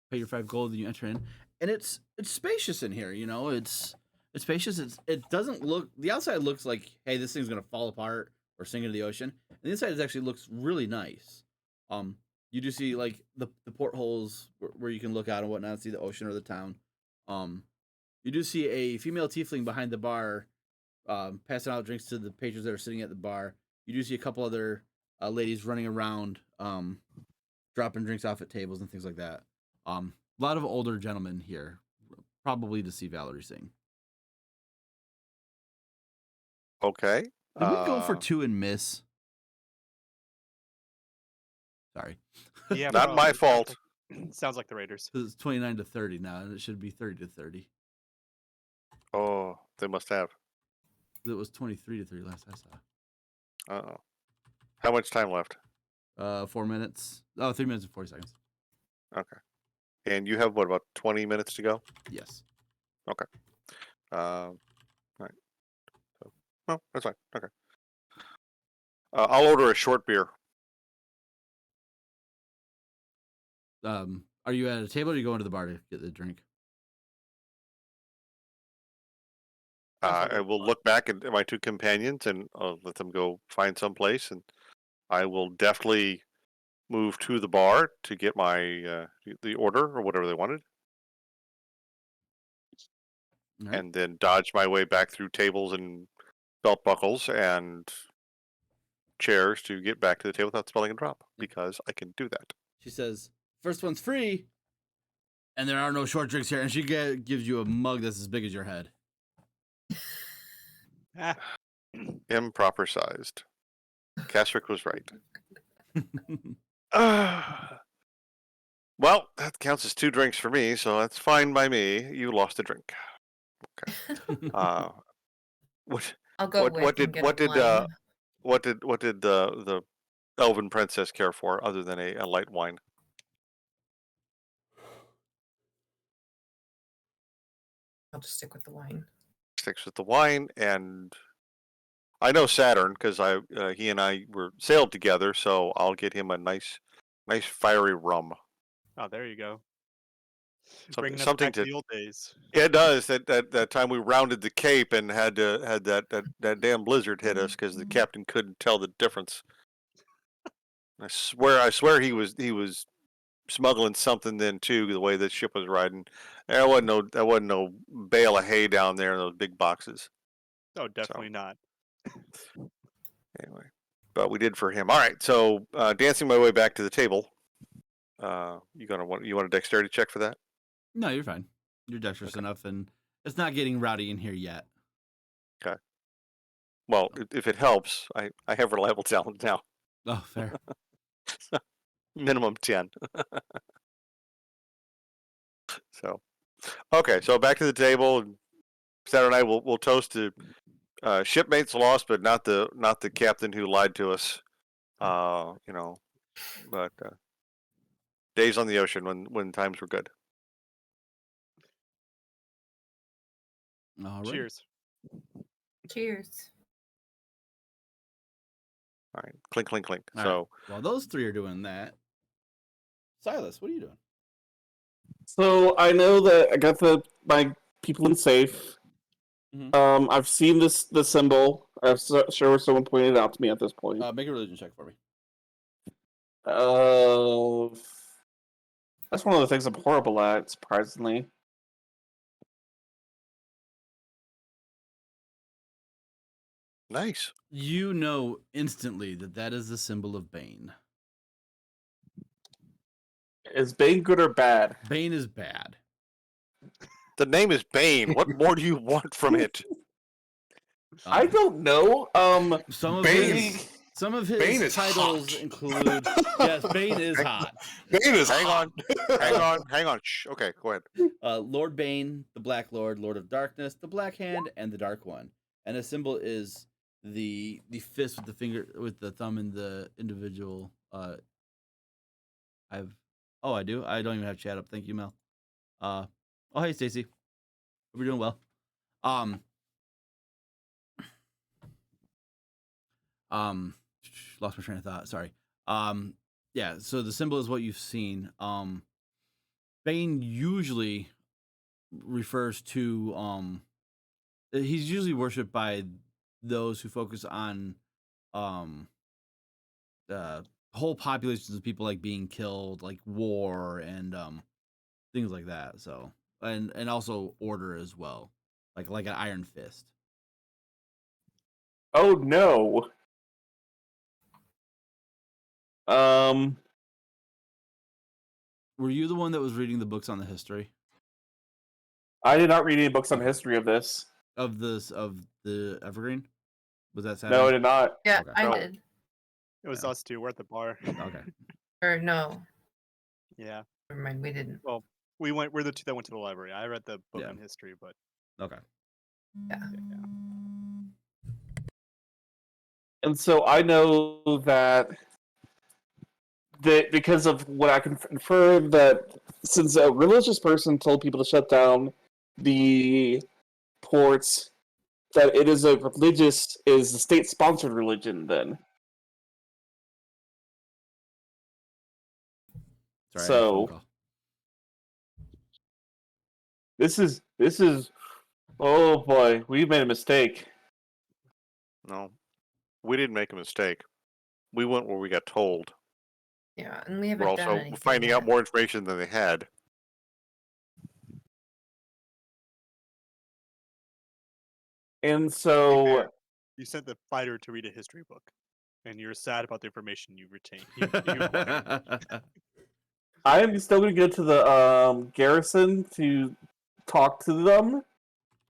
pay your 5 gold, and you enter in, and it's spacious in here. It's spacious. It doesn't look. The outside looks like, hey, this thing's gonna fall apart or sink into the ocean. And the inside actually looks really nice. You do see like the portholes where you can look out and whatnot, see the ocean or the town. You do see a female tiefling behind the bar, passing out drinks to the patrons that are sitting at the bar. You do see a couple other ladies running around, dropping drinks off at tables and things like that. A lot of older gentlemen here, probably to see Valerie sing. Okay. Did we go for 2 and miss? Sorry. Yeah, Not probably. my Sounds fault. Sounds like the Raiders. It's 29 to 30 now, and it should be 30 to 30. Oh, they must have. It was 23 to 3 last I saw. Uh-oh. How much time left? 4 minutes. Oh, 3 minutes and 40 seconds. Okay. And you have, what, about 20 minutes to go? Yes. All right. So, well, that's fine. Okay. I'll order a short beer. Are you at a table or are you going to the bar to get the drink? Sounds like I a will fun. look back at my 2 companions and I'll let them go find some place, and I will definitely move to the bar to get my the order or whatever they wanted, All right. and then dodge my way back through tables and belt buckles and chairs to get back to the table without spelling a drop, because I can do that. She says, first one's free, and there are no short drinks here. And she gives you a mug that's as big as your head. Ah, Improper sized. Kasric was right. Well, that counts as 2 drinks for me, so that's fine by me. You lost a drink. Okay. What I'll go what with and get a wine. what did the elven princess care for other than a light wine? I'll just stick with the wine. Sticks with the wine, and I know Saturn because he and I were sailed together, so I'll get him a nice fiery rum. oh, there you go. Something- Bringing us something back to to- the old days. Yeah, it does. That time we rounded the Cape and had that damn blizzard hit us because the captain couldn't tell the difference. I swear he was smuggling something then too. The way the ship was riding, there wasn't no bale of hay down there in those big boxes. Oh, definitely not. Anyway, but we did for him. All right, so dancing my way back to the table. You want a dexterity check for that? No, you're fine. You're dexterous enough, and it's not getting rowdy in here yet. Okay. Well, if it helps, I have reliable talent now. Oh, fair. Minimum 10. So, okay, so back to the table. Saturday night, we'll toast to shipmates lost, but not the captain who lied to us. But days on the ocean when times were good. All right. Cheers. Cheers. All right, clink, clink, clink. All So, right. While those three are doing that, Silas, what are you doing? So I know that I got my people in safe. Mhm. I've seen the symbol. I'm sure someone pointed it out to me at this point. Make a religion check for me. That's one of the things I'm horrible at, surprisingly. nice. You know instantly that is the symbol of Bane. Is Bane good or bad? Bane is bad. The name is Bane. What more do you want from it? I don't know. Some of Bane- his Bane is titles hot. include yes, Bane is hot. Bane is Hang hot. hang on. Shh. Okay, go ahead. Lord Bane, the Black Lord, Lord of Darkness, the Black Hand, and the Dark One. And a symbol is the fist with the finger with the thumb in the individual. I do. I don't even have chat up. Thank you, Mel. Oh hey Stacy. Hope you're doing well. Lost my train of thought. Sorry. Yeah, so the symbol is what you've seen. Bane usually refers to he's usually worshipped by those who focus on whole populations of people like being killed, like war and things like that. So and also order as well. Like an iron fist. Oh no. Were you the one that was reading the books on the history I did not read any books on history of this. of the Evergreen? Was that No, I Saturday? did not. Yeah, Okay. I No. did. It was Yeah. us two. We're at the bar. Okay. Or no, Yeah. never mind. We didn't. Well, we're the two that went to the library. I read the book Yeah. on history, but Okay. Yeah. And so I know that because of what I can infer, that since a religious person told people to shut down the ports, that it is a state-sponsored religion then. Sorry, I had a phone So call. this is oh boy, we made a mistake. No, we didn't make a mistake. We went where we got told. Yeah, and we haven't We're done also anything finding out yet. more information than they had. And so you sent the fighter to read a history book, and you're sad about the information you retained. You acquired. I am still going to go to the garrison to talk to them,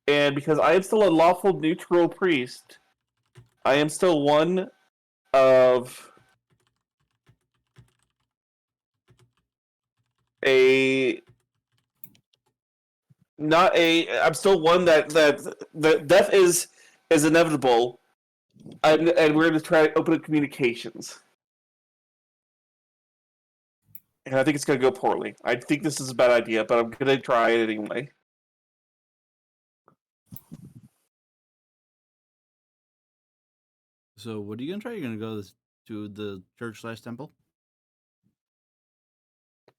and because I am still a lawful neutral priest, I am still one of I'm still one that death is inevitable, and we're going to try open communications. And I think it's going to go poorly. I think this is a bad idea, but I'm going to try it anyway. So what are you gonna try? You're gonna go to the church/temple?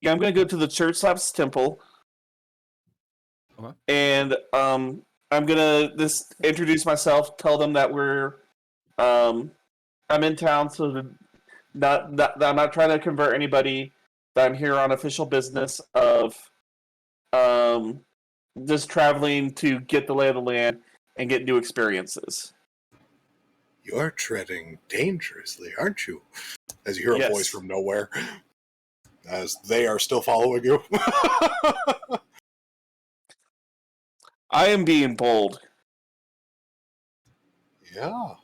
Yeah, I'm going to go to the church/temple. Okay. And I'm going to just introduce myself, tell them that I'm in town, so I'm not trying to convert anybody. That I'm here on official business of just traveling to get the lay of the land and get new experiences. You're treading dangerously, aren't you? As you hear a Yes. voice from nowhere, as they are still following you. I am being bold. Yeah.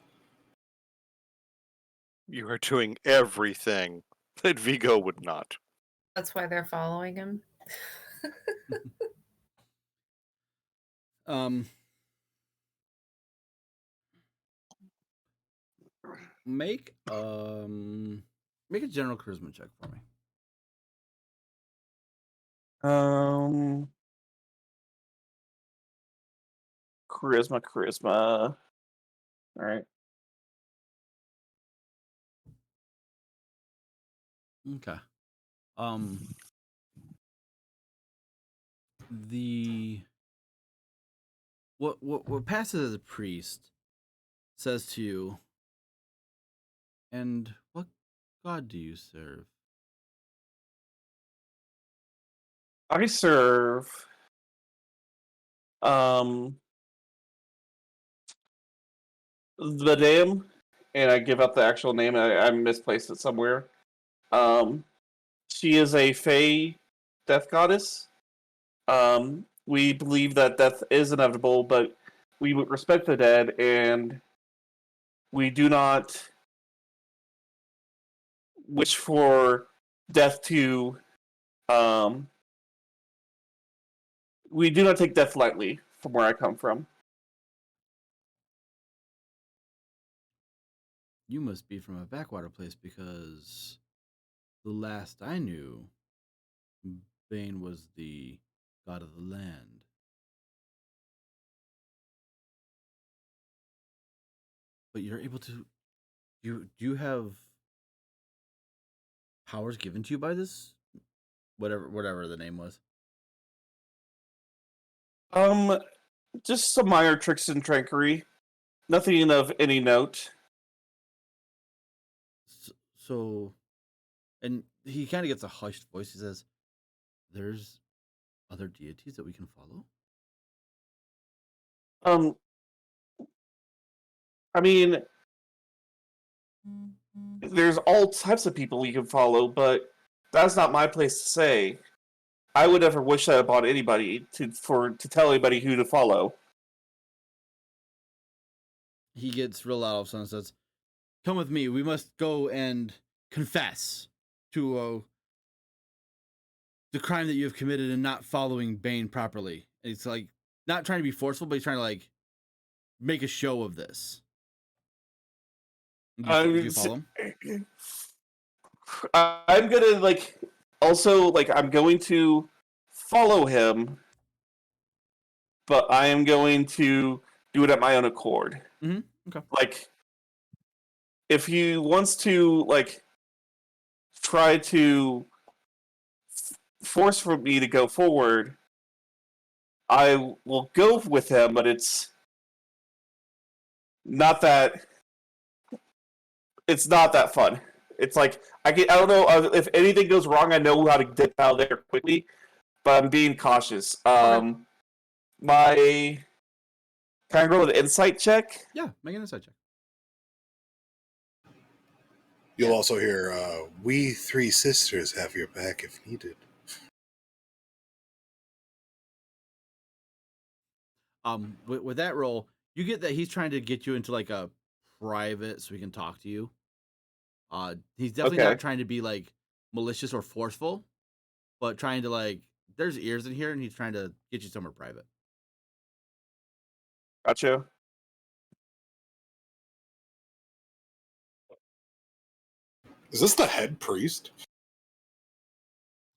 You are doing everything that Vigo would not. That's why they're following him. Make make a general charisma check for me. Charisma. All right. Okay. The what passes as a priest says to you, and what god do you serve? I serve the dam, and I give up the actual name. I misplaced it somewhere. She is a fey death goddess. We believe that death is inevitable, but we would respect the dead, and we do not wish for death to. We do not take death lightly, from where I come from. You must be from a backwater place, because the last I knew, Bane was the god of the land. But you're able to. Do you have powers given to you by this? Whatever the name was. Just some minor tricks and trickery. Nothing of any note. So and he kind of gets a hushed voice. He says, "There's other deities that we can follow." I mean, there's all types of people you can follow, but that's not my place to say. I would never wish that upon anybody to tell anybody who to follow. He gets real loud all of a sudden and says, "Come with me. We must go and confess to the crime that you have committed in not following Bane properly." It's like not trying to be forceful, but he's trying to like make a show of this. Do you follow him? I'm gonna I'm going to follow him, but I am going to do it at my own accord. Mm-hmm. Okay. Like, if he wants to try to force for me to go forward, I will go with him, but it's not that fun. It's like I don't know if anything goes wrong. I know how to dip out there quickly, but I'm being cautious. Okay. Can I roll an insight check? Yeah, make an insight check. You'll also hear, "We three sisters have your back if needed." With that roll, you get that he's trying to get you into like a private so he can talk to you. He's definitely Okay. not trying to be like malicious or forceful, but trying to like there's ears in here and he's trying to get you somewhere private. Gotcha. Is this the head priest?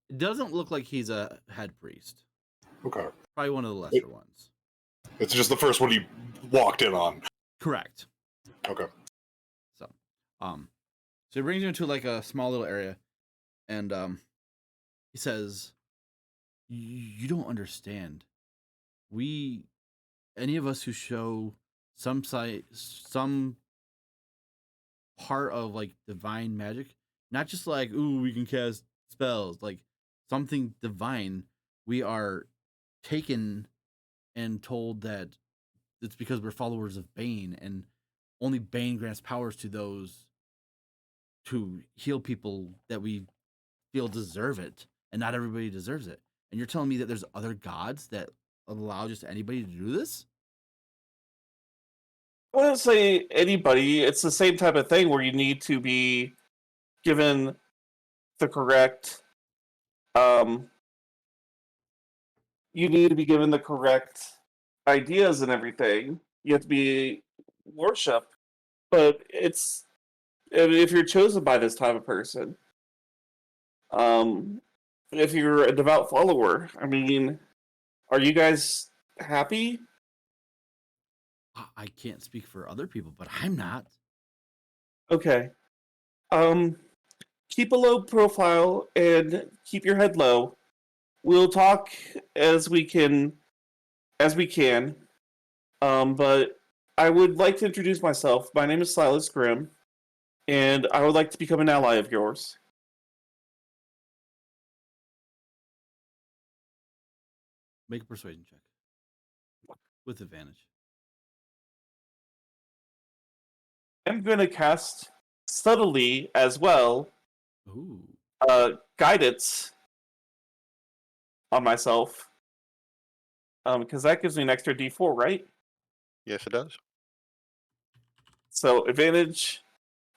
It doesn't look like he's a head priest. Okay. Probably one of the lesser ones. It's just the first one he walked in on. Correct. Okay. So he brings you into like a small little area, and he says, "You don't understand. Any of us who show some part of like divine magic, Not just like, ooh, we can cast spells, like something divine. We are taken and told that it's because we're followers of Bane, and only Bane grants powers to those to heal people that we feel deserve it, and not everybody deserves it. And you're telling me that there's other gods that allow just anybody to do this? I wouldn't say anybody. It's the same type of thing where you need to be given the correct you need to be given the correct ideas and everything. You have to be worshipped. But it's if you're chosen by this type of person, um if you're a devout follower, I mean, are you guys happy? I can't speak for other people, but I'm not. Okay. Um Keep a low profile and keep your head low. We'll talk as we can but I would like to introduce myself. My name is Silas Grimm, and I would like to become an ally of yours. Make a persuasion check with advantage. I'm going to cast subtly as well, Ooh. guidance on myself, because that gives me an extra D4, right? Yes, it does. So advantage,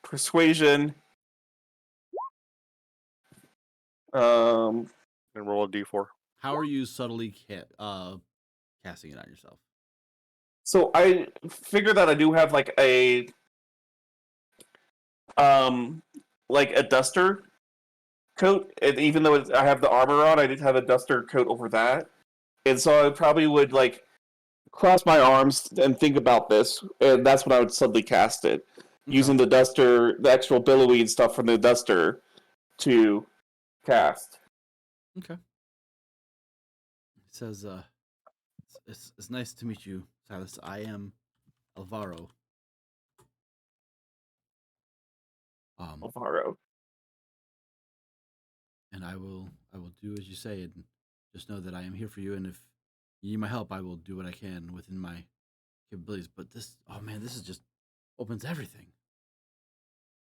persuasion, And roll a d4. How are you subtly casting it on yourself? So I figure that I do have like a duster coat, and even though I have the armor on, I did have a duster coat over that, and so I probably would like cross my arms and think about this, and that's when I would suddenly cast it, using the duster, the actual billowy and stuff from the duster to cast. Okay. It says, it's nice to meet you, Silas. I am Alvaro. Alvaro. And I will do as you say, and just know that I am here for you. And if you need my help, I will do what I can within my capabilities. But this, oh man, this is just opens everything.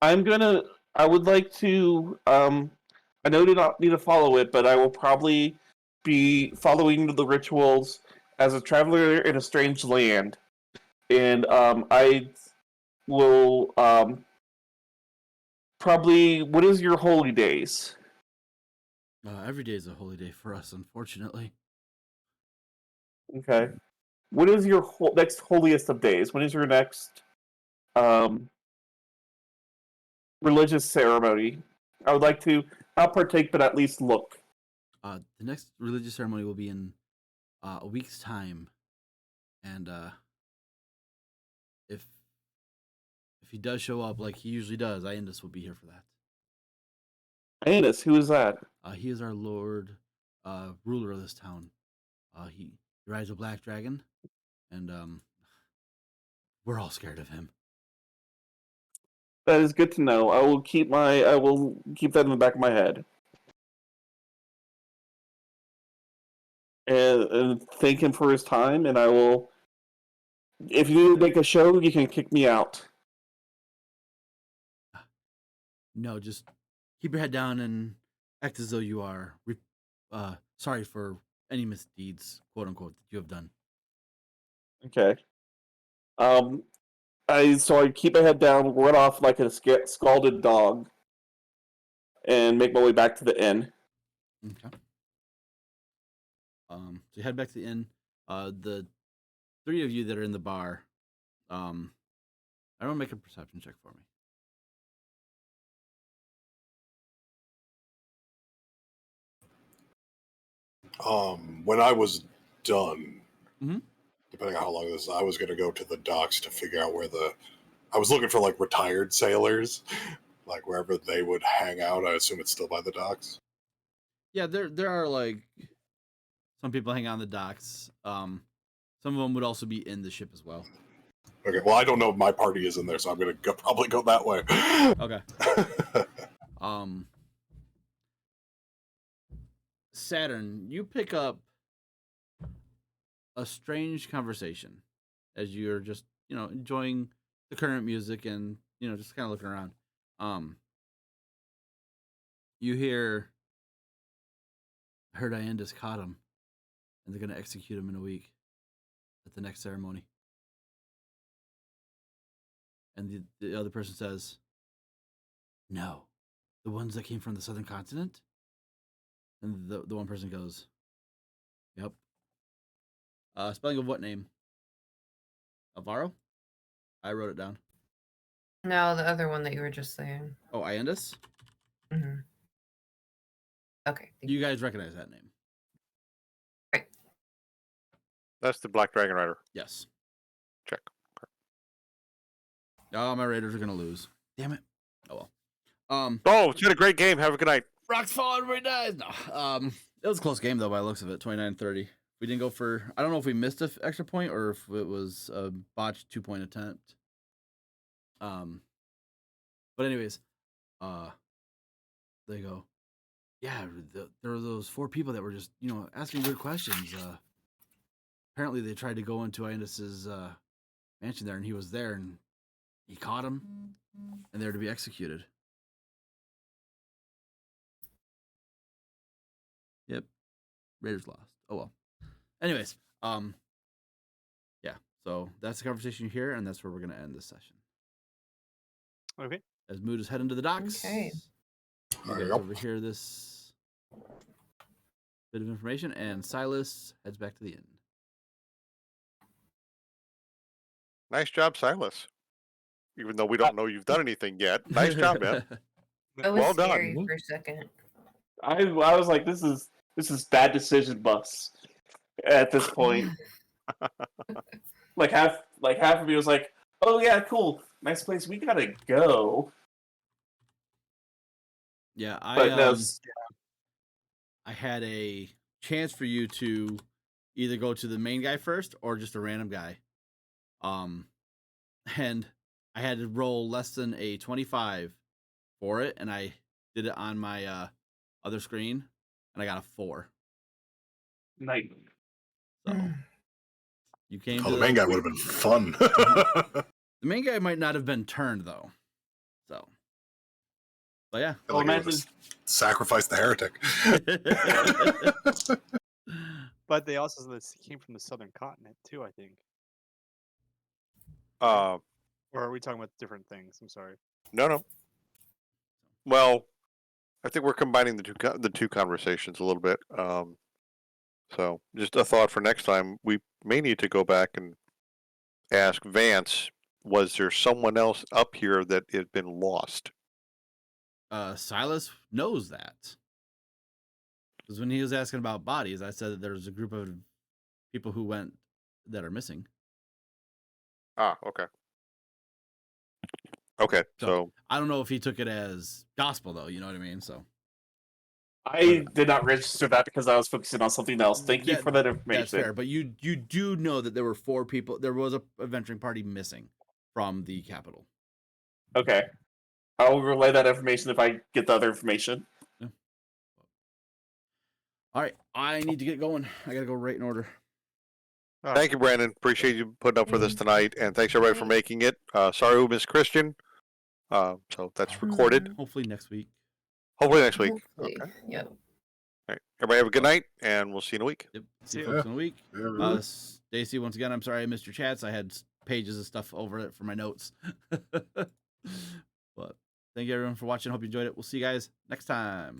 I would like to, I know I do not need to follow it, but I will probably be following the rituals as a traveler in a strange land. And I will probably, what is your holy days? Every day is a holy day for us, unfortunately. Okay. What is your next holiest of days? When is your next religious ceremony? I would like to not partake, but at least look. The next religious ceremony will be in a week's time, and if he does show up like he usually does, Iandus will be here for that. Iandus, who is that? He is our lord, ruler of this town. He rides a black dragon, and we're all scared of him. That is good to know. I will keep that in the back of my head. And thank him for his time, and I will, if you need to make a show, you can kick me out. No, just keep your head down and act as though you are sorry for any misdeeds, quote unquote, that you have done. Okay. I keep my head down, run off like a scalded dog, and make my way back to the inn. Okay. So you head back to the inn. The three of you that are in the bar, everyone make a perception check for me. When I was done, Mhm. depending on how long this is, I was going to go to the docks to figure out where I was looking for like retired sailors, like wherever they would hang out. I assume it's still by the docks. Yeah, there are like some people hang on the docks. Some of them would also be in the ship as well. Okay, well, I don't know if my party is in there, so I'm going to probably go that way. Okay. Saturn, you pick up a strange conversation as you're just, enjoying the current music and, just kind of looking around. You hear, I heard Iandis caught him, and they're going to execute him in a week at the next ceremony. And the other person says, no, the ones that came from the southern continent? And the one person goes, yep. Spelling of what name? Alvaro? I wrote it down. No, the other one that you were just saying. Oh, Iandis? Mm-hmm. Okay. You guys recognize that name? That's the Black Dragon Rider. Yes. Check. Oh, my Raiders are gonna lose. Damn it. Oh well. Oh, it's been a great game. Have a good night. Rocks fall, everybody dies. No. It was a close game though by the looks of it. 29-30. We didn't go for. I don't know if we missed an extra point or if it was a botched 2-point attempt. But anyways, they go. Yeah, there were those 4 people that were just asking weird questions. Apparently they tried to go into Iandis's mansion there, and he was there, and he caught him, and they're to be executed. Yep, Raiders lost. Oh well. Anyways, yeah. So that's the conversation here, and that's where we're gonna end this session. Okay. As Mood is heading to the docks. Okay. You guys overhear this bit of information, and Silas heads back to the inn. Nice job, Silas. Even though we don't know you've done anything yet. Nice job, man. That was Well done. scary for a second. I was like, this is bad decision bus at this point. like half of me was like, oh yeah, cool, nice place, we gotta go. Yeah, I had a chance for you to either go to the main guy first or just a random guy. And I had to roll less than a 25 for it, and I did it on my other screen, and I got a 4. Night. So you came. Oh, to the main guy would have been fun. The main guy might not have been turned though. So, but yeah. Well, imagine sacrifice the heretic. But they also said this came from the southern continent too, I think. Uh, Or are we talking about different things? I'm sorry. no. Well, I think we're combining the two conversations a little bit. So just a thought for next time. We may need to go back and ask Vance, was there someone else up here that had been lost? Silas knows that. Because when he was asking about bodies, I said that there was a group of people who went that are missing. Ah, okay. Okay, so I don't know if he took it as gospel though, you know what I mean? So I did not register that because I was focusing on something else. Thank you for that information. That's fair, but you do know that there were 4 people. There was a venturing party missing from the capital. Okay, I will relay that information if I get the other information. Yeah. All right, I need to get going. I gotta go right in order. thank you, Brandon. Appreciate you putting up for this tonight, and thanks everybody for making it. Sorry we missed Christian. So that's recorded. Hopefully next week. Hopefully next week. Hopefully. Okay. Yep. All right. Everybody have a good night, and we'll see you in a week. Yep. See See you ya. folks in a week. Yeah. Stacy, once again, I'm sorry I missed your chats. I had pages of stuff over it for my notes. But thank you everyone for watching. Hope you enjoyed it. We'll see you guys next time.